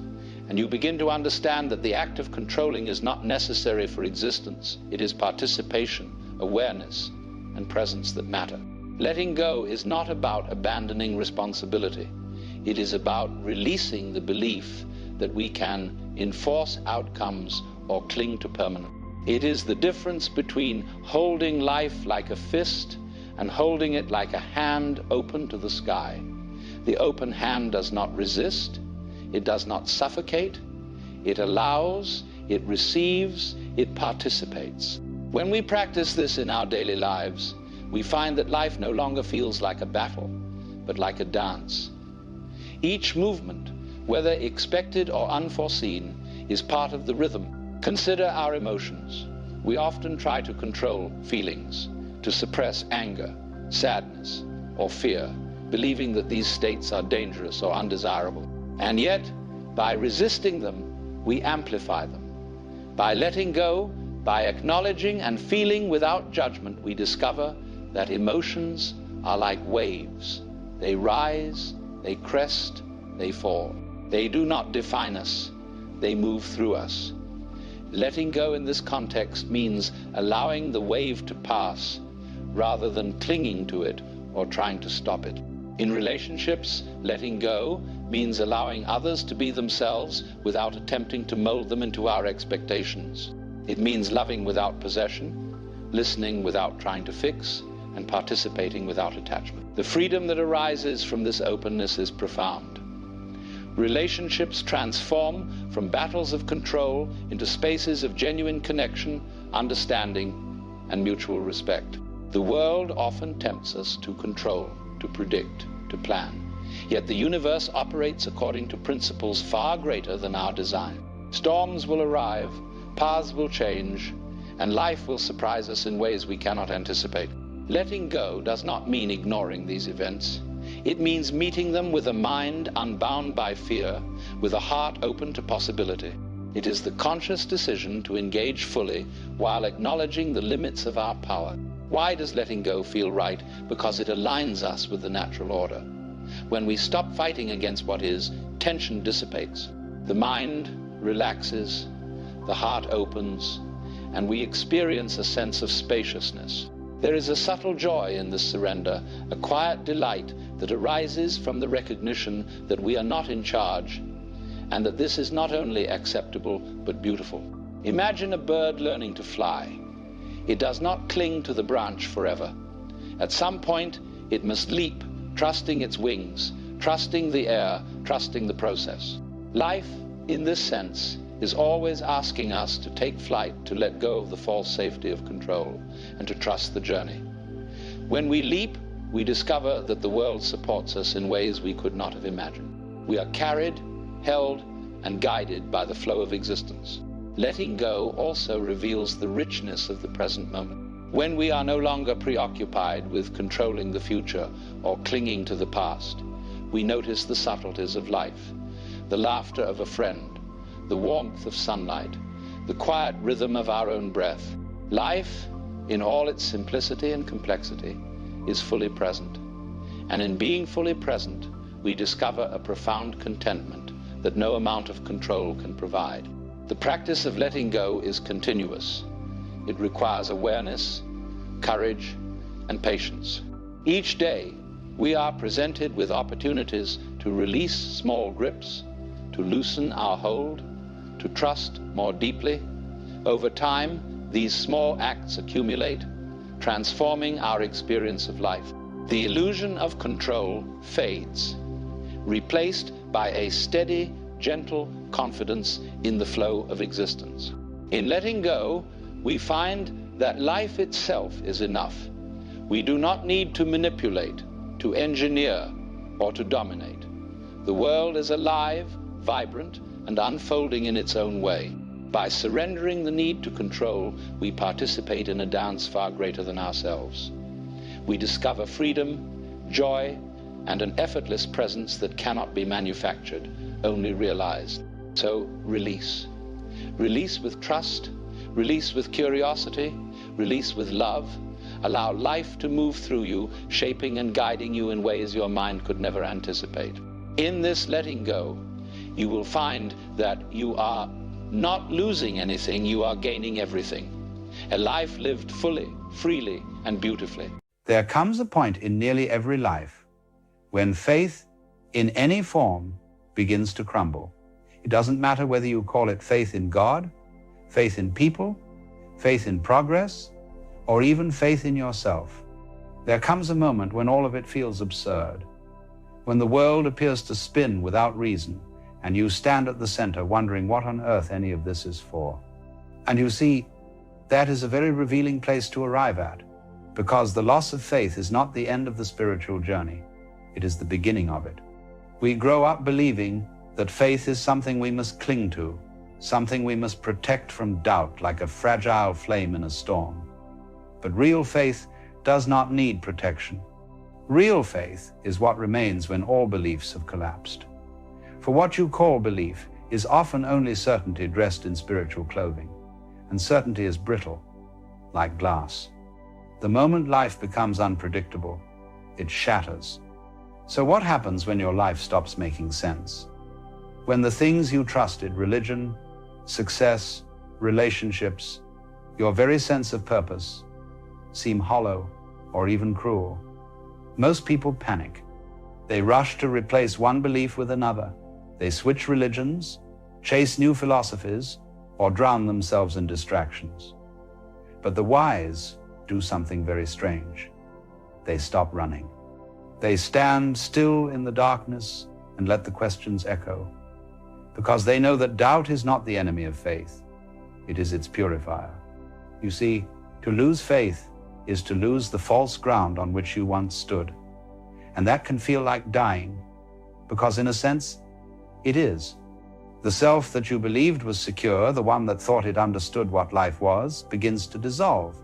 and you begin to understand that the act of controlling is not necessary for existence. It is participation, awareness, and presence that matter. Letting go is not about abandoning responsibility. It is about releasing the belief that we can enforce outcomes or cling to permanence. It is the difference between holding life like a fist and holding it like a hand open to the sky. The open hand does not resist, it does not suffocate, it allows, it receives, it participates. When we practice this in our daily lives, we find that life no longer feels like a battle, but like a dance. Each movement, whether expected or unforeseen, is part of the rhythm. Consider our emotions. We often try to control feelings, to suppress anger, sadness, or fear, believing that these states are dangerous or undesirable. And yet, by resisting them, we amplify them. By letting go, by acknowledging and feeling without judgment, we discover that emotions are like waves. They rise, they crest, they fall. They do not define us, they move through us. Letting go in this context means allowing the wave to pass rather than clinging to it or trying to stop it. In relationships, letting go means allowing others to be themselves without attempting to mold them into our expectations. It means loving without possession, listening without trying to fix, and participating without attachment. The freedom that arises from this openness is profound. Relationships transform from battles of control into spaces of genuine connection, understanding, and mutual respect. The world often tempts us to control, to predict, to plan. Yet the universe operates according to principles far greater than our design. Storms will arrive, paths will change, and life will surprise us in ways we cannot anticipate. Letting go does not mean ignoring these events. It means meeting them with a mind unbound by fear, with a heart open to possibility. It is the conscious decision to engage fully while acknowledging the limits of our power. Why does letting go feel right? Because it aligns us with the natural order. When we stop fighting against what is, tension dissipates. The mind relaxes, the heart opens, and we experience a sense of spaciousness. There is a subtle joy in this surrender, a quiet delight that arises from the recognition that we are not in charge, and that this is not only acceptable, but beautiful. Imagine a bird learning to fly. It does not cling to the branch forever. At some point, it must leap, trusting its wings, trusting the air, trusting the process. Life, in this sense, is always asking us to take flight, to let go of the false safety of control, and to trust the journey. When we leap, we discover that the world supports us in ways we could not have imagined. We are carried, held, and guided by the flow of existence. Letting go also reveals the richness of the present moment. When we are no longer preoccupied with controlling the future or clinging to the past, we notice the subtleties of life, the laughter of a friend, the warmth of sunlight, the quiet rhythm of our own breath. Life, in all its simplicity and complexity, is fully present. And in being fully present, we discover a profound contentment that no amount of control can provide. The practice of letting go is continuous. It requires awareness, courage, and patience. Each day, we are presented with opportunities to release small grips, to loosen our hold, to trust more deeply. Over time, these small acts accumulate, transforming our experience of life. The illusion of control fades, replaced by a steady, gentle confidence in the flow of existence. In letting go, we find that life itself is enough. We do not need to manipulate, to engineer, or to dominate. The world is alive, vibrant, and unfolding in its own way. By surrendering the need to control, we participate in a dance far greater than ourselves. We discover freedom, joy, and an effortless presence that cannot be manufactured, only realized. So release. Release with trust, release with curiosity, release with love. Allow life to move through you, shaping and guiding you in ways your mind could never anticipate. In this letting go, you will find that you are not losing anything, you are gaining everything. A life lived fully, freely, and beautifully. There comes a point in nearly every life when faith in any form begins to crumble. It doesn't matter whether you call it faith in God, faith in people, faith in progress, or even faith in yourself. There comes a moment when all of it feels absurd, when the world appears to spin without reason, and you stand at the center wondering what on earth any of this is for. And you see, that is a very revealing place to arrive at, because the loss of faith is not the end of the spiritual journey. It is the beginning of it. We grow up believing that faith is something we must cling to, something we must protect from doubt like a fragile flame in a storm. But real faith does not need protection. Real faith is what remains when all beliefs have collapsed. For what you call belief is often only certainty dressed in spiritual clothing, and certainty is brittle, like glass. The moment life becomes unpredictable, it shatters. So what happens when your life stops making sense? When the things you trusted, religion, success, relationships, your very sense of purpose, seem hollow or even cruel. Most people panic. They rush to replace one belief with another. They switch religions, chase new philosophies, or drown themselves in distractions. But the wise do something very strange. They stop running. They stand still in the darkness and let the questions echo, because they know that doubt is not the enemy of faith. It is its purifier. You see, to lose faith is to lose the false ground on which you once stood. And that can feel like dying, because in a sense, it is. The self that you believed was secure, the one that thought it understood what life was, begins to dissolve.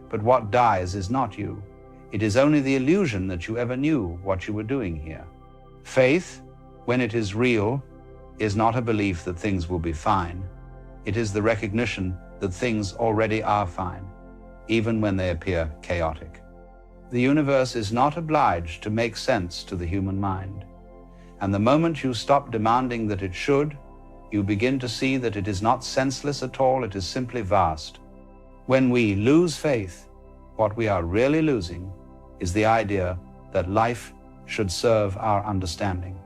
But what dies is not you. It is only the illusion that you ever knew what you were doing here. Faith, when it is real, is not a belief that things will be fine. It is the recognition that things already are fine, even when they appear chaotic. The universe is not obliged to make sense to the human mind. And the moment you stop demanding that it should, you begin to see that it is not senseless at all, it is simply vast. When we lose faith, what we are really losing is the idea that life should serve our understanding.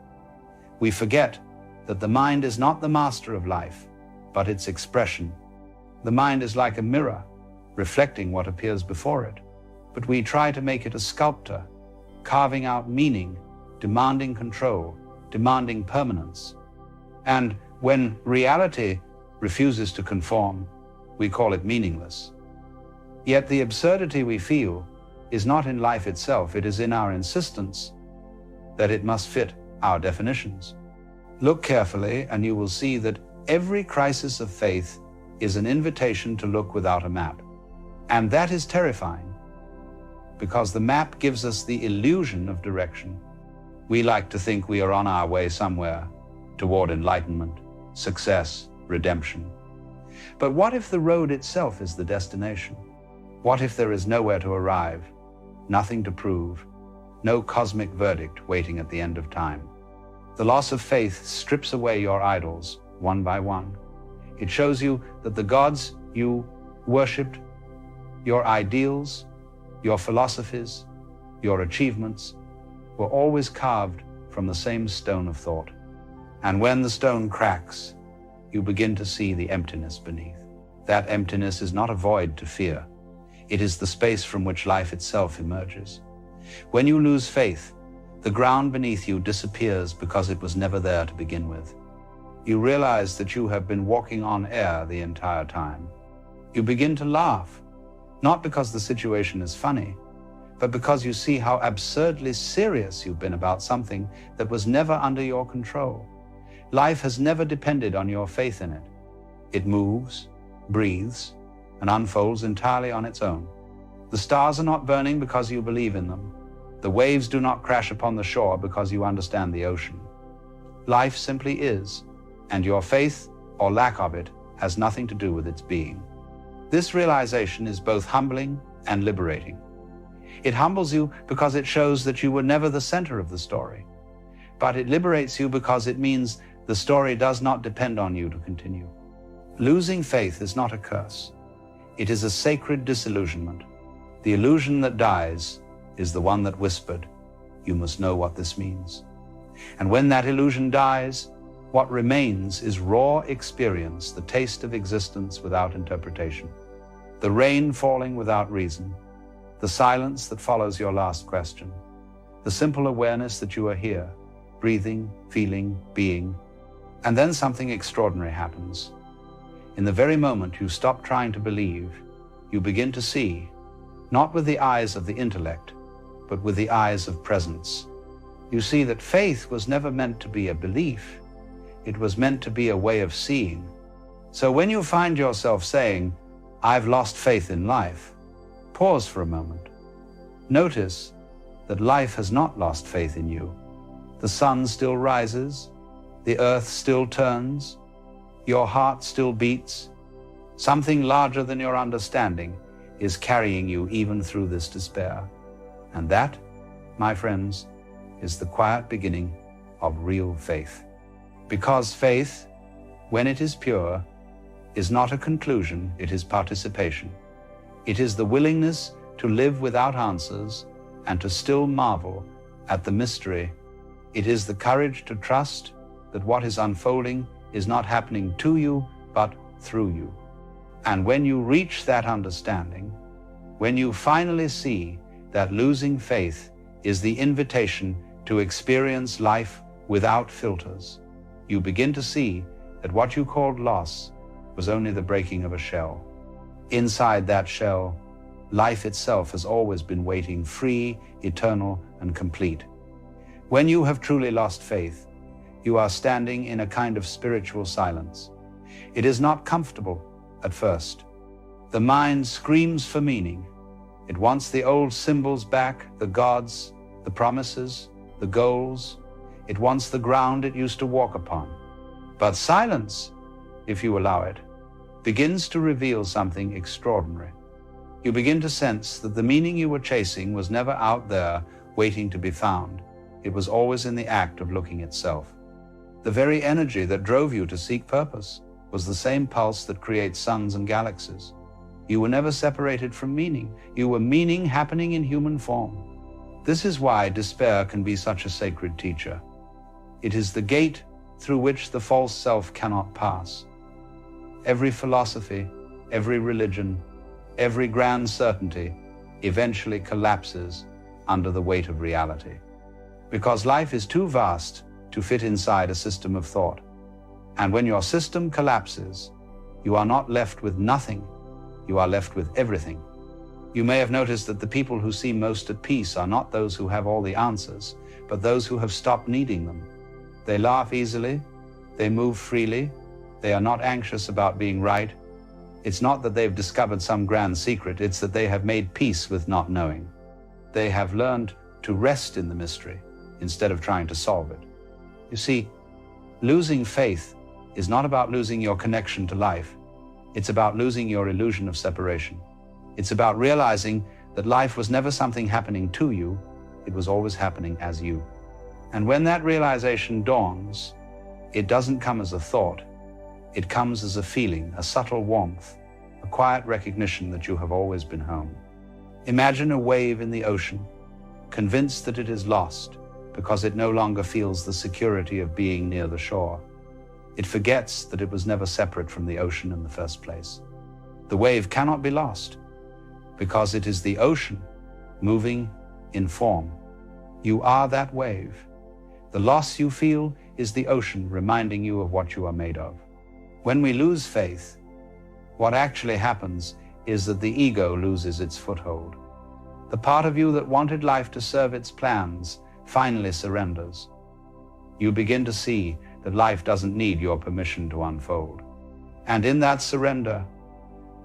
We forget that the mind is not the master of life, but its expression. The mind is like a mirror, reflecting what appears before it. But we try to make it a sculptor, carving out meaning, demanding control, demanding permanence. And when reality refuses to conform, we call it meaningless. Yet the absurdity we feel is not in life itself, it is in our insistence that it must fit our definitions. Look carefully and you will see that every crisis of faith is an invitation to look without a map. And that is terrifying, because the map gives us the illusion of direction. We like to think we are on our way somewhere toward enlightenment, success, redemption. But what if the road itself is the destination? What if there is nowhere to arrive, nothing to prove, no cosmic verdict waiting at the end of time? The loss of faith strips away your idols one by one. It shows you that the gods you worshipped, your ideals, your philosophies, your achievements, were always carved from the same stone of thought. And when the stone cracks, you begin to see the emptiness beneath. That emptiness is not a void to fear. It is the space from which life itself emerges. When you lose faith, the ground beneath you disappears because it was never there to begin with. You realize that you have been walking on air the entire time. You begin to laugh, not because the situation is funny, but because you see how absurdly serious you've been about something that was never under your control. Life has never depended on your faith in it. It moves, breathes, and unfolds entirely on its own. The stars are not burning because you believe in them. The waves do not crash upon the shore because you understand the ocean. Life simply is, and your faith or lack of it has nothing to do with its being. This realization is both humbling and liberating. It humbles you because it shows that you were never the center of the story, but it liberates you because it means The story does not depend on you to continue. Losing faith is not a curse. It is a sacred disillusionment. The illusion that dies is the one that whispered, "You must know what this means." And when that illusion dies, what remains is raw experience, the taste of existence without interpretation, the rain falling without reason, the silence that follows your last question, the simple awareness that you are here, breathing, feeling, being. And then something extraordinary happens. In the very moment you stop trying to believe, you begin to see, not with the eyes of the intellect, but with the eyes of presence. You see that faith was never meant to be a belief. It was meant to be a way of seeing. So when you find yourself saying, "I've lost faith in life," pause for a moment. Notice that life has not lost faith in you. The sun still rises, the earth still turns, your heart still beats. Something larger than your understanding is carrying you even through this despair. And that, my friends, is the quiet beginning of real faith. Because faith, when it is pure, is not a conclusion, it is participation. It is the willingness to live without answers and to still marvel at the mystery. It is the courage to trust that what is unfolding is not happening to you, but through you. And when you reach that understanding, when you finally see that losing faith is the invitation to experience life without filters, you begin to see that what you called loss was only the breaking of a shell. Inside that shell, life itself has always been waiting, free, eternal, and complete. When you have truly lost faith, you are standing in a kind of spiritual silence. It is not comfortable at first. The mind screams for meaning. It wants the old symbols back, the gods, the promises, the goals. It wants the ground it used to walk upon. But silence, if you allow it, begins to reveal something extraordinary. You begin to sense that the meaning you were chasing was never out there waiting to be found. It was always in the act of looking itself. The very energy that drove you to seek purpose was the same pulse that creates suns and galaxies. You were never separated from meaning. You were meaning happening in human form. This is why despair can be such a sacred teacher. It is the gate through which the false self cannot pass. Every philosophy, every religion, every grand certainty eventually collapses under the weight of reality. Because life is too vast to fit inside a system of thought. And when your system collapses, you are not left with nothing, you are left with everything. You may have noticed that the people who seem most at peace are not those who have all the answers, but those who have stopped needing them. They laugh easily, they move freely, they are not anxious about being right. It's not that they've discovered some grand secret, it's that they have made peace with not knowing. They have learned to rest in the mystery instead of trying to solve it. You see, losing faith is not about losing your connection to life. It's about losing your illusion of separation. It's about realizing that life was never something happening to you, it was always happening as you. And when that realization dawns, it doesn't come as a thought. It comes as a feeling, a subtle warmth, a quiet recognition that you have always been home. Imagine a wave in the ocean, convinced that it is lost because it no longer feels the security of being near the shore. It forgets that it was never separate from the ocean in the first place. The wave cannot be lost because it is the ocean moving in form. You are that wave. The loss you feel is the ocean reminding you of what you are made of. When we lose faith, what actually happens is that the ego loses its foothold. The part of you that wanted life to serve its plans finally surrenders. You begin to see that life doesn't need your permission to unfold. And in that surrender,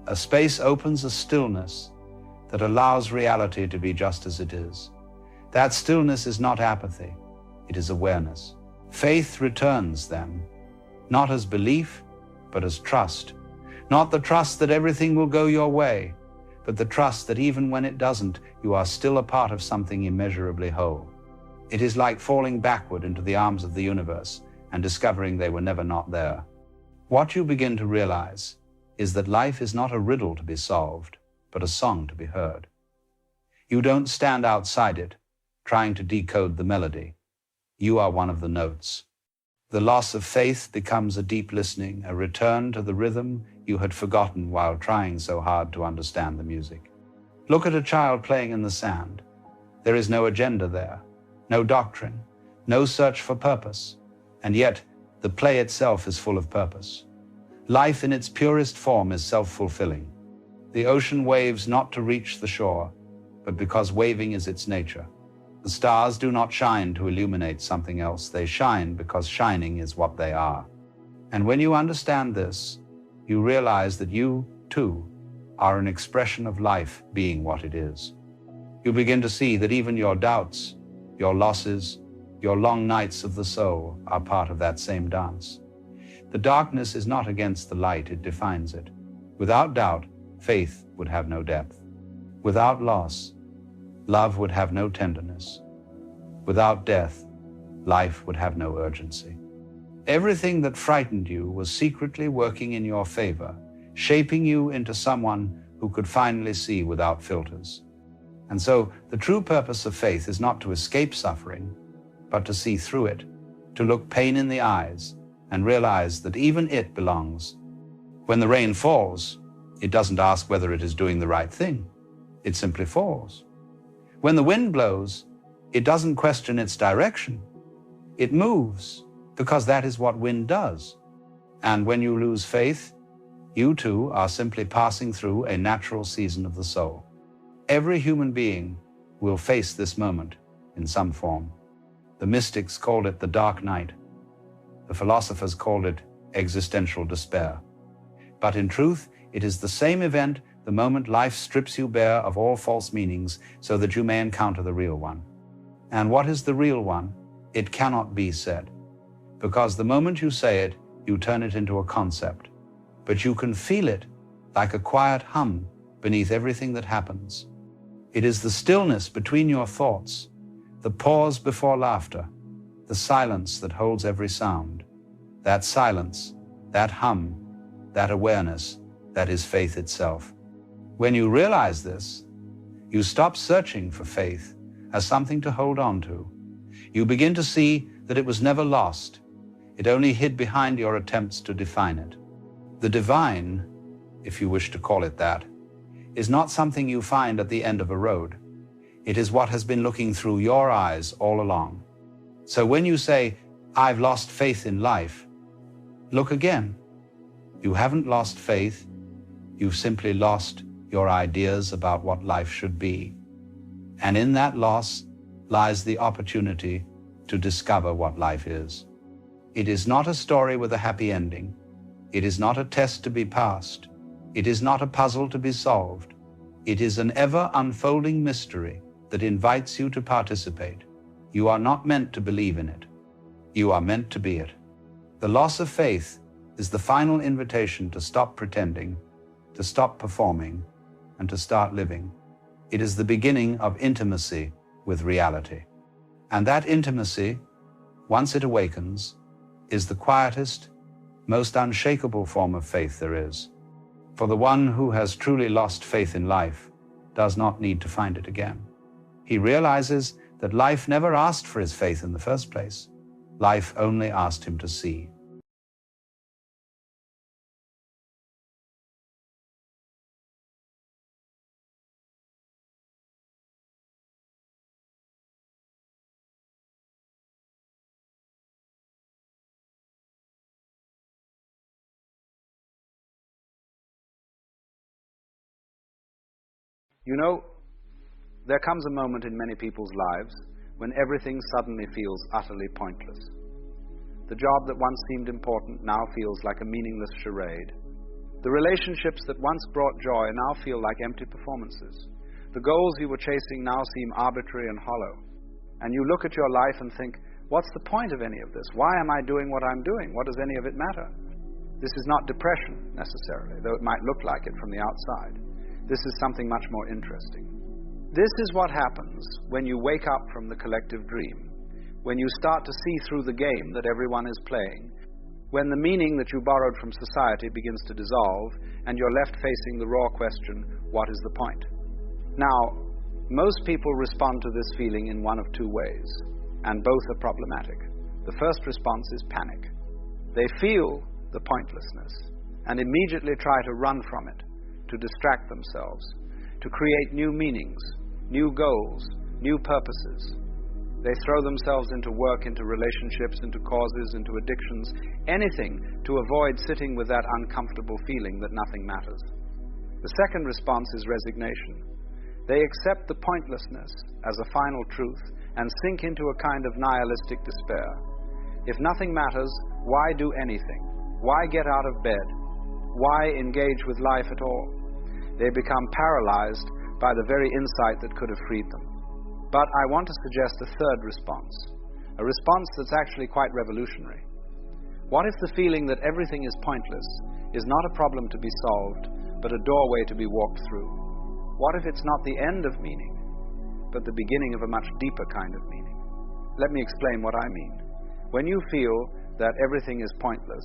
a space opens, a stillness that allows reality to be just as it is. That stillness is not apathy, it is awareness. Faith returns then, not as belief, but as trust. Not the trust that everything will go your way, but the trust that even when it doesn't, you are still a part of something immeasurably whole. It is like falling backward into the arms of the universe and discovering they were never not there. What you begin to realize is that life is not a riddle to be solved, but a song to be heard. You don't stand outside it, trying to decode the melody. You are one of the notes. The loss of faith becomes a deep listening, a return to the rhythm you had forgotten while trying so hard to understand the music. Look at a child playing in the sand. There is no agenda there, no doctrine, no search for purpose, and yet the play itself is full of purpose. Life in its purest form is self-fulfilling. The ocean waves not to reach the shore, but because waving is its nature. The stars do not shine to illuminate something else. They shine because shining is what they are. And when you understand this, you realize that you, too, are an expression of life being what it is. You begin to see that even your doubts, your losses, your long nights of the soul are part of that same dance. The darkness is not against the light, it defines it. Without doubt, faith would have no depth. Without loss, love would have no tenderness. Without death, life would have no urgency. Everything that frightened you was secretly working in your favor, shaping you into someone who could finally see without filters. And so the true purpose of faith is not to escape suffering, but to see through it, to look pain in the eyes and realize that even it belongs. When the rain falls, it doesn't ask whether it is doing the right thing. It simply falls. When the wind blows, it doesn't question its direction. It moves, because that is what wind does. And when you lose faith, you too are simply passing through a natural season of the soul. Every human being will face this moment in some form. The mystics called it the dark night. The philosophers called it existential despair. But in truth, it is the same event the moment life strips you bare of all false meanings so that you may encounter the real one. And what is the real one? It cannot be said. Because the moment you say it, you turn it into a concept. But you can feel it like a quiet hum beneath everything that happens. It is the stillness between your thoughts, the pause before laughter, the silence that holds every sound. That silence, that hum, that awareness, that is faith itself. When you realize this, you stop searching for faith as something to hold on to. You begin to see that it was never lost. It only hid behind your attempts to define it. The divine, if you wish to call it that, is not something you find at the end of a road. It is what has been looking through your eyes all along. So when you say, "I've lost faith in life," look again. You haven't lost faith. You've simply lost your ideas about what life should be. And in that loss lies the opportunity to discover what life is. It is not a story with a happy ending. It is not a test to be passed. It is not a puzzle to be solved. It is an ever-unfolding mystery that invites you to participate. You are not meant to believe in it. You are meant to be it. The loss of faith is the final invitation to stop pretending, to stop performing, and to start living. It is the beginning of intimacy with reality. And that intimacy, once it awakens, is the quietest, most unshakable form of faith there is. For the one who has truly lost faith in life does not need to find it again. He realizes that life never asked for his faith in the first place. Life only asked him to see. You know, there comes a moment in many people's lives when everything suddenly feels utterly pointless. The job that once seemed important now feels like a meaningless charade. The relationships that once brought joy now feel like empty performances. The goals you were chasing now seem arbitrary and hollow. And you look at your life and think, what's the point of any of this? Why am I doing what I'm doing? What does any of it matter? This is not depression, necessarily, though it might look like it from the outside. This is something much more interesting. This is what happens when you wake up from the collective dream, when you start to see through the game that everyone is playing, when the meaning that you borrowed from society begins to dissolve and you're left facing the raw question, what is the point? Now, most people respond to this feeling in one of two ways, and both are problematic. The first response is panic. They feel the pointlessness and immediately try to run from it, to distract themselves, to create new meanings, new goals, new purposes. They throw themselves into work, into relationships, into causes, into addictions, anything to avoid sitting with that uncomfortable feeling that nothing matters. The second response is resignation. They accept the pointlessness as a final truth and sink into a kind of nihilistic despair. If nothing matters, why do anything? Why get out of bed? Why engage with life at all? They become paralyzed by the very insight that could have freed them. But I want to suggest a third response, a response that's actually quite revolutionary. What if the feeling that everything is pointless is not a problem to be solved, but a doorway to be walked through? What if it's not the end of meaning, but the beginning of a much deeper kind of meaning? Let me explain what I mean. When you feel that everything is pointless,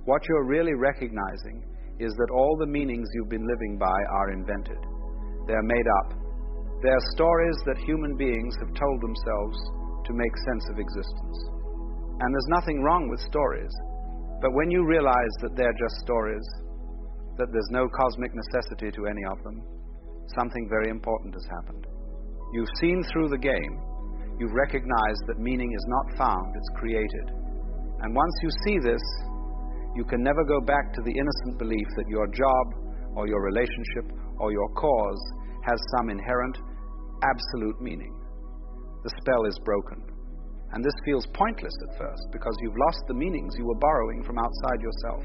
what you're really recognizing is that all the meanings you've been living by are invented. They're made up. They're stories that human beings have told themselves to make sense of existence. And there's nothing wrong with stories, but when you realize that they're just stories, that there's no cosmic necessity to any of them, something very important has happened. You've seen through the game. You've recognized that meaning is not found, it's created. And once you see this, you can never go back to the innocent belief that your job or your relationship or your cause has some inherent, absolute meaning. The spell is broken. And this feels pointless at first because you've lost the meanings you were borrowing from outside yourself.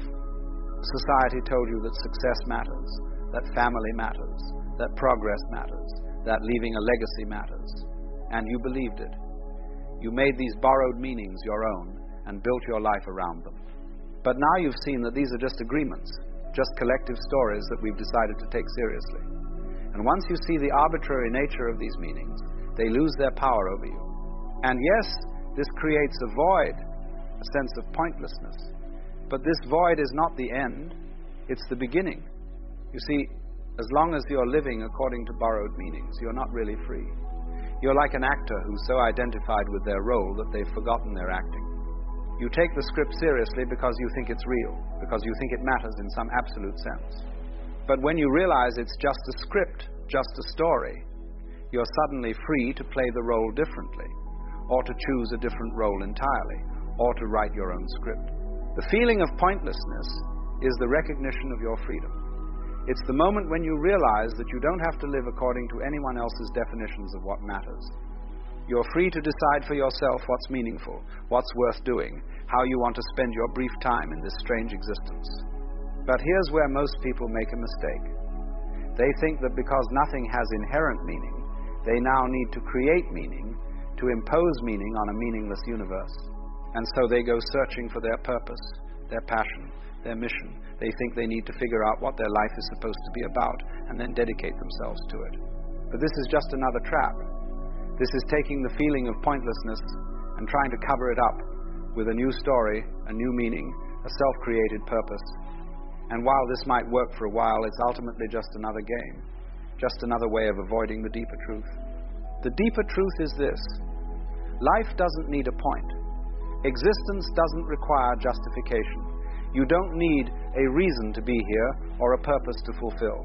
Society told you that success matters, that family matters, that progress matters, that leaving a legacy matters. And you believed it. You made these borrowed meanings your own and built your life around them. But now you've seen that these are just agreements, just collective stories that we've decided to take seriously. And once you see the arbitrary nature of these meanings, they lose their power over you. And yes, this creates a void, a sense of pointlessness. But this void is not the end, it's the beginning. You see, as long as you're living according to borrowed meanings, you're not really free. You're like an actor who's so identified with their role that they've forgotten their acting. You take the script seriously because you think it's real, because you think it matters in some absolute sense. But when you realize it's just a script, just a story, you're suddenly free to play the role differently, or to choose a different role entirely, or to write your own script. The feeling of pointlessness is the recognition of your freedom. It's the moment when you realize that you don't have to live according to anyone else's definitions of what matters. You're free to decide for yourself what's meaningful, what's worth doing, how you want to spend your brief time in this strange existence. But here's where most people make a mistake. They think that because nothing has inherent meaning, they now need to create meaning, to impose meaning on a meaningless universe. And so they go searching for their purpose, their passion, their mission. They think they need to figure out what their life is supposed to be about and then dedicate themselves to it. But this is just another trap. This is taking the feeling of pointlessness and trying to cover it up with a new story, a new meaning, a self-created purpose. And while this might work for a while, it's ultimately just another game, just another way of avoiding the deeper truth. The deeper truth is this: life doesn't need a point. Existence doesn't require justification. You don't need a reason to be here or a purpose to fulfill.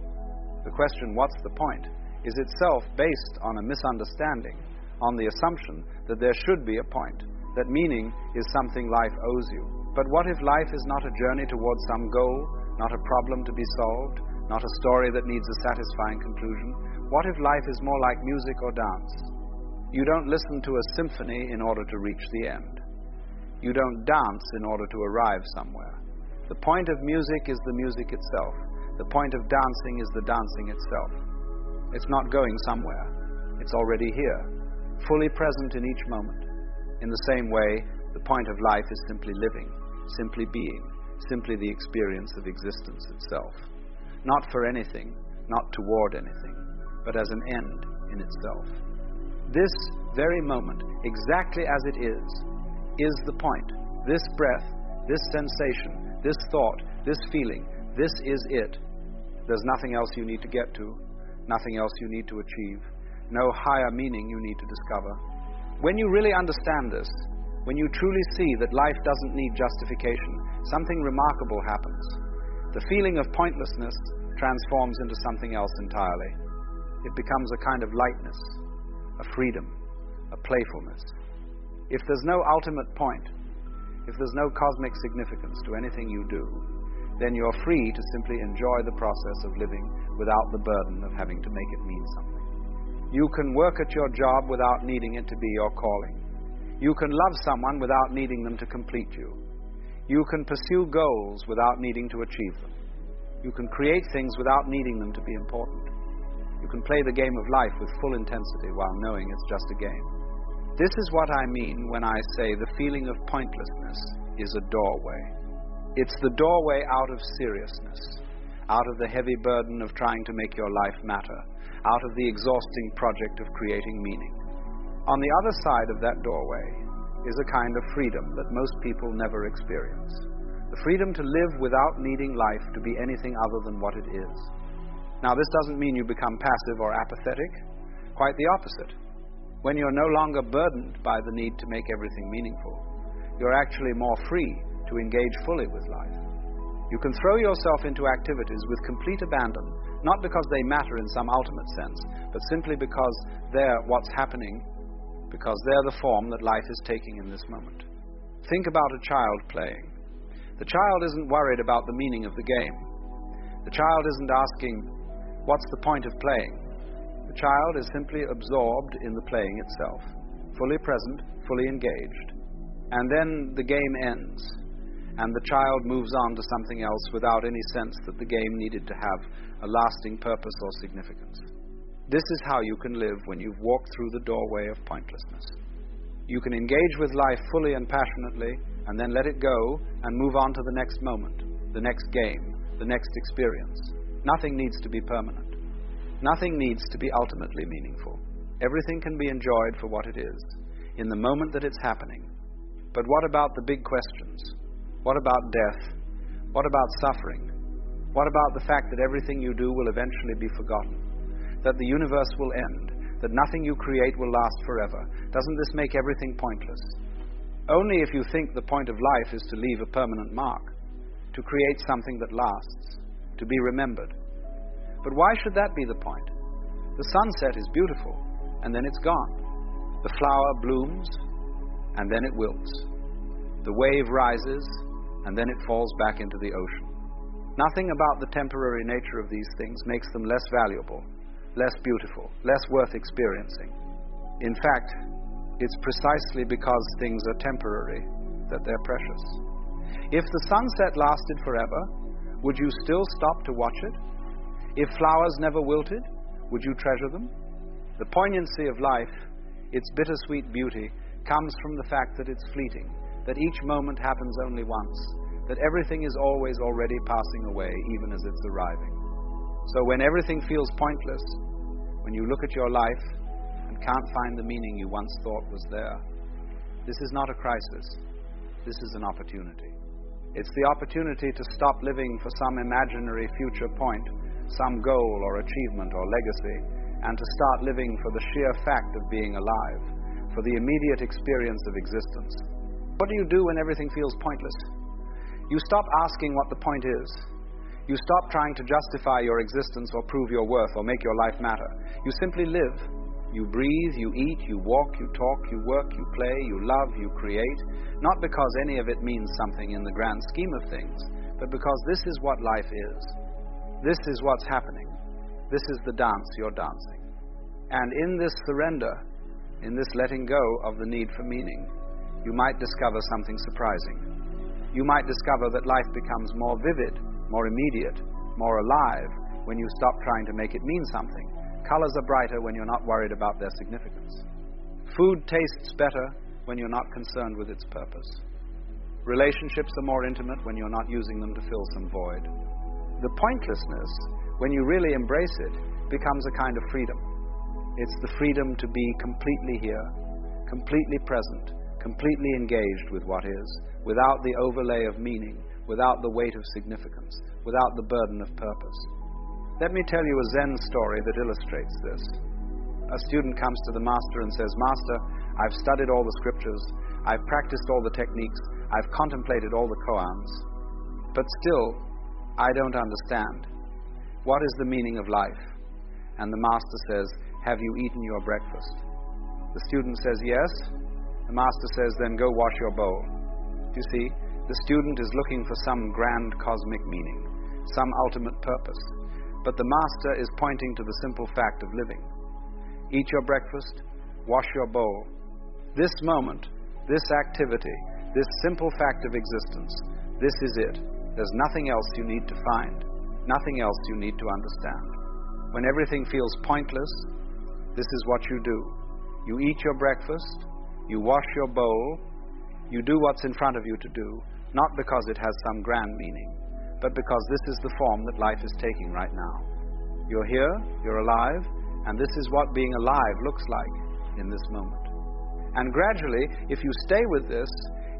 The question, what's the point, is itself based on a misunderstanding, on the assumption that there should be a point, that meaning is something life owes you. But what if life is not a journey towards some goal, not a problem to be solved, not a story that needs a satisfying conclusion? What if life is more like music or dance? You don't listen to a symphony in order to reach the end. You don't dance in order to arrive somewhere. The point of music is the music itself. The point of dancing is the dancing itself. It's not going somewhere. It's already here, fully present in each moment. In the same way, the point of life is simply living, simply being, simply the experience of existence itself. Not for anything, not toward anything, but as an end in itself. This very moment, exactly as it is the point. This breath, this sensation, this thought, this feeling, this is it. There's nothing else you need to get to, nothing else you need to achieve, no higher meaning you need to discover. When you really understand this, when you truly see that life doesn't need justification, something remarkable happens. The feeling of pointlessness transforms into something else entirely. It becomes a kind of lightness, a freedom, a playfulness. If there's no ultimate point, if there's no cosmic significance to anything you do, then you're free to simply enjoy the process of living without the burden of having to make it mean something. You can work at your job without needing it to be your calling. You can love someone without needing them to complete you. You can pursue goals without needing to achieve them. You can create things without needing them to be important. You can play the game of life with full intensity while knowing it's just a game. This is what I mean when I say the feeling of pointlessness is a doorway. It's the doorway out of seriousness, out of the heavy burden of trying to make your life matter, out of the exhausting project of creating meaning. On the other side of that doorway is a kind of freedom that most people never experience. The freedom to live without needing life to be anything other than what it is. Now, this doesn't mean you become passive or apathetic. Quite the opposite. When you're no longer burdened by the need to make everything meaningful, you're actually more free to engage fully with life. You can throw yourself into activities with complete abandon, not because they matter in some ultimate sense, but simply because they're what's happening, because they're the form that life is taking in this moment. Think about a child playing. The child isn't worried about the meaning of the game. The child isn't asking, what's the point of playing? The child is simply absorbed in the playing itself, fully present, fully engaged. And then the game ends, and the child moves on to something else without any sense that the game needed to have a lasting purpose or significance. This is how you can live when you've walked through the doorway of pointlessness. You can engage with life fully and passionately, and then let it go and move on to the next moment, the next game, the next experience. Nothing needs to be permanent. Nothing needs to be ultimately meaningful. Everything can be enjoyed for what it is, in the moment that it's happening. But what about the big questions? What about death? What about suffering? What about the fact that everything you do will eventually be forgotten? That the universe will end? That nothing you create will last forever? Doesn't this make everything pointless? Only if you think the point of life is to leave a permanent mark, to create something that lasts, to be remembered. But why should that be the point? The sunset is beautiful, and then it's gone. The flower blooms, and then it wilts. The wave rises, and then it falls back into the ocean. Nothing about the temporary nature of these things makes them less valuable, less beautiful, less worth experiencing. In fact, it's precisely because things are temporary that they're precious. If the sunset lasted forever, would you still stop to watch it? If flowers never wilted, would you treasure them? The poignancy of life, its bittersweet beauty, comes from the fact that it's fleeting, that each moment happens only once, that everything is always already passing away, even as it's arriving. So when everything feels pointless, when you look at your life and can't find the meaning you once thought was there, this is not a crisis. This is an opportunity. It's the opportunity to stop living for some imaginary future point, some goal or achievement or legacy, and to start living for the sheer fact of being alive, for the immediate experience of existence. What do you do when everything feels pointless? You stop asking what the point is. You stop trying to justify your existence or prove your worth or make your life matter. You simply live. You breathe, you eat, you walk, you talk, you work, you play, you love, you create, not because any of it means something in the grand scheme of things, but because this is what life is. This is what's happening. This is the dance you're dancing. And in this surrender, in this letting go of the need for meaning, you might discover something surprising. You might discover that life becomes more vivid, more immediate, more alive when you stop trying to make it mean something. Colors are brighter when you're not worried about their significance. Food tastes better when you're not concerned with its purpose. Relationships are more intimate when you're not using them to fill some void. The pointlessness, when you really embrace it, becomes a kind of freedom. It's the freedom to be completely here, completely present, completely engaged with what is, without the overlay of meaning, without the weight of significance, without the burden of purpose. Let me tell you a Zen story that illustrates this. A student comes to the master and says, "Master, I've studied all the scriptures, I've practiced all the techniques, I've contemplated all the koans, but still, I don't understand. What is the meaning of life?" And the master says, "Have you eaten your breakfast?" The student says, "Yes." The master says, "Then go wash your bowl." You see, the student is looking for some grand cosmic meaning, some ultimate purpose. But the master is pointing to the simple fact of living. Eat your breakfast, wash your bowl. This moment, this activity, this simple fact of existence, this is it. There's nothing else you need to find, nothing else you need to understand. When everything feels pointless, this is what you do. You eat your breakfast, you wash your bowl, you do what's in front of you to do, not because it has some grand meaning, but because this is the form that life is taking right now. You're here, you're alive, and this is what being alive looks like in this moment. And gradually, if you stay with this,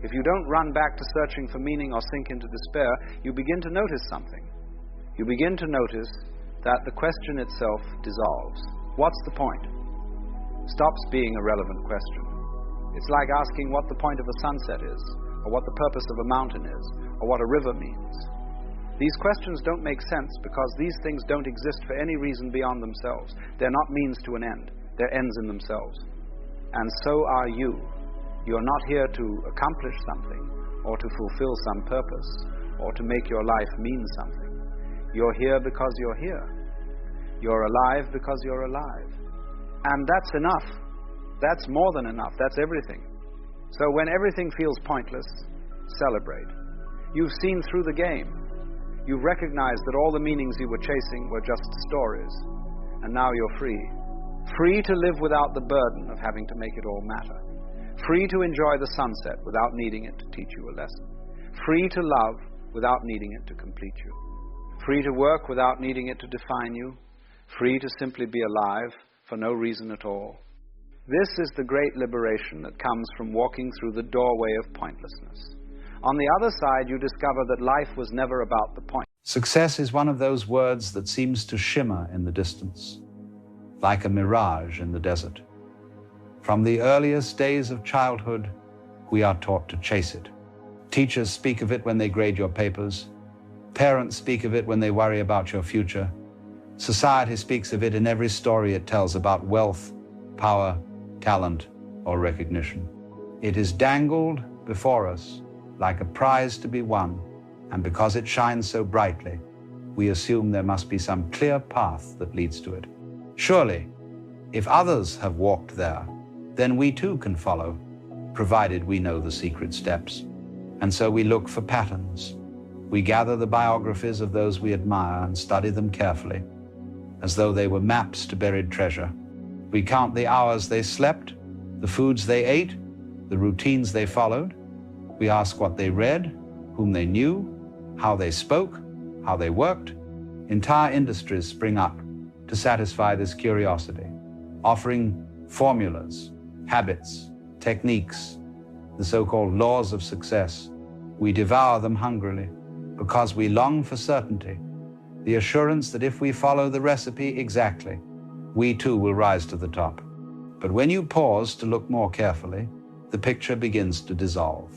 if you don't run back to searching for meaning or sink into despair, you begin to notice something. You begin to notice that the question itself dissolves. What's the point? Stops being a relevant question. It's like asking what the point of a sunset is, or what the purpose of a mountain is, or what a river means. These questions don't make sense because these things don't exist for any reason beyond themselves. They're not means to an end. They're ends in themselves. And so are you. You're not here to accomplish something, or to fulfill some purpose, or to make your life mean something. You're here because you're here. You're alive because you're alive. And that's enough. That's more than enough. That's everything. So when everything feels pointless, celebrate. You've seen through the game. You've recognized that all the meanings you were chasing were just stories. And now you're free. Free to live without the burden of having to make it all matter. Free to enjoy the sunset without needing it to teach you a lesson. Free to love without needing it to complete you. Free to work without needing it to define you. Free to simply be alive for no reason at all. This is the great liberation that comes from walking through the doorway of pointlessness. On the other side, you discover that life was never about the point. Success is one of those words that seems to shimmer in the distance, like a mirage in the desert. From the earliest days of childhood, we are taught to chase it. Teachers speak of it when they grade your papers. Parents speak of it when they worry about your future. Society speaks of it in every story it tells about wealth, power, talent, or recognition. It is dangled before us like a prize to be won, and because it shines so brightly, we assume there must be some clear path that leads to it. Surely, if others have walked there, then we too can follow, provided we know the secret steps. And so we look for patterns. We gather the biographies of those we admire and study them carefully, as though they were maps to buried treasure. We count the hours they slept, the foods they ate, the routines they followed. We ask what they read, whom they knew, how they spoke, how they worked. Entire industries spring up to satisfy this curiosity, offering formulas, habits, techniques, the so-called laws of success. We devour them hungrily because we long for certainty, the assurance that if we follow the recipe exactly, we too will rise to the top. But when you pause to look more carefully, the picture begins to dissolve.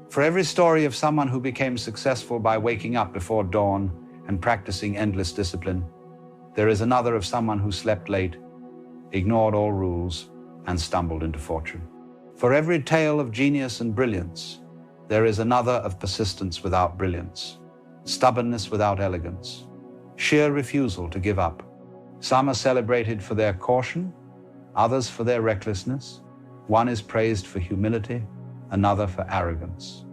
For every story of someone who became successful by waking up before dawn and practicing endless discipline, there is another of someone who slept late, ignored all rules, and stumbled into fortune. For every tale of genius and brilliance, there is another of persistence without brilliance, stubbornness without elegance, sheer refusal to give up. Some are celebrated for their caution, others for their recklessness. One is praised for humility, another for arrogance.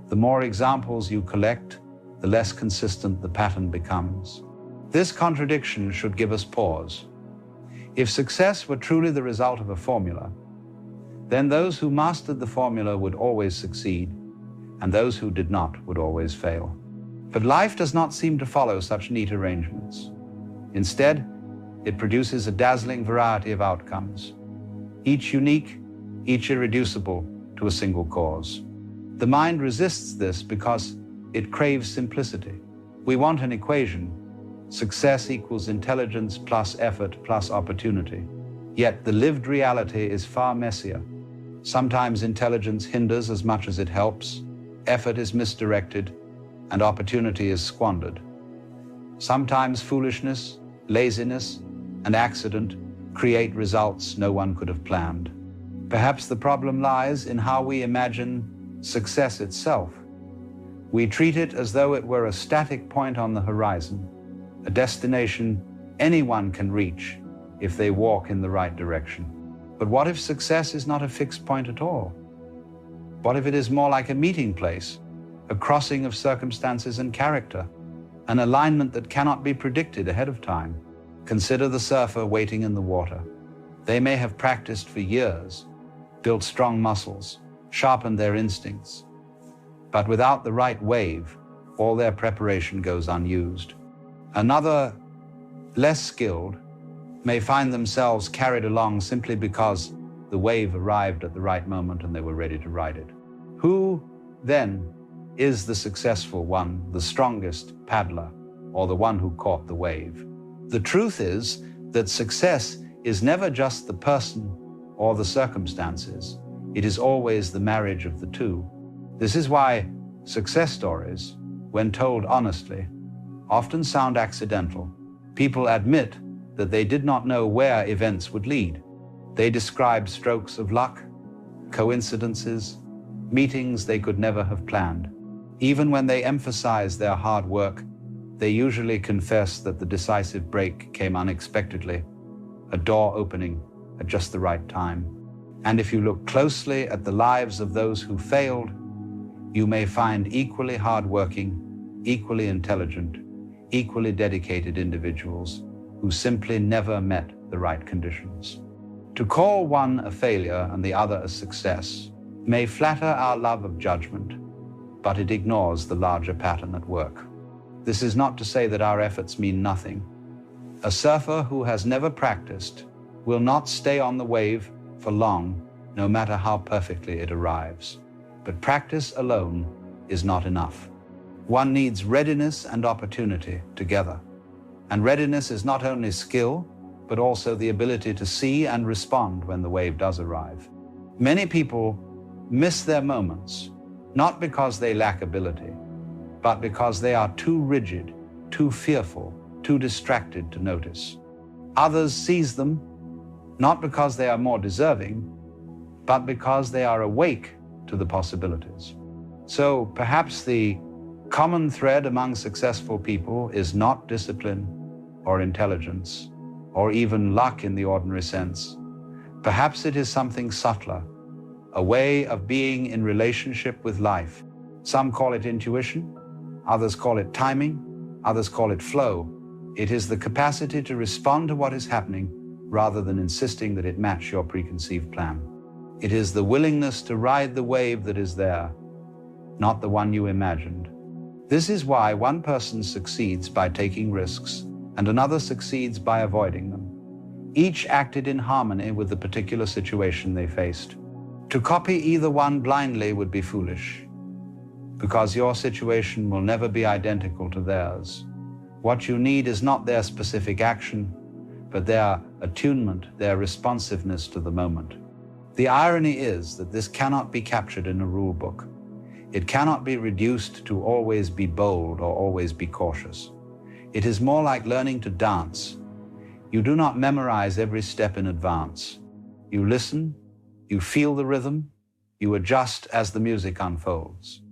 The more examples you collect, the less consistent the pattern becomes. This contradiction should give us pause. If success were truly the result of a formula, then those who mastered the formula would always succeed, and those who did not would always fail. But life does not seem to follow such neat arrangements. Instead, It produces a dazzling variety of outcomes, each unique, each irreducible to a single cause. The mind resists this because it craves simplicity. We want an equation: success equals intelligence plus effort plus opportunity. Yet the lived reality is far messier. Sometimes intelligence hinders as much as it helps, effort is misdirected, and opportunity is squandered. Sometimes foolishness, laziness, and accident create results no one could have planned. Perhaps the problem lies in how we imagine success itself. We treat it as though it were a static point on the horizon, a destination anyone can reach if they walk in the right direction. But what if success is not a fixed point at all? What if it is more like a meeting place, a crossing of circumstances and character, an alignment that cannot be predicted ahead of time? Consider the surfer waiting in the water. They may have practiced for years, built strong muscles, sharpened their instincts, but without the right wave, all their preparation goes unused. Another, less skilled, may find themselves carried along simply because the wave arrived at the right moment and they were ready to ride it. Who, then, is the successful one, the strongest paddler, or the one who caught the wave? The truth is that success is never just the person or the circumstances. It is always the marriage of the two. This is why success stories, when told honestly, often sound accidental. People admit that they did not know where events would lead. They describe strokes of luck, coincidences, meetings they could never have planned. Even when they emphasize their hard work, they usually confess that the decisive break came unexpectedly, a door opening at just the right time. And if you look closely at the lives of those who failed, you may find equally hardworking, equally intelligent, equally dedicated individuals who simply never met the right conditions. To call one a failure and the other a success may flatter our love of judgment, but it ignores the larger pattern at work. This is not to say that our efforts mean nothing. A surfer who has never practiced will not stay on the wave for long, no matter how perfectly it arrives. But practice alone is not enough. One needs readiness and opportunity together. And readiness is not only skill, but also the ability to see and respond when the wave does arrive. Many people miss their moments, not because they lack ability, but because they are too rigid, too fearful, too distracted to notice. Others seize them, not because they are more deserving, but because they are awake to the possibilities. So perhaps the common thread among successful people is not discipline or intelligence, or even luck in the ordinary sense. Perhaps it is something subtler, a way of being in relationship with life. Some call it intuition, others call it timing, others call it flow. It is the capacity to respond to what is happening rather than insisting that it match your preconceived plan. It is the willingness to ride the wave that is there, not the one you imagined. This is why one person succeeds by taking risks and another succeeds by avoiding them. Each acted in harmony with the particular situation they faced. To copy either one blindly would be foolish, because your situation will never be identical to theirs. What you need is not their specific action, but their attunement, their responsiveness to the moment. The irony is that this cannot be captured in a rule book. It cannot be reduced to always be bold or always be cautious. It is more like learning to dance. You do not memorize every step in advance. You listen, you feel the rhythm, you adjust as the music unfolds.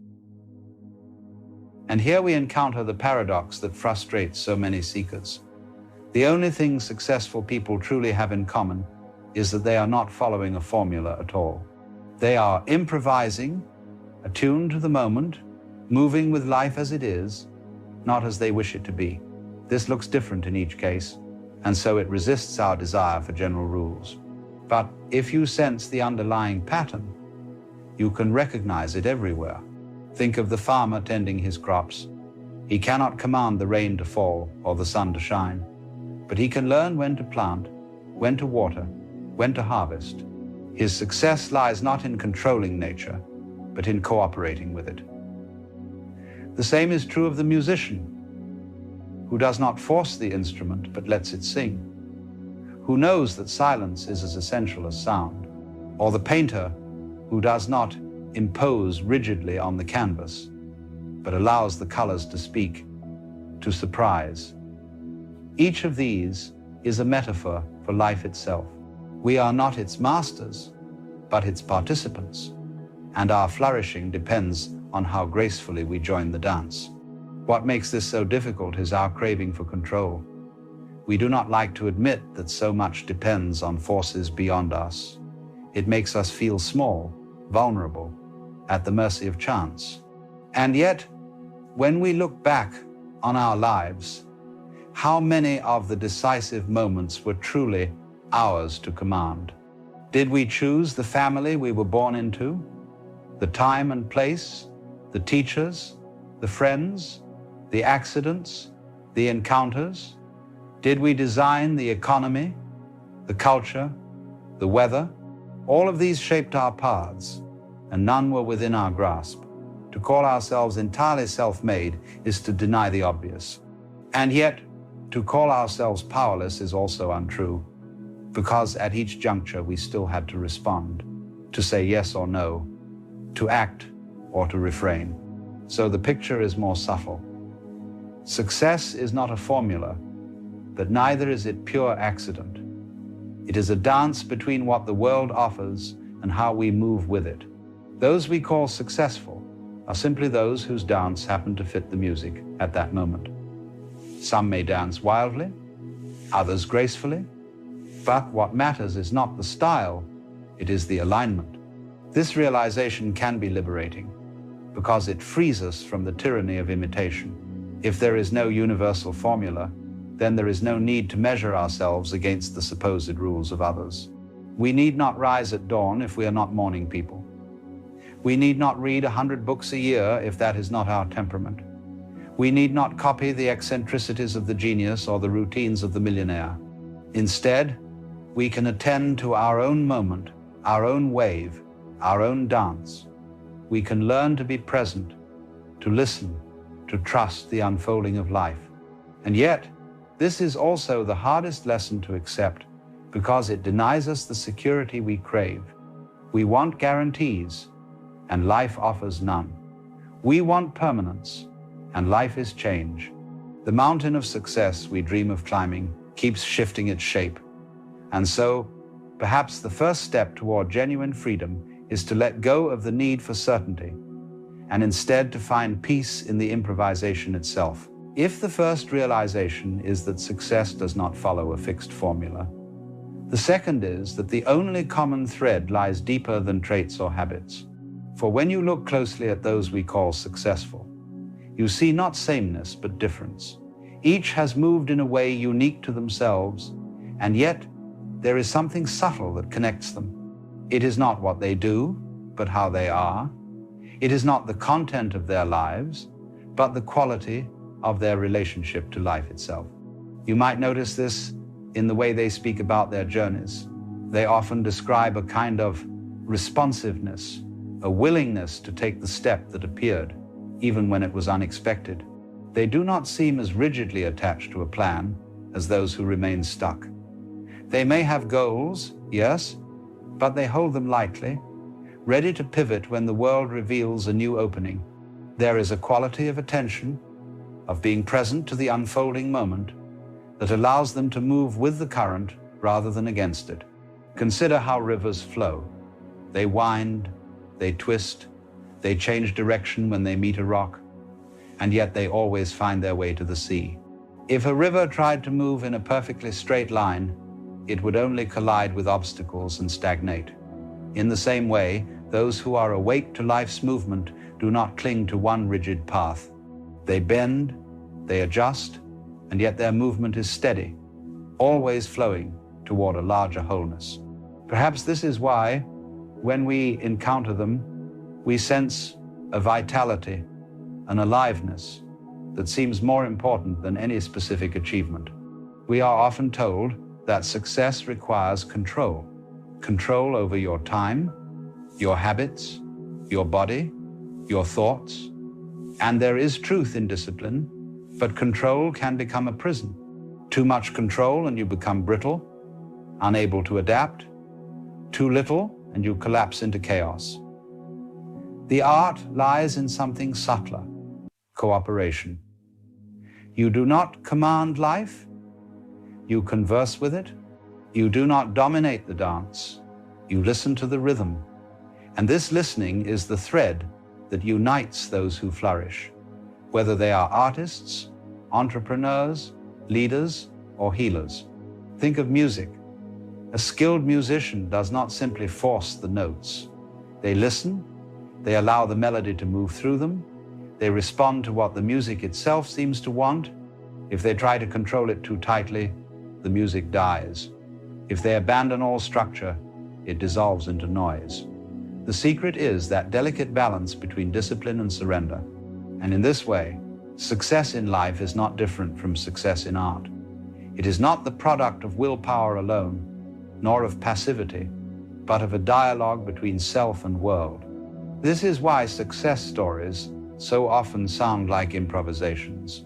And here we encounter the paradox that frustrates so many seekers. The only thing successful people truly have in common is that they are not following a formula at all. They are improvising, attuned to the moment, moving with life as it is, not as they wish it to be. This looks different in each case, and so it resists our desire for general rules. But if you sense the underlying pattern, you can recognize it everywhere. Think of the farmer tending his crops. He cannot command the rain to fall or the sun to shine, but he can learn when to plant, when to water, when to harvest. His success lies not in controlling nature, but in cooperating with it. The same is true of the musician, who does not force the instrument but lets it sing, who knows that silence is as essential as sound, or the painter who does not impose rigidly on the canvas, but allows the colors to speak, to surprise. Each of these is a metaphor for life itself. We are not its masters, but its participants, and our flourishing depends on how gracefully we join the dance. What makes this so difficult is our craving for control. We do not like to admit that so much depends on forces beyond us. It makes us feel small, vulnerable, at the mercy of chance. And yet, when we look back on our lives, how many of the decisive moments were truly ours to command? Did we choose the family we were born into, the time and place, the teachers, the friends, the accidents, the encounters? Did we design the economy, the culture, the weather? All of these shaped our paths, and none were within our grasp. To call ourselves entirely self-made is to deny the obvious. And yet, to call ourselves powerless is also untrue, because at each juncture we still had to respond, to say yes or no, to act or to refrain. So the picture is more subtle. Success is not a formula, but neither is it pure accident. It is a dance between what the world offers and how we move with it. Those we call successful are simply those whose dance happened to fit the music at that moment. Some may dance wildly, others gracefully, but what matters is not the style, it is the alignment. This realization can be liberating because it frees us from the tyranny of imitation. If there is no universal formula, then there is no need to measure ourselves against the supposed rules of others. We need not rise at dawn if we are not morning people. We need not read 100 books a year if that is not our temperament. We need not copy the eccentricities of the genius or the routines of the millionaire. Instead, we can attend to our own moment, our own wave, our own dance. We can learn to be present, to listen, to trust the unfolding of life. And yet, this is also the hardest lesson to accept because it denies us the security we crave. We want guarantees, and life offers none. We want permanence, and life is change. The mountain of success we dream of climbing keeps shifting its shape. And so, perhaps the first step toward genuine freedom is to let go of the need for certainty, and instead to find peace in the improvisation itself. If the first realization is that success does not follow a fixed formula, the second is that the only common thread lies deeper than traits or habits. For when you look closely at those we call successful, you see not sameness but difference. Each has moved in a way unique to themselves, and yet there is something subtle that connects them. It is not what they do, but how they are. It is not the content of their lives, but the quality of their relationship to life itself. You might notice this in the way they speak about their journeys. They often describe a kind of responsiveness, a willingness to take the step that appeared, even when it was unexpected. They do not seem as rigidly attached to a plan as those who remain stuck. They may have goals, yes, but they hold them lightly, ready to pivot when the world reveals a new opening. There is a quality of attention, of being present to the unfolding moment, that allows them to move with the current rather than against it. Consider how rivers flow. They wind, they twist, they change direction when they meet a rock, and yet they always find their way to the sea. If a river tried to move in a perfectly straight line, it would only collide with obstacles and stagnate. In the same way, those who are awake to life's movement do not cling to one rigid path. They bend, they adjust, and yet their movement is steady, always flowing toward a larger wholeness. Perhaps this is why, when we encounter them, we sense a vitality, an aliveness that seems more important than any specific achievement. We are often told that success requires control. Control over your time, your habits, your body, your thoughts. And there is truth in discipline, but control can become a prison. Too much control and you become brittle, unable to adapt. Too little and you collapse into chaos. The art lies in something subtler, cooperation. You do not command life, you converse with it. You do not dominate the dance, you listen to the rhythm. And this listening is the thread that unites those who flourish, whether they are artists, entrepreneurs, leaders, or healers. Think of music. A skilled musician does not simply force the notes. They listen, they allow the melody to move through them, they respond to what the music itself seems to want. If they try to control it too tightly, the music dies. If they abandon all structure, it dissolves into noise. The secret is that delicate balance between discipline and surrender. And in this way, success in life is not different from success in art. It is not the product of willpower alone, nor of passivity, but of a dialogue between self and world. This is why success stories so often sound like improvisations.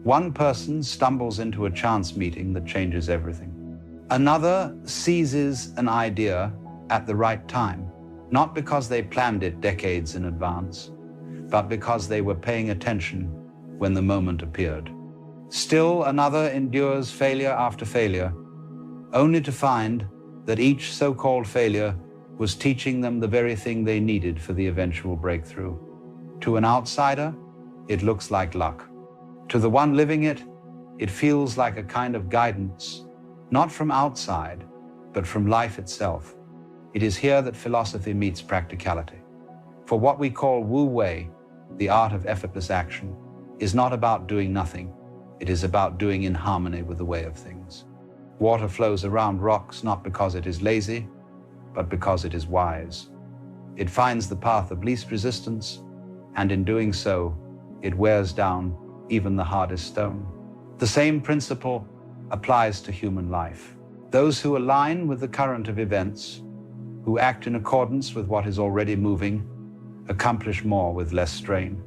One person stumbles into a chance meeting that changes everything. Another seizes an idea at the right time, not because they planned it decades in advance, but because they were paying attention when the moment appeared. Still another endures failure after failure, only to find that each so-called failure was teaching them the very thing they needed for the eventual breakthrough. To an outsider, it looks like luck. To the one living it, it feels like a kind of guidance, not from outside, but from life itself. It is here that philosophy meets practicality. For what we call Wu Wei, the art of effortless action, is not about doing nothing. It is about doing in harmony with the way of things. Water flows around rocks not because it is lazy, but because it is wise. It finds the path of least resistance, and in doing so, it wears down even the hardest stone. The same principle applies to human life. Those who align with the current of events, who act in accordance with what is already moving, accomplish more with less strain.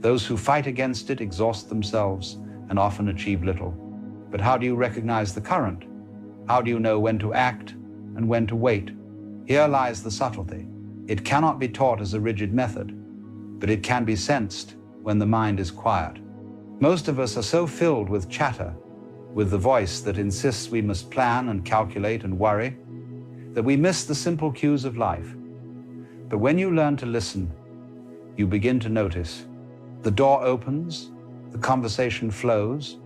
Those who fight against it exhaust themselves and often achieve little. But how do you recognize the current? How do you know when to act and when to wait? Here lies the subtlety. It cannot be taught as a rigid method, but it can be sensed when the mind is quiet. Most of us are so filled with chatter, with the voice that insists we must plan and calculate and worry, that we miss the simple cues of life. But when you learn to listen, you begin to notice. The door opens, the conversation flows,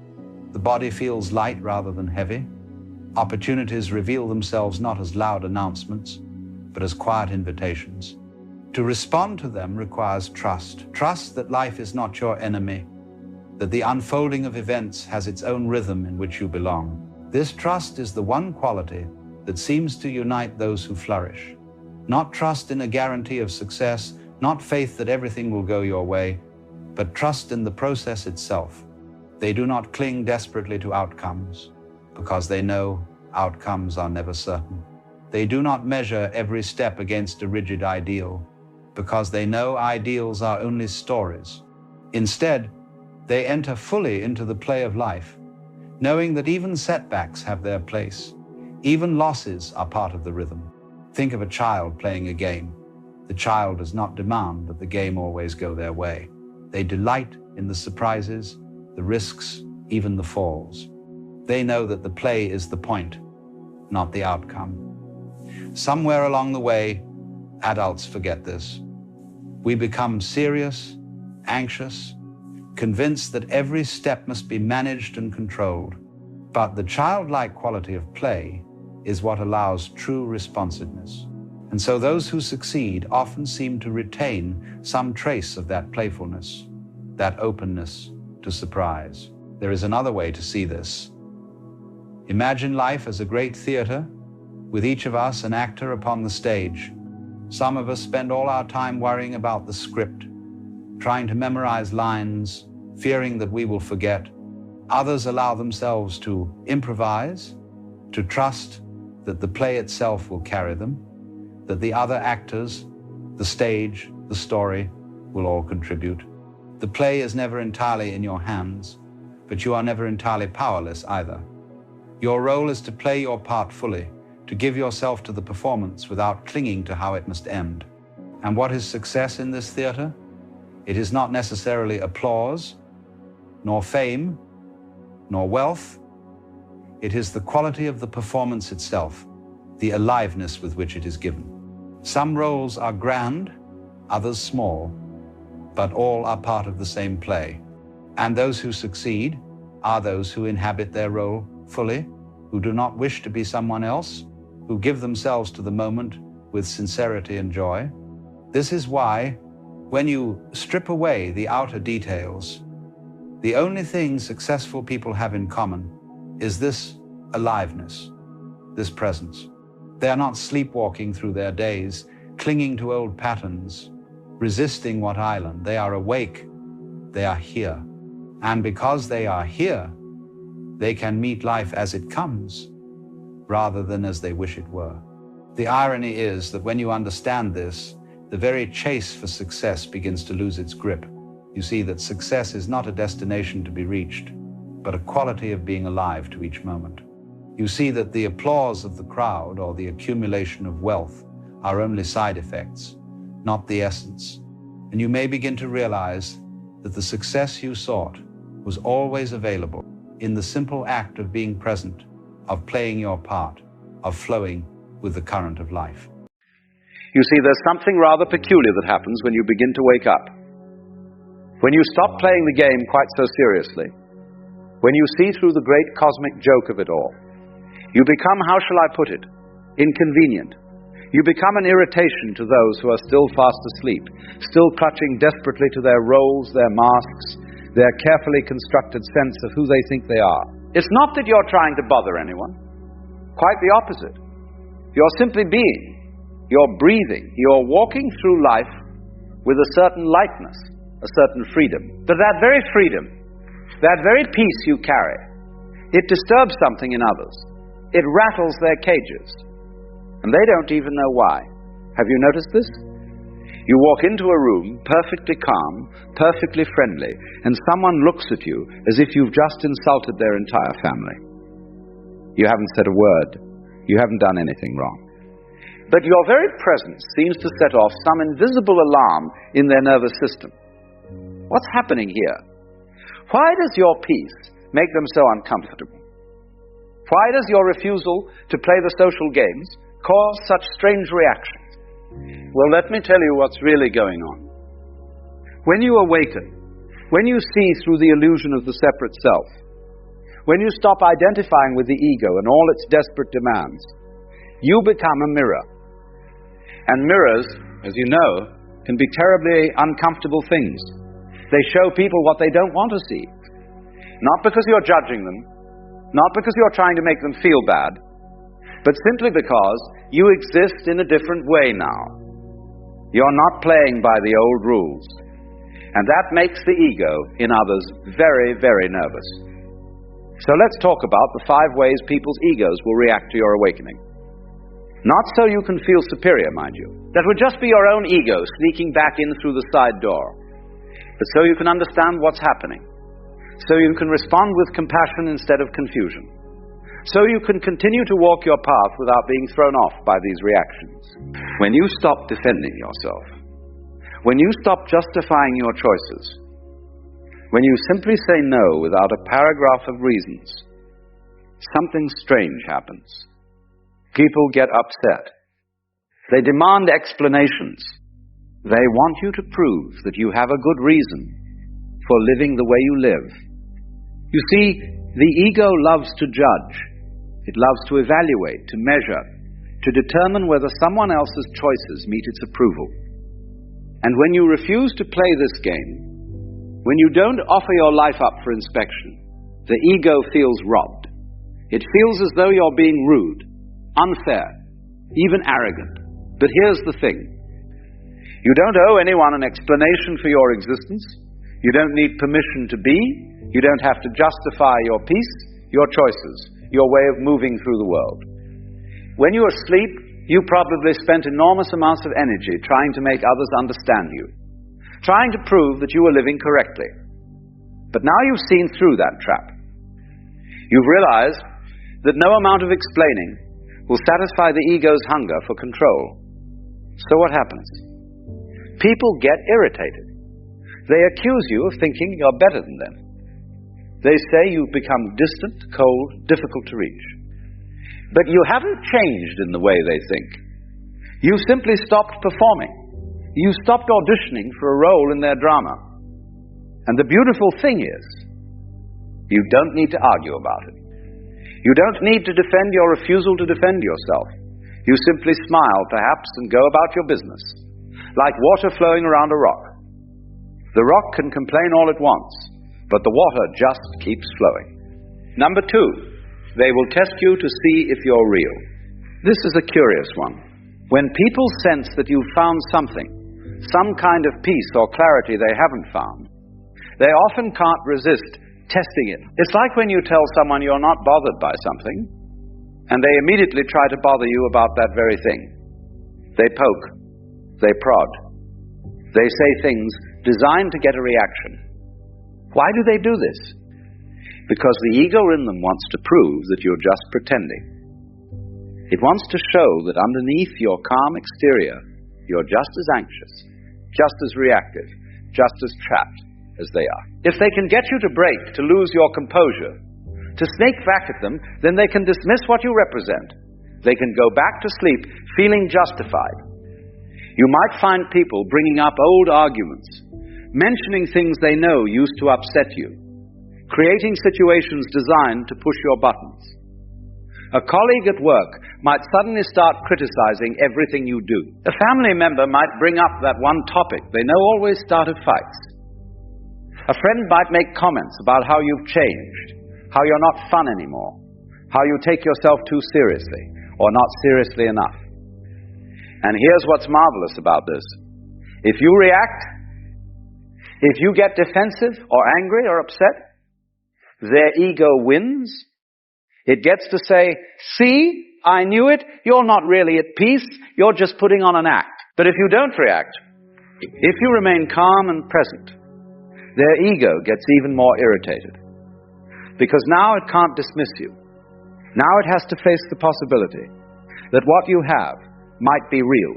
the body feels light rather than heavy. Opportunities reveal themselves not as loud announcements, but as quiet invitations. To respond to them requires trust. Trust that life is not your enemy, that the unfolding of events has its own rhythm in which you belong. This trust is the one quality that seems to unite those who flourish. Not trust in a guarantee of success, not faith that everything will go your way, but trust in the process itself. They do not cling desperately to outcomes, because they know outcomes are never certain. They do not measure every step against a rigid ideal, because they know ideals are only stories. Instead, they enter fully into the play of life, knowing that even setbacks have their place. Even losses are part of the rhythm. Think of a child playing a game. The child does not demand that the game always go their way. They delight in the surprises, the risks, even the falls. They know that the play is the point, not the outcome. Somewhere along the way, adults forget this. We become serious, anxious, convinced that every step must be managed and controlled. But the childlike quality of play is what allows true responsiveness. And so those who succeed often seem to retain some trace of that playfulness, that openness to surprise. There is another way to see this. Imagine life as a great theater, with each of us an actor upon the stage. Some of us spend all our time worrying about the script, trying to memorize lines, fearing that we will forget. Others allow themselves to improvise, to trust that the play itself will carry them, that the other actors, the stage, the story, will all contribute. The play is never entirely in your hands, but you are never entirely powerless either. Your role is to play your part fully, to give yourself to the performance without clinging to how it must end. And what is success in this theater? It is not necessarily applause, nor fame, nor wealth. It is the quality of the performance itself, the aliveness with which it is given. Some roles are grand, others small, but all are part of the same play. And those who succeed are those who inhabit their role fully, who do not wish to be someone else, who give themselves to the moment with sincerity and joy. This is why, when you strip away the outer details, the only thing successful people have in common is this aliveness, this presence. They are not sleepwalking through their days, clinging to old patterns, resisting what island. They are awake, they are here. And because they are here, they can meet life as it comes, rather than as they wish it were. The irony is that when you understand this, the very chase for success begins to lose its grip. You see that success is not a destination to be reached, but a quality of being alive to each moment. You see that the applause of the crowd or the accumulation of wealth are only side effects, not the essence. And you may begin to realize that the success you sought was always available in the simple act of being present, of playing your part, of flowing with the current of life. You see, there's something rather peculiar that happens when you begin to wake up. When you stop playing the game quite so seriously, when you see through the great cosmic joke of it all, you become, how shall I put it, inconvenient. You become an irritation to those who are still fast asleep, still clutching desperately to their roles, their masks, their carefully constructed sense of who they think they are. It's not that you're trying to bother anyone. Quite the opposite. You're simply being. You're breathing. You're walking through life with a certain lightness, a certain freedom. But that very freedom, that very peace you carry, it disturbs something in others. It rattles their cages. And they don't even know why. Have you noticed this? You walk into a room, perfectly calm, perfectly friendly, and someone looks at you as if you've just insulted their entire family. You haven't said a word. You haven't done anything wrong. But your very presence seems to set off some invisible alarm in their nervous system. What's happening here? Why does your peace make them so uncomfortable? Why does your refusal to play the social games cause such strange reactions? Well, let me tell you what's really going on. When you awaken, when you see through the illusion of the separate self, when you stop identifying with the ego and all its desperate demands, you become a mirror. And mirrors, as you know, can be terribly uncomfortable things. They show people what they don't want to see. Not because you're judging them, not because you're trying to make them feel bad, but simply because you exist in a different way now. You're not playing by the old rules. And that makes the ego in others very, very nervous. So let's talk about the 5 ways people's egos will react to your awakening. Not so you can feel superior, mind you. That would just be your own ego sneaking back in through the side door. But so you can understand what's happening. So you can respond with compassion instead of confusion. So you can continue to walk your path without being thrown off by these reactions. When you stop defending yourself, when you stop justifying your choices, when you simply say no without a paragraph of reasons, something strange happens. People get upset. They demand explanations. They want you to prove that you have a good reason for living the way you live. You see, the ego loves to judge. It loves to evaluate, to measure, to determine whether someone else's choices meet its approval. And when you refuse to play this game, when you don't offer your life up for inspection, the ego feels robbed. It feels as though you're being rude, unfair, even arrogant. But here's the thing. You don't owe anyone an explanation for your existence. You don't need permission to be. You don't have to justify your peace, your choices, your way of moving through the world. When you're asleep, you probably spent enormous amounts of energy trying to make others understand you, trying to prove that you were living correctly. But now you've seen through that trap. You've realized that no amount of explaining will satisfy the ego's hunger for control. So what happens? People get irritated. They accuse you of thinking you're better than them. They say you've become distant, cold, difficult to reach. But you haven't changed in the way they think. You simply stopped performing. You stopped auditioning for a role in their drama. And the beautiful thing is, you don't need to argue about it. You don't need to defend your refusal to defend yourself. You simply smile, perhaps, and go about your business, like water flowing around a rock. The rock can complain all it wants, but the water just keeps flowing. Number 2, they will test you to see if you're real. This is a curious one. When people sense that you've found something, some kind of peace or clarity they haven't found, they often can't resist testing it. It's like when you tell someone you're not bothered by something, and they immediately try to bother you about that very thing. They poke, they prod, they say things designed to get a reaction. Why do they do this? Because the ego in them wants to prove that you're just pretending. It wants to show that underneath your calm exterior, you're just as anxious, just as reactive, just as trapped as they are. If they can get you to break, to lose your composure, to snake back at them, then they can dismiss what you represent. They can go back to sleep feeling justified. You might find people bringing up old arguments, mentioning things they know used to upset you, creating situations designed to push your buttons. A colleague at work might suddenly start criticizing everything you do. A family member might bring up that one topic they know always started fights. A friend might make comments about how you've changed, how you're not fun anymore, how you take yourself too seriously, or not seriously enough. And here's what's marvelous about this. If you react, if you get defensive or angry or upset, their ego wins. It gets to say, see, I knew it, you're not really at peace, you're just putting on an act. But if you don't react, if you remain calm and present, their ego gets even more irritated. Because now it can't dismiss you. Now it has to face the possibility that what you have might be real.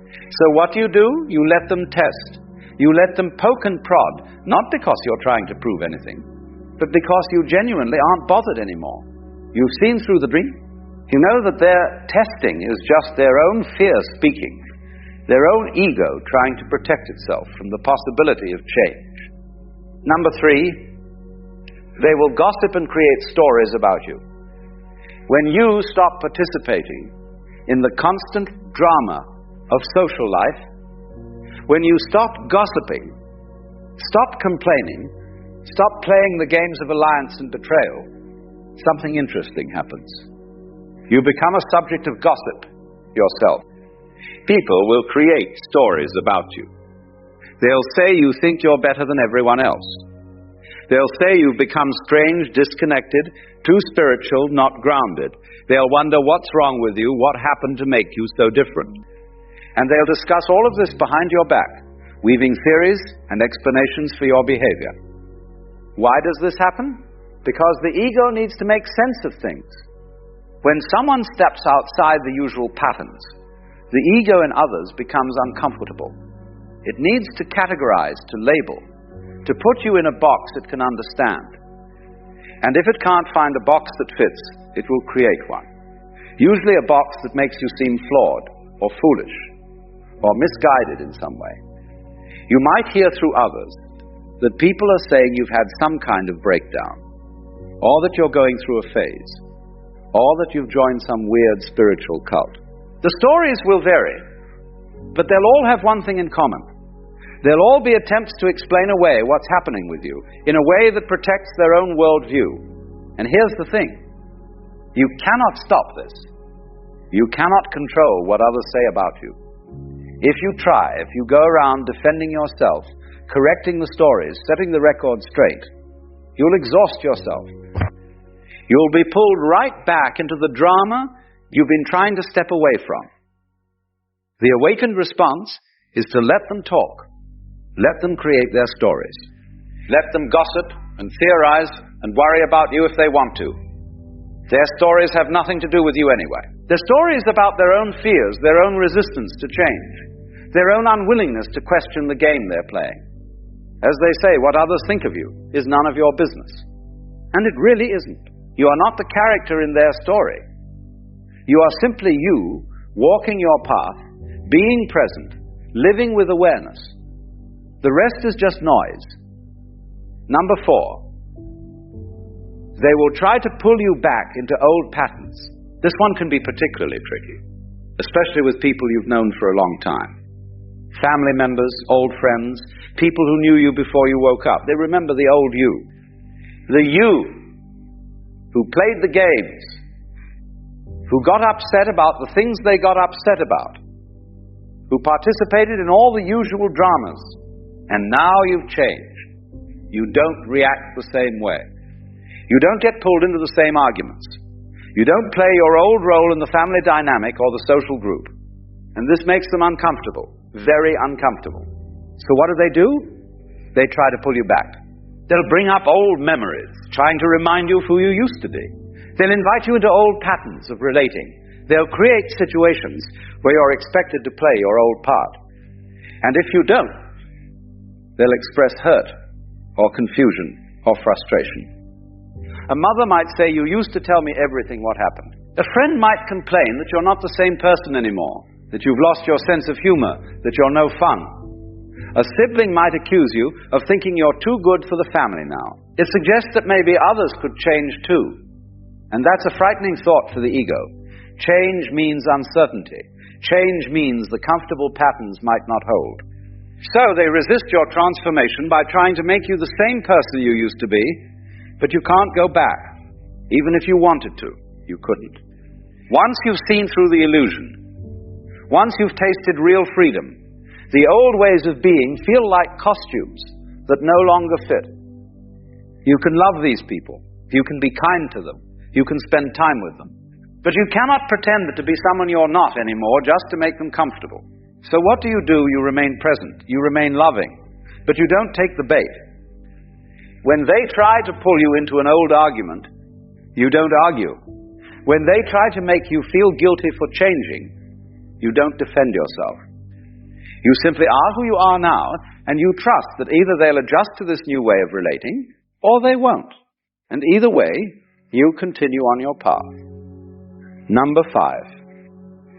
So what do? You let them test. You let them poke and prod, not because you're trying to prove anything, but because you genuinely aren't bothered anymore. You've seen through the dream. You know that their testing is just their own fear speaking, their own ego trying to protect itself from the possibility of change. Number 3, they will gossip and create stories about you. When you stop participating in the constant drama of social life, when you stop gossiping, stop complaining, stop playing the games of alliance and betrayal, something interesting happens. You become a subject of gossip yourself. People will create stories about you. They'll say you think you're better than everyone else. They'll say you've become strange, disconnected, too spiritual, not grounded. They'll wonder what's wrong with you, what happened to make you so different. And they'll discuss all of this behind your back, weaving theories and explanations for your behavior. Why does this happen? Because the ego needs to make sense of things. When someone steps outside the usual patterns, the ego in others becomes uncomfortable. It needs to categorize, to label, to put you in a box it can understand. And if it can't find a box that fits, it will create one. Usually a box that makes you seem flawed, or foolish, or misguided in some way. You might hear through others that people are saying you've had some kind of breakdown, or that you're going through a phase, or that you've joined some weird spiritual cult. The stories will vary, but they'll all have one thing in common. They'll all be attempts to explain away what's happening with you in a way that protects their own worldview. And here's the thing. You cannot stop this. You cannot control what others say about you. If you try, if you go around defending yourself, correcting the stories, setting the record straight, You'll exhaust yourself. You'll be pulled right back into the drama you've been trying to step away from. The awakened response is to let them talk. Let them create their stories. Let them gossip and theorize and worry about you if they want to. Their stories have nothing to do with you anyway. Their stories about their own fears, their own resistance to change, their own unwillingness to question the game they're playing. As they say, what others think of you is none of your business. And it really isn't. You are not the character in their story. You are simply you, walking your path, being present, living with awareness. The rest is just noise. Number 4. They will try to pull you back into old patterns. This one can be particularly tricky, especially with people you've known for a long time. Family members, old friends, people who knew you before you woke up. They remember the old you. The you who played the games, who got upset about the things they got upset about, who participated in all the usual dramas. And now you've changed. You don't react the same way. You don't get pulled into the same arguments. You don't play your old role in the family dynamic or the social group. And this makes them uncomfortable, very uncomfortable. So what do? They try to pull you back. They'll bring up old memories, trying to remind you of who you used to be. They'll invite you into old patterns of relating. They'll create situations where you're expected to play your old part. And if you don't, they'll express hurt or confusion or frustration. A mother might say, you used to tell me everything what happened. A friend might complain that you're not the same person anymore, that you've lost your sense of humor, that you're no fun. A sibling might accuse you of thinking you're too good for the family now. It suggests that maybe others could change too. And that's a frightening thought for the ego. Change means uncertainty. Change means the comfortable patterns might not hold. So they resist your transformation by trying to make you the same person you used to be, but you can't go back. Even if you wanted to, you couldn't. Once you've seen through the illusion, once you've tasted real freedom, the old ways of being feel like costumes that no longer fit. You can love these people. You can be kind to them. You can spend time with them. But you cannot pretend to be someone you're not anymore just to make them comfortable. So what do? You remain present. You remain loving. But you don't take the bait. When they try to pull you into an old argument, you don't argue. When they try to make you feel guilty for changing, you don't defend yourself. You simply are who you are now, and you trust that either they'll adjust to this new way of relating, or they won't. And either way, you continue on your path. Number 5.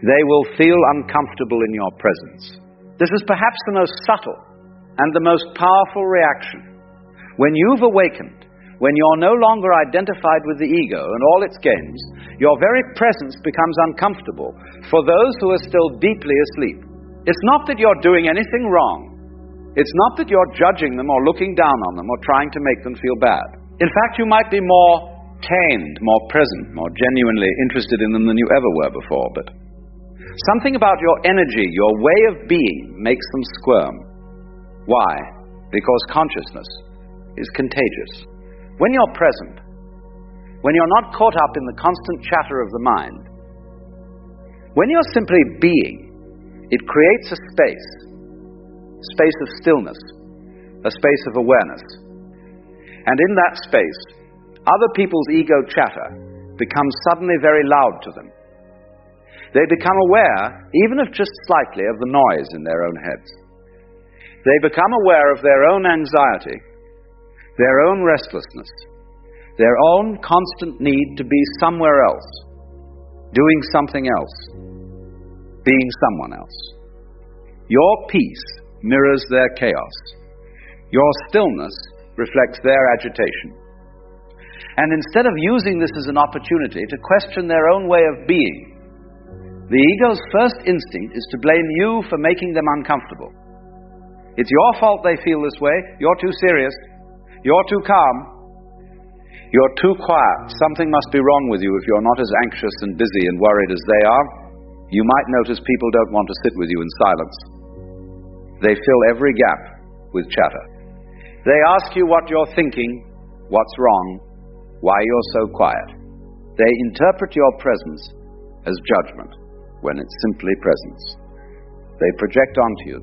They will feel uncomfortable in your presence. This is perhaps the most subtle and the most powerful reaction. When you've awakened, when you're no longer identified with the ego and all its games, your very presence becomes uncomfortable for those who are still deeply asleep. It's not that you're doing anything wrong. It's not that you're judging them or looking down on them or trying to make them feel bad. In fact, you might be more tamed, more present, more genuinely interested in them than you ever were before. But something about your energy, your way of being, makes them squirm. Why? Because consciousness is contagious. When you're present, when you're not caught up in the constant chatter of the mind, when you're simply being, it creates a space of stillness, a space of awareness. And in that space, other people's ego chatter becomes suddenly very loud to them. They become aware, even if just slightly, of the noise in their own heads. They become aware of their own anxiety, their own restlessness, their own constant need to be somewhere else, doing something else, being someone else. Your peace mirrors their chaos. Your stillness reflects their agitation. And instead of using this as an opportunity to question their own way of being, the ego's first instinct is to blame you for making them uncomfortable. It's your fault they feel this way. You're too serious. You're too calm. You're too quiet. Something must be wrong with you if you're not as anxious and busy and worried as they are. You might notice people don't want to sit with you in silence. They fill every gap with chatter. They ask you what you're thinking, what's wrong, why you're so quiet. They interpret your presence as judgment when it's simply presence. They project onto you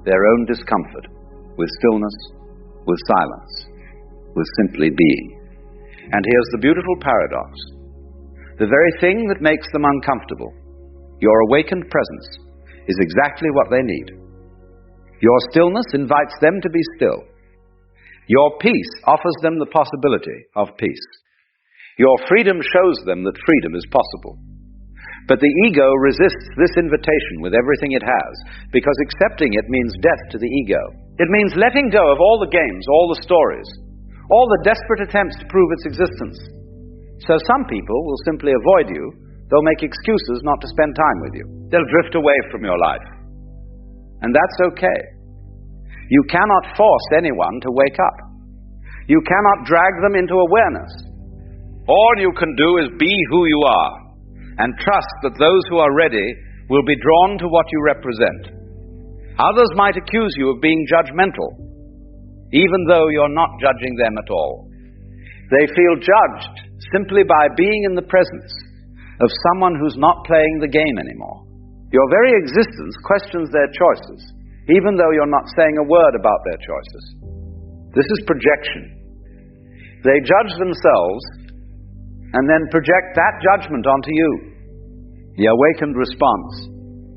their own discomfort with stillness, with silence, with simply being. And here's the beautiful paradox. The very thing that makes them uncomfortable, your awakened presence, is exactly what they need. Your stillness invites them to be still. Your peace offers them the possibility of peace. Your freedom shows them that freedom is possible. But the ego resists this invitation with everything it has, because accepting it means death to the ego. It means letting go of all the games, all the stories, all the desperate attempts to prove its existence. So some people will simply avoid you. They'll make excuses not to spend time with you. They'll drift away from your life. And that's okay. You cannot force anyone to wake up. You cannot drag them into awareness. All you can do is be who you are, and trust that those who are ready will be drawn to what you represent. Others might accuse you of being judgmental, even though you're not judging them at all. They feel judged simply by being in the presence of someone who's not playing the game anymore. Your very existence questions their choices, even though you're not saying a word about their choices. This is projection. They judge themselves and then project that judgment onto you. The awakened response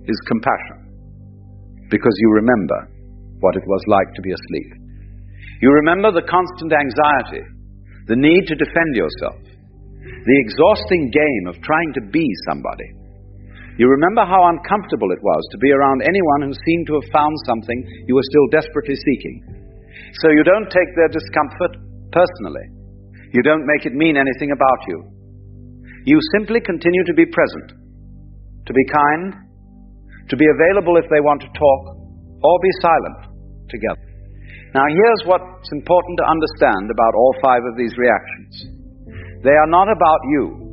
is compassion, because you remember what it was like to be asleep. You remember the constant anxiety, the need to defend yourself, the exhausting game of trying to be somebody. You remember how uncomfortable it was to be around anyone who seemed to have found something you were still desperately seeking. So you don't take their discomfort personally. You don't make it mean anything about you. You simply continue to be present, to be kind, to be available if they want to talk, or be silent together. Now here's what's important to understand about all 5 of these reactions. They are not about you.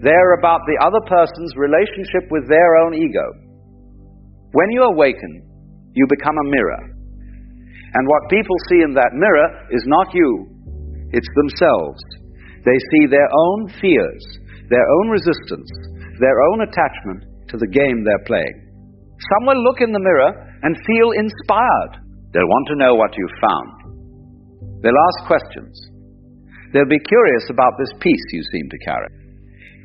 They're about the other person's relationship with their own ego. When you awaken, you become a mirror. And what people see in that mirror is not you, it's themselves. They see their own fears, their own resistance, their own attachment to the game they're playing. Some will look in the mirror and feel inspired. They'll want to know what you've found. They'll ask questions. They'll be curious about this peace you seem to carry.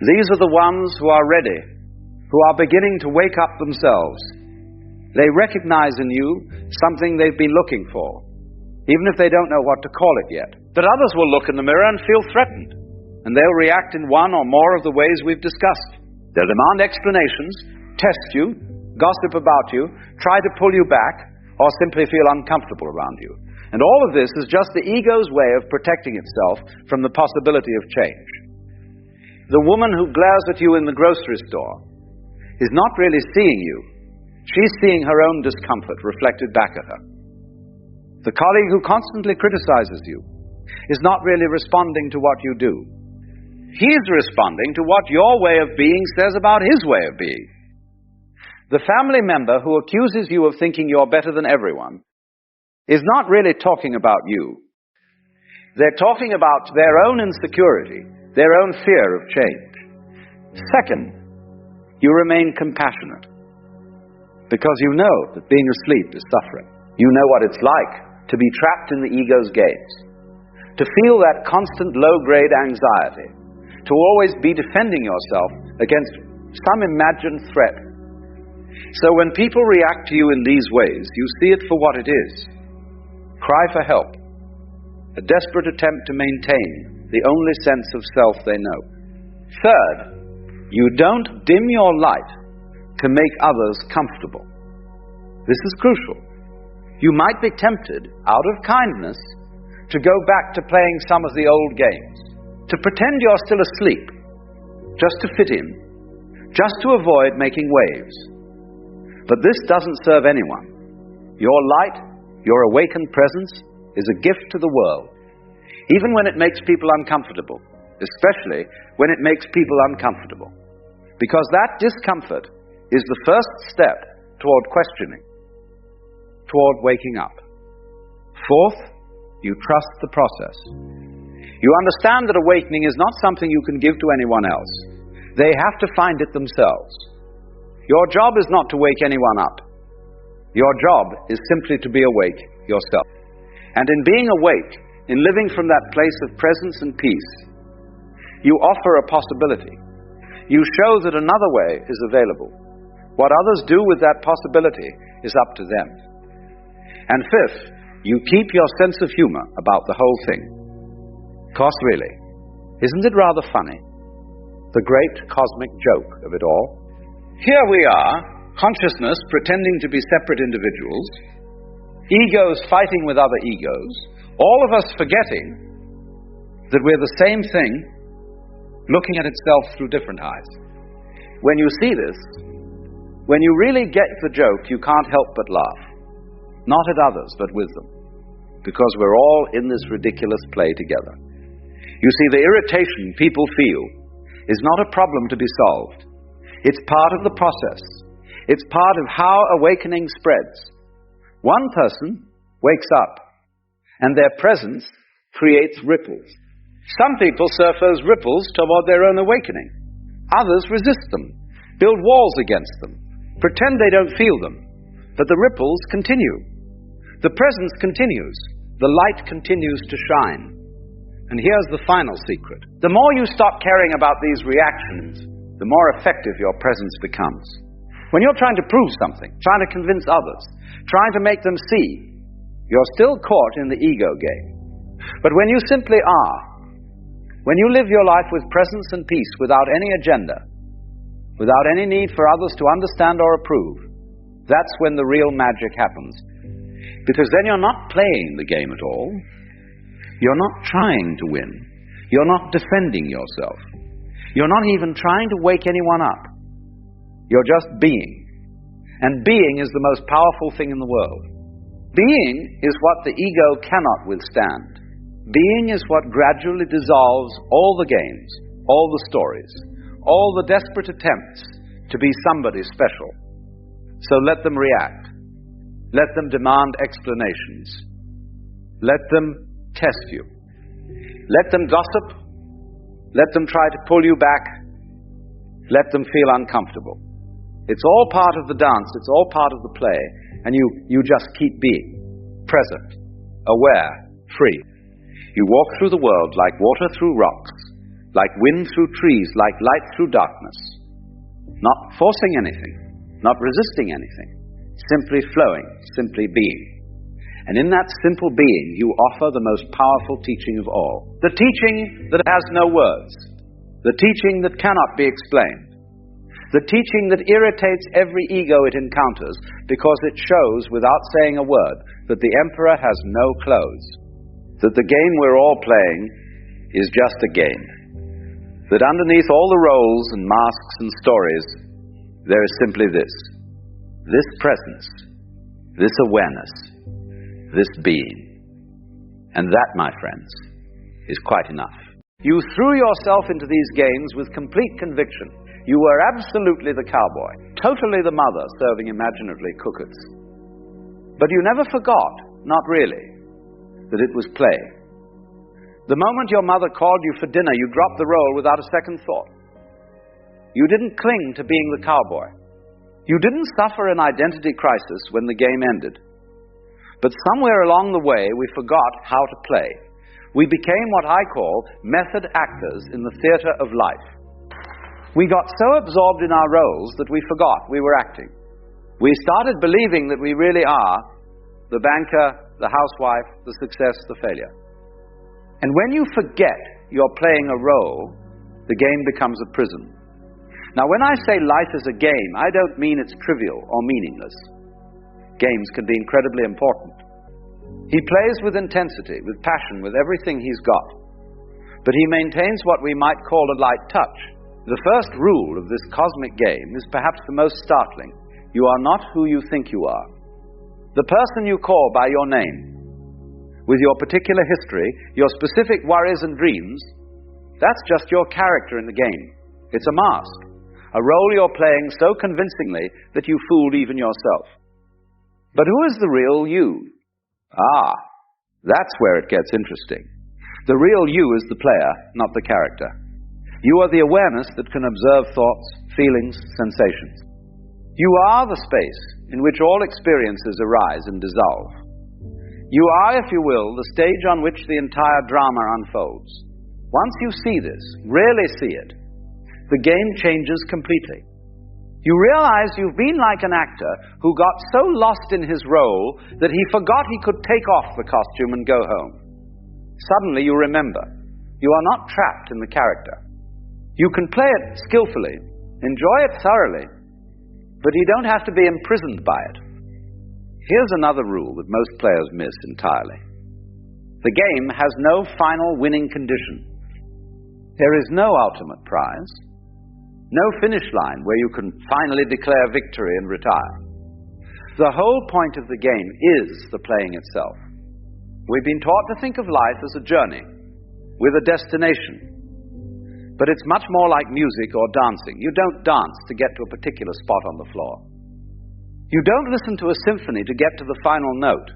These are the ones who are ready, who are beginning to wake up themselves. They recognize in you something they've been looking for, even if they don't know what to call it yet. But others will look in the mirror and feel threatened, and they'll react in one or more of the ways we've discussed. They'll demand explanations, test you, gossip about you, try to pull you back, or simply feel uncomfortable around you. And all of this is just the ego's way of protecting itself from the possibility of change. The woman who glares at you in the grocery store is not really seeing you. She's seeing her own discomfort reflected back at her. The colleague who constantly criticizes you is not really responding to what you do. He's responding to what your way of being says about his way of being. The family member who accuses you of thinking you're better than everyone is not really talking about you. They're talking about their own insecurity, their own fear of change. Second, you remain compassionate, because you know that being asleep is suffering. You know what it's like to be trapped in the ego's games, to feel that constant low-grade anxiety, to always be defending yourself against some imagined threat. So when people react to you in these ways, you see it for what it is. Cry for help. A desperate attempt to maintain the only sense of self they know. Third, you don't dim your light to make others comfortable. This is crucial. You might be tempted, out of kindness, to go back to playing some of the old games, to pretend you're still asleep, just to fit in, just to avoid making waves. But this doesn't serve anyone. Your light, your awakened presence, is a gift to the world, even when it makes people uncomfortable, especially when it makes people uncomfortable, because that discomfort is the first step toward questioning, toward waking up. Fourth, you trust the process. You understand that awakening is not something you can give to anyone else. They have to find it themselves. Your job is not to wake anyone up. Your job is simply to be awake yourself. And in being awake, in living from that place of presence and peace, you offer a possibility. You show that another way is available. What others do with that possibility is up to them. And fifth, you keep your sense of humor about the whole thing. 'Cause really, isn't it rather funny? The great cosmic joke of it all. Here we are, consciousness pretending to be separate individuals, egos fighting with other egos, all of us forgetting that we're the same thing, looking at itself through different eyes. When you see this, when you really get the joke, you can't help but laugh. Not at others, but with them. Because we're all in this ridiculous play together. You see, the irritation people feel is not a problem to be solved. It's part of the process. It's part of how awakening spreads. One person wakes up, and their presence creates ripples. Some people surf those ripples toward their own awakening. Others resist them, build walls against them, pretend they don't feel them. But the ripples continue. The presence continues. The light continues to shine. And here's the final secret. The more you stop caring about these reactions, the more effective your presence becomes. When you're trying to prove something, trying to convince others, trying to make them see, you're still caught in the ego game. But when you simply are, when you live your life with presence and peace without any agenda, without any need for others to understand or approve, that's when the real magic happens. Because then you're not playing the game at all. You're not trying to win. You're not defending yourself. You're not even trying to wake anyone up. You're just being. And being is the most powerful thing in the world. Being is what the ego cannot withstand. Being is what gradually dissolves all the games, all the stories, all the desperate attempts to be somebody special. So let them react. Let them demand explanations. Let them test you. Let them gossip. Let them try to pull you back. Let them feel uncomfortable. It's all part of the dance. It's all part of the play. And you just keep being present, aware, free. You walk through the world like water through rocks, like wind through trees, like light through darkness. Not forcing anything, not resisting anything. Simply flowing, simply being. And in that simple being, you offer the most powerful teaching of all. The teaching that has no words. The teaching that cannot be explained. The teaching that irritates every ego it encounters because it shows, without saying a word, that the emperor has no clothes. That the game we're all playing is just a game. That underneath all the roles and masks and stories, there is simply this. This presence, this awareness, this being. And that, my friends, is quite enough. You threw yourself into these games with complete conviction. You were absolutely the cowboy, totally the mother serving imaginatively cookers. But you never forgot, not really, that it was play. The moment your mother called you for dinner, you dropped the role without a second thought. You didn't cling to being the cowboy. You didn't suffer an identity crisis when the game ended. But somewhere along the way, we forgot how to play. We became what I call method actors in the theater of life. We got so absorbed in our roles that we forgot we were acting. We started believing that we really are the banker, the housewife, the success, the failure. And when you forget you're playing a role, the game becomes a prison. Now, when I say life is a game, I don't mean it's trivial or meaningless. Games can be incredibly important. He plays with intensity, with passion, with everything he's got. But he maintains what we might call a light touch. The first rule of this cosmic game is perhaps the most startling. You are not who you think you are. The person you call by your name, with your particular history, your specific worries and dreams, that's just your character in the game. It's a mask. A role you're playing so convincingly that you fooled even yourself. But who is the real you? Ah, that's where it gets interesting. The real you is the player, not the character. You are the awareness that can observe thoughts, feelings, sensations. You are the space in which all experiences arise and dissolve. You are, if you will, the stage on which the entire drama unfolds. Once you see this, really see it, the game changes completely. You realize you've been like an actor who got so lost in his role that he forgot he could take off the costume and go home. Suddenly you remember, you are not trapped in the character. You can play it skillfully, enjoy it thoroughly, but you don't have to be imprisoned by it. Here's another rule that most players miss entirely. The game has no final winning condition. There is no ultimate prize, no finish line where you can finally declare victory and retire. The whole point of the game is the playing itself. We've been taught to think of life as a journey, with a destination. But it's much more like music or dancing. You don't dance to get to a particular spot on the floor. You don't listen to a symphony to get to the final note.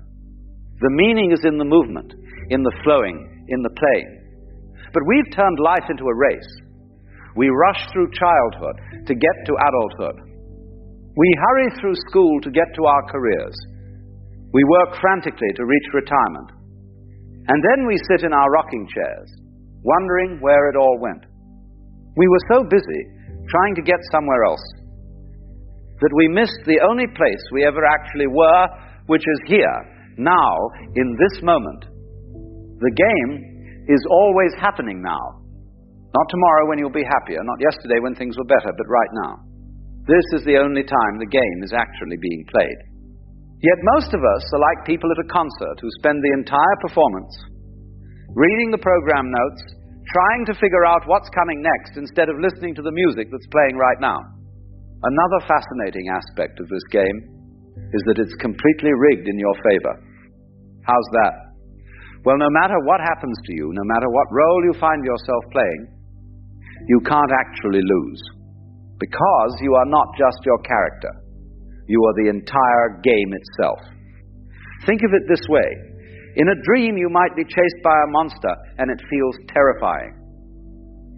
The meaning is in the movement, in the flowing, in the playing. But we've turned life into a race. We rush through childhood to get to adulthood. We hurry through school to get to our careers. We work frantically to reach retirement. And then we sit in our rocking chairs, wondering where it all went. We were so busy trying to get somewhere else that we missed the only place we ever actually were, which is here, now, in this moment. The game is always happening now. Not tomorrow when you'll be happier, not yesterday when things were better, but right now. This is the only time the game is actually being played. Yet most of us are like people at a concert who spend the entire performance reading the program notes, trying to figure out what's coming next instead of listening to the music that's playing right now. Another fascinating aspect of this game is that it's completely rigged in your favor. How's that? Well, no matter what happens to you, no matter what role you find yourself playing, you can't actually lose. Because you are not just your character. You are the entire game itself. Think of it this way. In a dream, you might be chased by a monster, and it feels terrifying.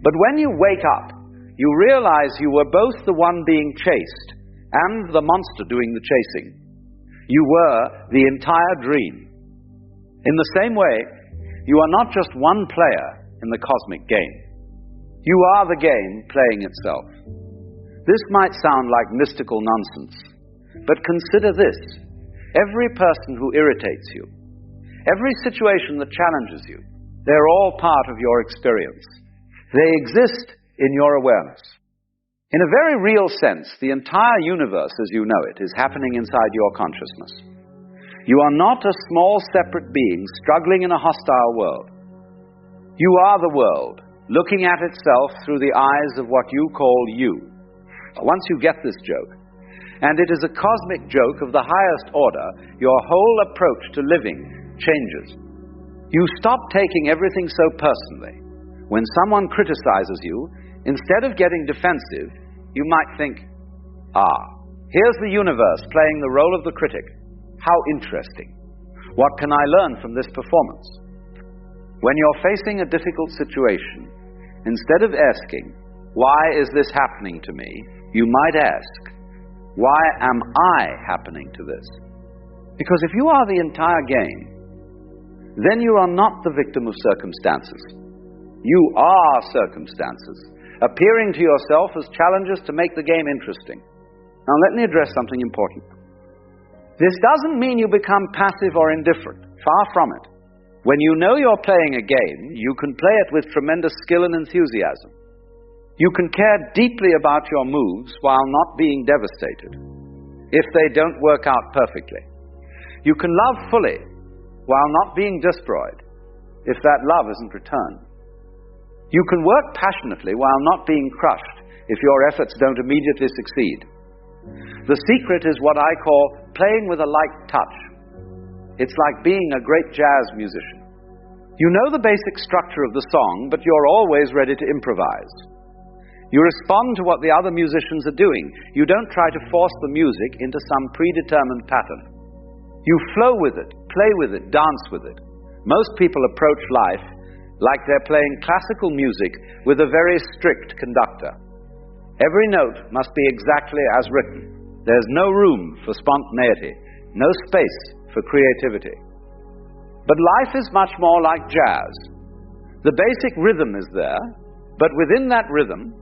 But when you wake up, you realize you were both the one being chased and the monster doing the chasing. You were the entire dream. In the same way, you are not just one player in the cosmic game. You are the game playing itself. This might sound like mystical nonsense, but consider this. Every person who irritates you, every situation that challenges you, they're all part of your experience. They exist in your awareness. In a very real sense, the entire universe as you know it is happening inside your consciousness. You are not a small separate being struggling in a hostile world. You are the world, looking at itself through the eyes of what you call you. Once you get this joke, and it is a cosmic joke of the highest order, your whole approach to living changes. You stop taking everything so personally. When someone criticizes you, instead of getting defensive, you might think, here's the universe playing the role of the critic. How interesting. What can I learn from this performance? When you're facing a difficult situation, instead of asking, why is this happening to me? You might ask, why am I happening to this? Because if you are the entire game, then you are not the victim of circumstances. You are circumstances, appearing to yourself as challenges to make the game interesting. Now let me address something important. This doesn't mean you become passive or indifferent. Far from it. When you know you're playing a game, you can play it with tremendous skill and enthusiasm. You can care deeply about your moves while not being devastated, if they don't work out perfectly. You can love fully while not being destroyed, if that love isn't returned. You can work passionately while not being crushed, if your efforts don't immediately succeed. The secret is what I call playing with a light touch. It's like being a great jazz musician. You know the basic structure of the song, but you're always ready to improvise. You respond to what the other musicians are doing. You don't try to force the music into some predetermined pattern. You flow with it, play with it, dance with it. Most people approach life like they're playing classical music with a very strict conductor. Every note must be exactly as written. There's no room for spontaneity, no space for creativity. But life is much more like jazz. The basic rhythm is there, but within that rhythm,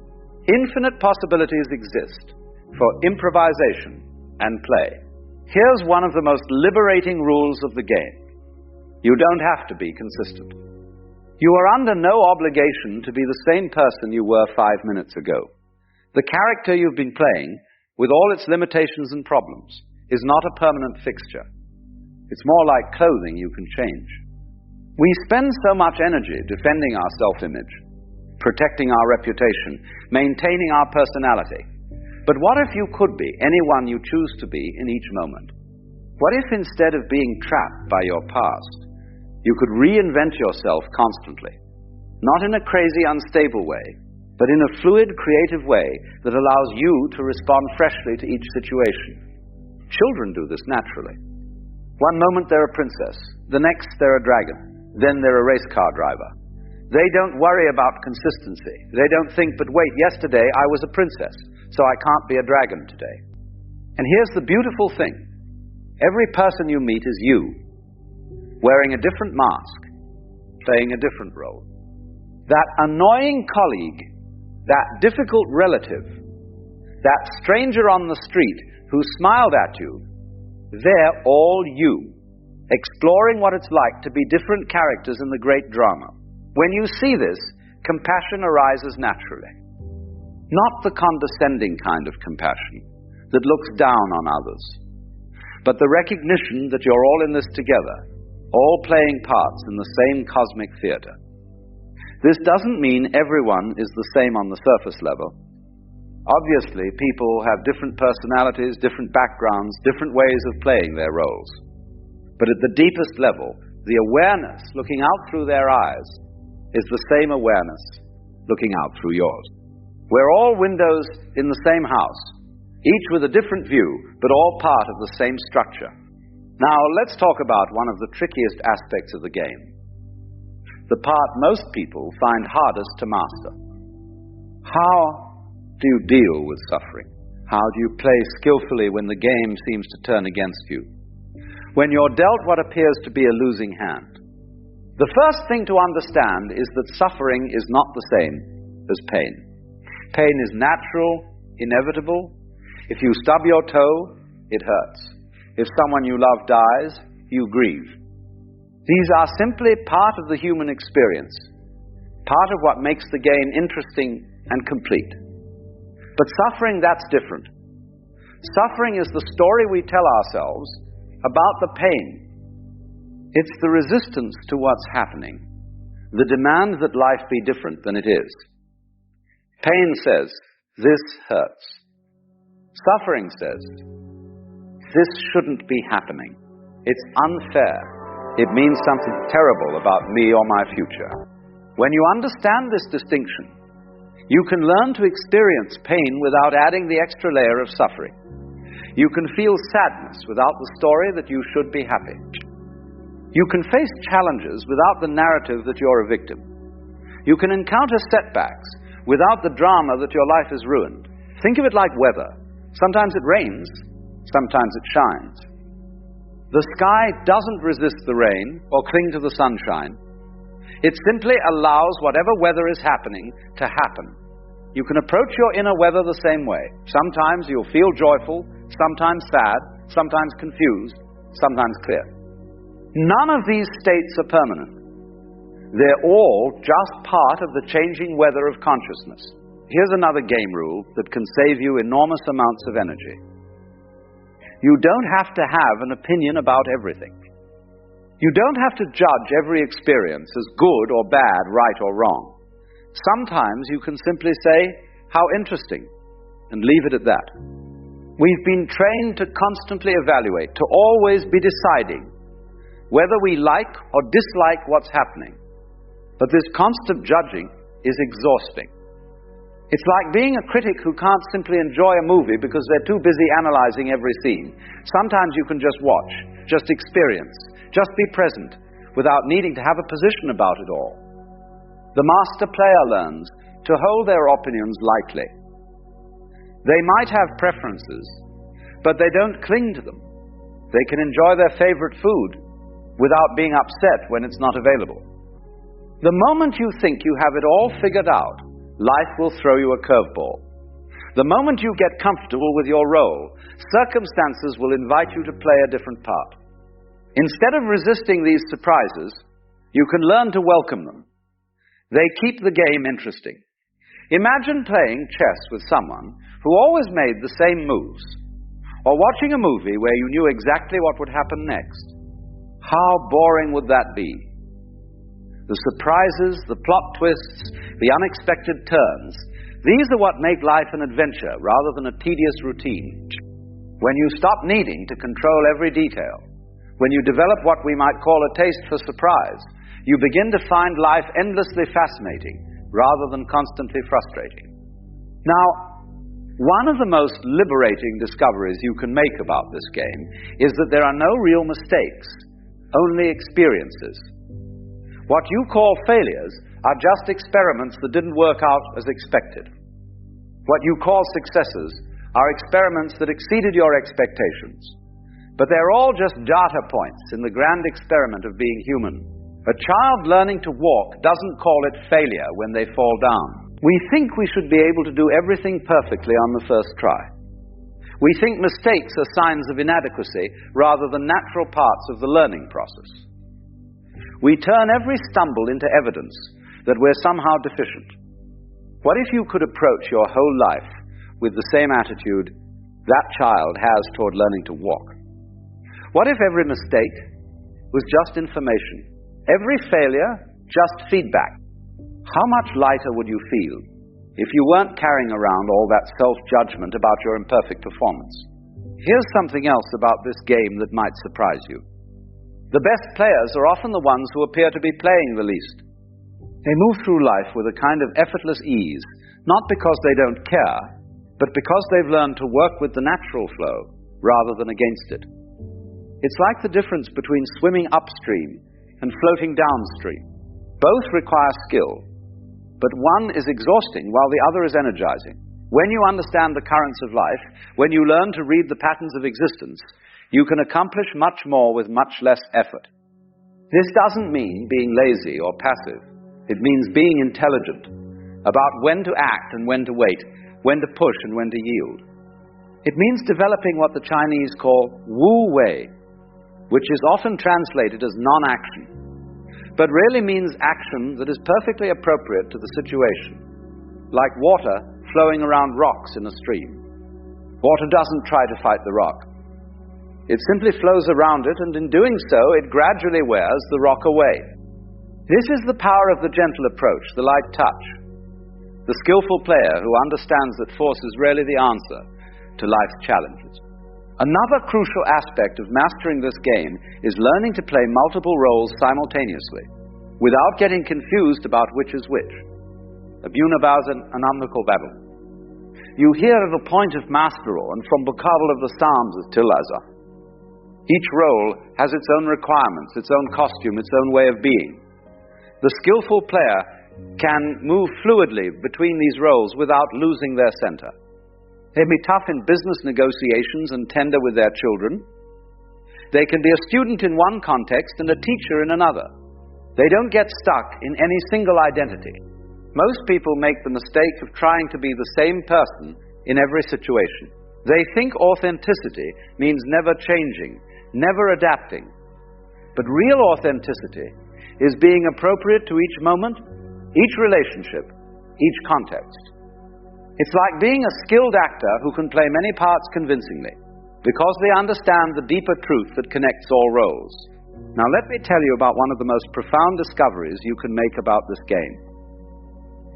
infinite possibilities exist for improvisation and play. Here's one of the most liberating rules of the game. You don't have to be consistent. You are under no obligation to be the same person you were 5 minutes ago. The character you've been playing, with all its limitations and problems, is not a permanent fixture. It's more like clothing you can change. We spend so much energy defending our self-image, protecting our reputation, maintaining our personality. But what if you could be anyone you choose to be in each moment? What if instead of being trapped by your past, you could reinvent yourself constantly, not in a crazy, unstable way, but in a fluid, creative way that allows you to respond freshly to each situation? Children do this naturally. One moment they're a princess, the next they're a dragon, then they're a race car driver. They don't worry about consistency. They don't think, but wait, yesterday I was a princess, so I can't be a dragon today. And here's the beautiful thing. Every person you meet is you, wearing a different mask, playing a different role. That annoying colleague, that difficult relative, that stranger on the street who smiled at you, they're all you, exploring what it's like to be different characters in the great drama. When you see this, compassion arises naturally. Not the condescending kind of compassion that looks down on others, but the recognition that you're all in this together, all playing parts in the same cosmic theater. This doesn't mean everyone is the same on the surface level. Obviously, people have different personalities, different backgrounds, different ways of playing their roles. But at the deepest level, the awareness looking out through their eyes is the same awareness looking out through yours. We're all windows in the same house, each with a different view, but all part of the same structure. Now, let's talk about one of the trickiest aspects of the game. The part most people find hardest to master. How do you deal with suffering? How do you play skillfully when the game seems to turn against you? When you're dealt what appears to be a losing hand? The first thing to understand is that suffering is not the same as pain. Pain is natural, inevitable. If you stub your toe, it hurts. If someone you love dies, you grieve. These are simply part of the human experience, part of what makes the game interesting and complete. But suffering, that's different. Suffering is the story we tell ourselves about the pain. It's the resistance to what's happening, the demand that life be different than it is. Pain says, this hurts. Suffering says, this shouldn't be happening. It's unfair. It means something terrible about me or my future. When you understand this distinction, you can learn to experience pain without adding the extra layer of suffering. You can feel sadness without the story that you should be happy. You can face challenges without the narrative that you're a victim. You can encounter setbacks without the drama that your life is ruined. Think of it like weather. Sometimes it rains, sometimes it shines. The sky doesn't resist the rain or cling to the sunshine. It simply allows whatever weather is happening to happen. You can approach your inner weather the same way. Sometimes you'll feel joyful, sometimes sad, sometimes confused, sometimes clear. None of these states are permanent. They're all just part of the changing weather of consciousness. Here's another game rule that can save you enormous amounts of energy. You don't have to have an opinion about everything. You don't have to judge every experience as good or bad, right or wrong. Sometimes you can simply say, how interesting, and leave it at that. We've been trained to constantly evaluate, to always be deciding whether we like or dislike what's happening. But this constant judging is exhausting. It's like being a critic who can't simply enjoy a movie because they're too busy analyzing every scene. Sometimes you can just watch, just experience, just be present, without needing to have a position about it all. The master player learns to hold their opinions lightly. They might have preferences, but they don't cling to them. They can enjoy their favorite food without being upset when it's not available. The moment you think you have it all figured out, life will throw you a curveball. The moment you get comfortable with your role, circumstances will invite you to play a different part. Instead of resisting these surprises, you can learn to welcome them. They keep the game interesting. Imagine playing chess with someone who always made the same moves, or watching a movie where you knew exactly what would happen next. How boring would that be? The surprises, the plot twists, the unexpected turns, these are what make life an adventure rather than a tedious routine. When you stop needing to control every detail, when you develop what we might call a taste for surprise, you begin to find life endlessly fascinating rather than constantly frustrating. Now, one of the most liberating discoveries you can make about this game is that there are no real mistakes, only experiences. What you call failures are just experiments that didn't work out as expected. What you call successes are experiments that exceeded your expectations. But they're all just data points in the grand experiment of being human. A child learning to walk doesn't call it failure when they fall down. We think we should be able to do everything perfectly on the first try. We think mistakes are signs of inadequacy rather than natural parts of the learning process. We turn every stumble into evidence that we're somehow deficient. What if you could approach your whole life with the same attitude that child has toward learning to walk? What if every mistake was just information? Every failure, just feedback? How much lighter would you feel if you weren't carrying around all that self-judgment about your imperfect performance? Here's something else about this game that might surprise you. The best players are often the ones who appear to be playing the least. They move through life with a kind of effortless ease, not because they don't care, but because they've learned to work with the natural flow rather than against it. It's like the difference between swimming upstream and floating downstream. Both require skill, but one is exhausting while the other is energizing. When you understand the currents of life, when you learn to read the patterns of existence, you can accomplish much more with much less effort. This doesn't mean being lazy or passive. It means being intelligent about when to act and when to wait, when to push and when to yield. It means developing what the Chinese call Wu Wei, which is often translated as non-action, but really means action that is perfectly appropriate to the situation, like water flowing around rocks in a stream. Water doesn't try to fight the rock. It simply flows around it, and in doing so, it gradually wears the rock away. This is the power of the gentle approach, the light touch. The skillful player who understands that force is rarely the answer to life's challenges. Another crucial aspect of mastering this game is learning to play multiple roles simultaneously, without getting confused about which is which. Abunabhausen anamnukal babel. You hear of a point of masteral, and from Bukabal of the Psalms is Tilaza. Each role has its own requirements, its own costume, its own way of being. The skillful player can move fluidly between these roles without losing their center. They can be tough in business negotiations and tender with their children. They can be a student in one context and a teacher in another. They don't get stuck in any single identity. Most people make the mistake of trying to be the same person in every situation. They think authenticity means never changing, never adapting. But real authenticity is being appropriate to each moment, each relationship, each context. It's like being a skilled actor who can play many parts convincingly, because they understand the deeper truth that connects all roles. Now let me tell you about one of the most profound discoveries you can make about this game.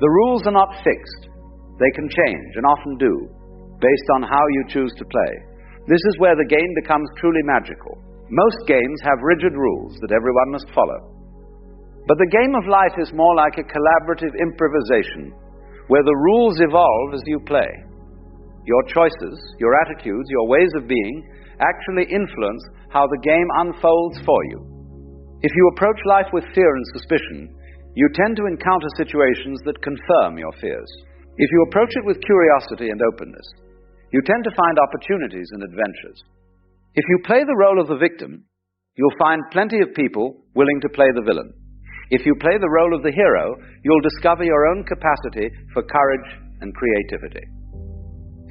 The rules are not fixed. They can change, and often do, based on how you choose to play. This is where the game becomes truly magical. Most games have rigid rules that everyone must follow. But the game of life is more like a collaborative improvisation, where the rules evolve as you play. Your choices, your attitudes, your ways of being actually influence how the game unfolds for you. If you approach life with fear and suspicion, you tend to encounter situations that confirm your fears. If you approach it with curiosity and openness, you tend to find opportunities and adventures. If you play the role of the victim, you'll find plenty of people willing to play the villain. If you play the role of the hero, you'll discover your own capacity for courage and creativity.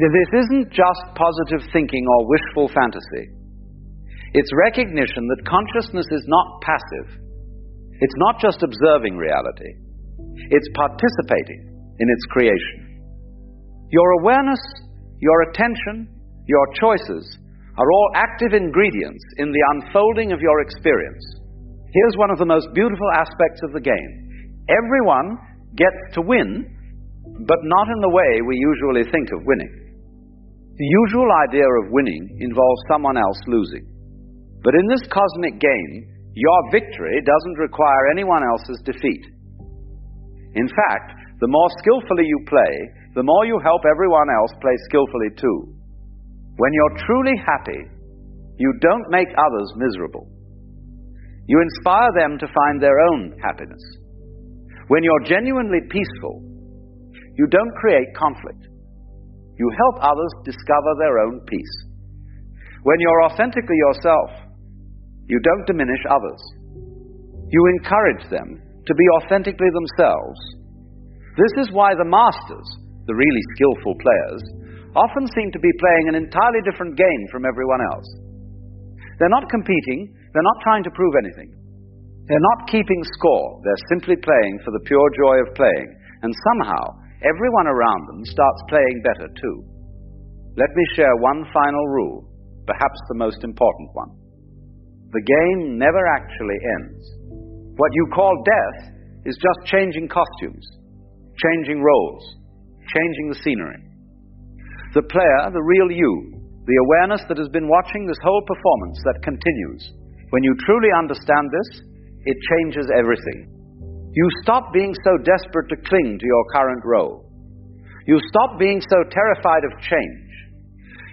This isn't just positive thinking or wishful fantasy. It's recognition that consciousness is not passive. It's not just observing reality. It's participating in its creation. Your awareness, your attention, your choices are all active ingredients in the unfolding of your experience. Here's one of the most beautiful aspects of the game. Everyone gets to win, but not in the way we usually think of winning. The usual idea of winning involves someone else losing. But in this cosmic game, your victory doesn't require anyone else's defeat. In fact, the more skillfully you play, the more you help everyone else play skillfully too. When you're truly happy, you don't make others miserable. You inspire them to find their own happiness. When you're genuinely peaceful, you don't create conflict. You help others discover their own peace. When you're authentically yourself, you don't diminish others. You encourage them to be authentically themselves. This is why the masters, the really skillful players, often seem to be playing an entirely different game from everyone else. They're not competing, they're not trying to prove anything. They're not keeping score, they're simply playing for the pure joy of playing, and somehow everyone around them starts playing better too. Let me share one final rule, perhaps the most important one. The game never actually ends. What you call death is just changing costumes, changing roles, changing the scenery. The player, the real you, the awareness that has been watching this whole performance that continues, when you truly understand this, it changes everything. You stop being so desperate to cling to your current role. You stop being so terrified of change.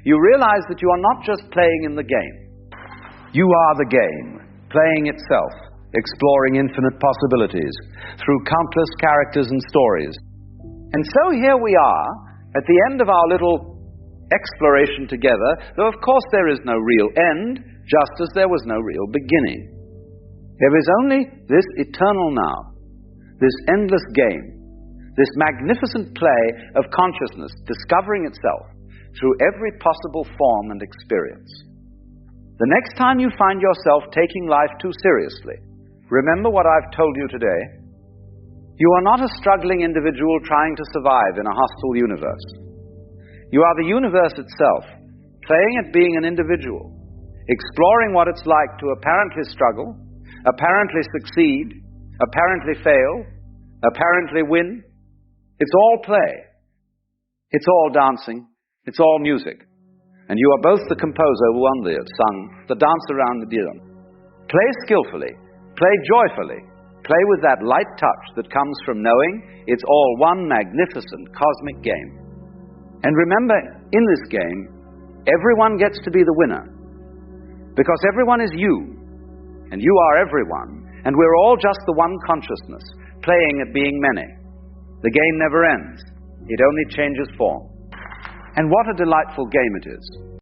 You realize that you are not just playing in the game. You are the game, playing itself, exploring infinite possibilities through countless characters and stories. And so here we are, at the end of our little exploration together, though of course there is no real end, just as there was no real beginning. There is only this eternal now, this endless game, this magnificent play of consciousness discovering itself through every possible form and experience. The next time you find yourself taking life too seriously, remember what I've told you today. You are not a struggling individual trying to survive in a hostile universe. You are the universe itself, playing at being an individual, exploring what it's like to apparently struggle, apparently succeed, apparently fail, apparently win. It's all play. It's all dancing. It's all music. And you are both the composer who won the sung, the dance around the divan. Play skillfully, play joyfully, play with that light touch that comes from knowing it's all one magnificent cosmic game. And remember, in this game, everyone gets to be the winner. Because everyone is you, and you are everyone, and we're all just the one consciousness, playing at being many. The game never ends. It only changes form. And what a delightful game it is.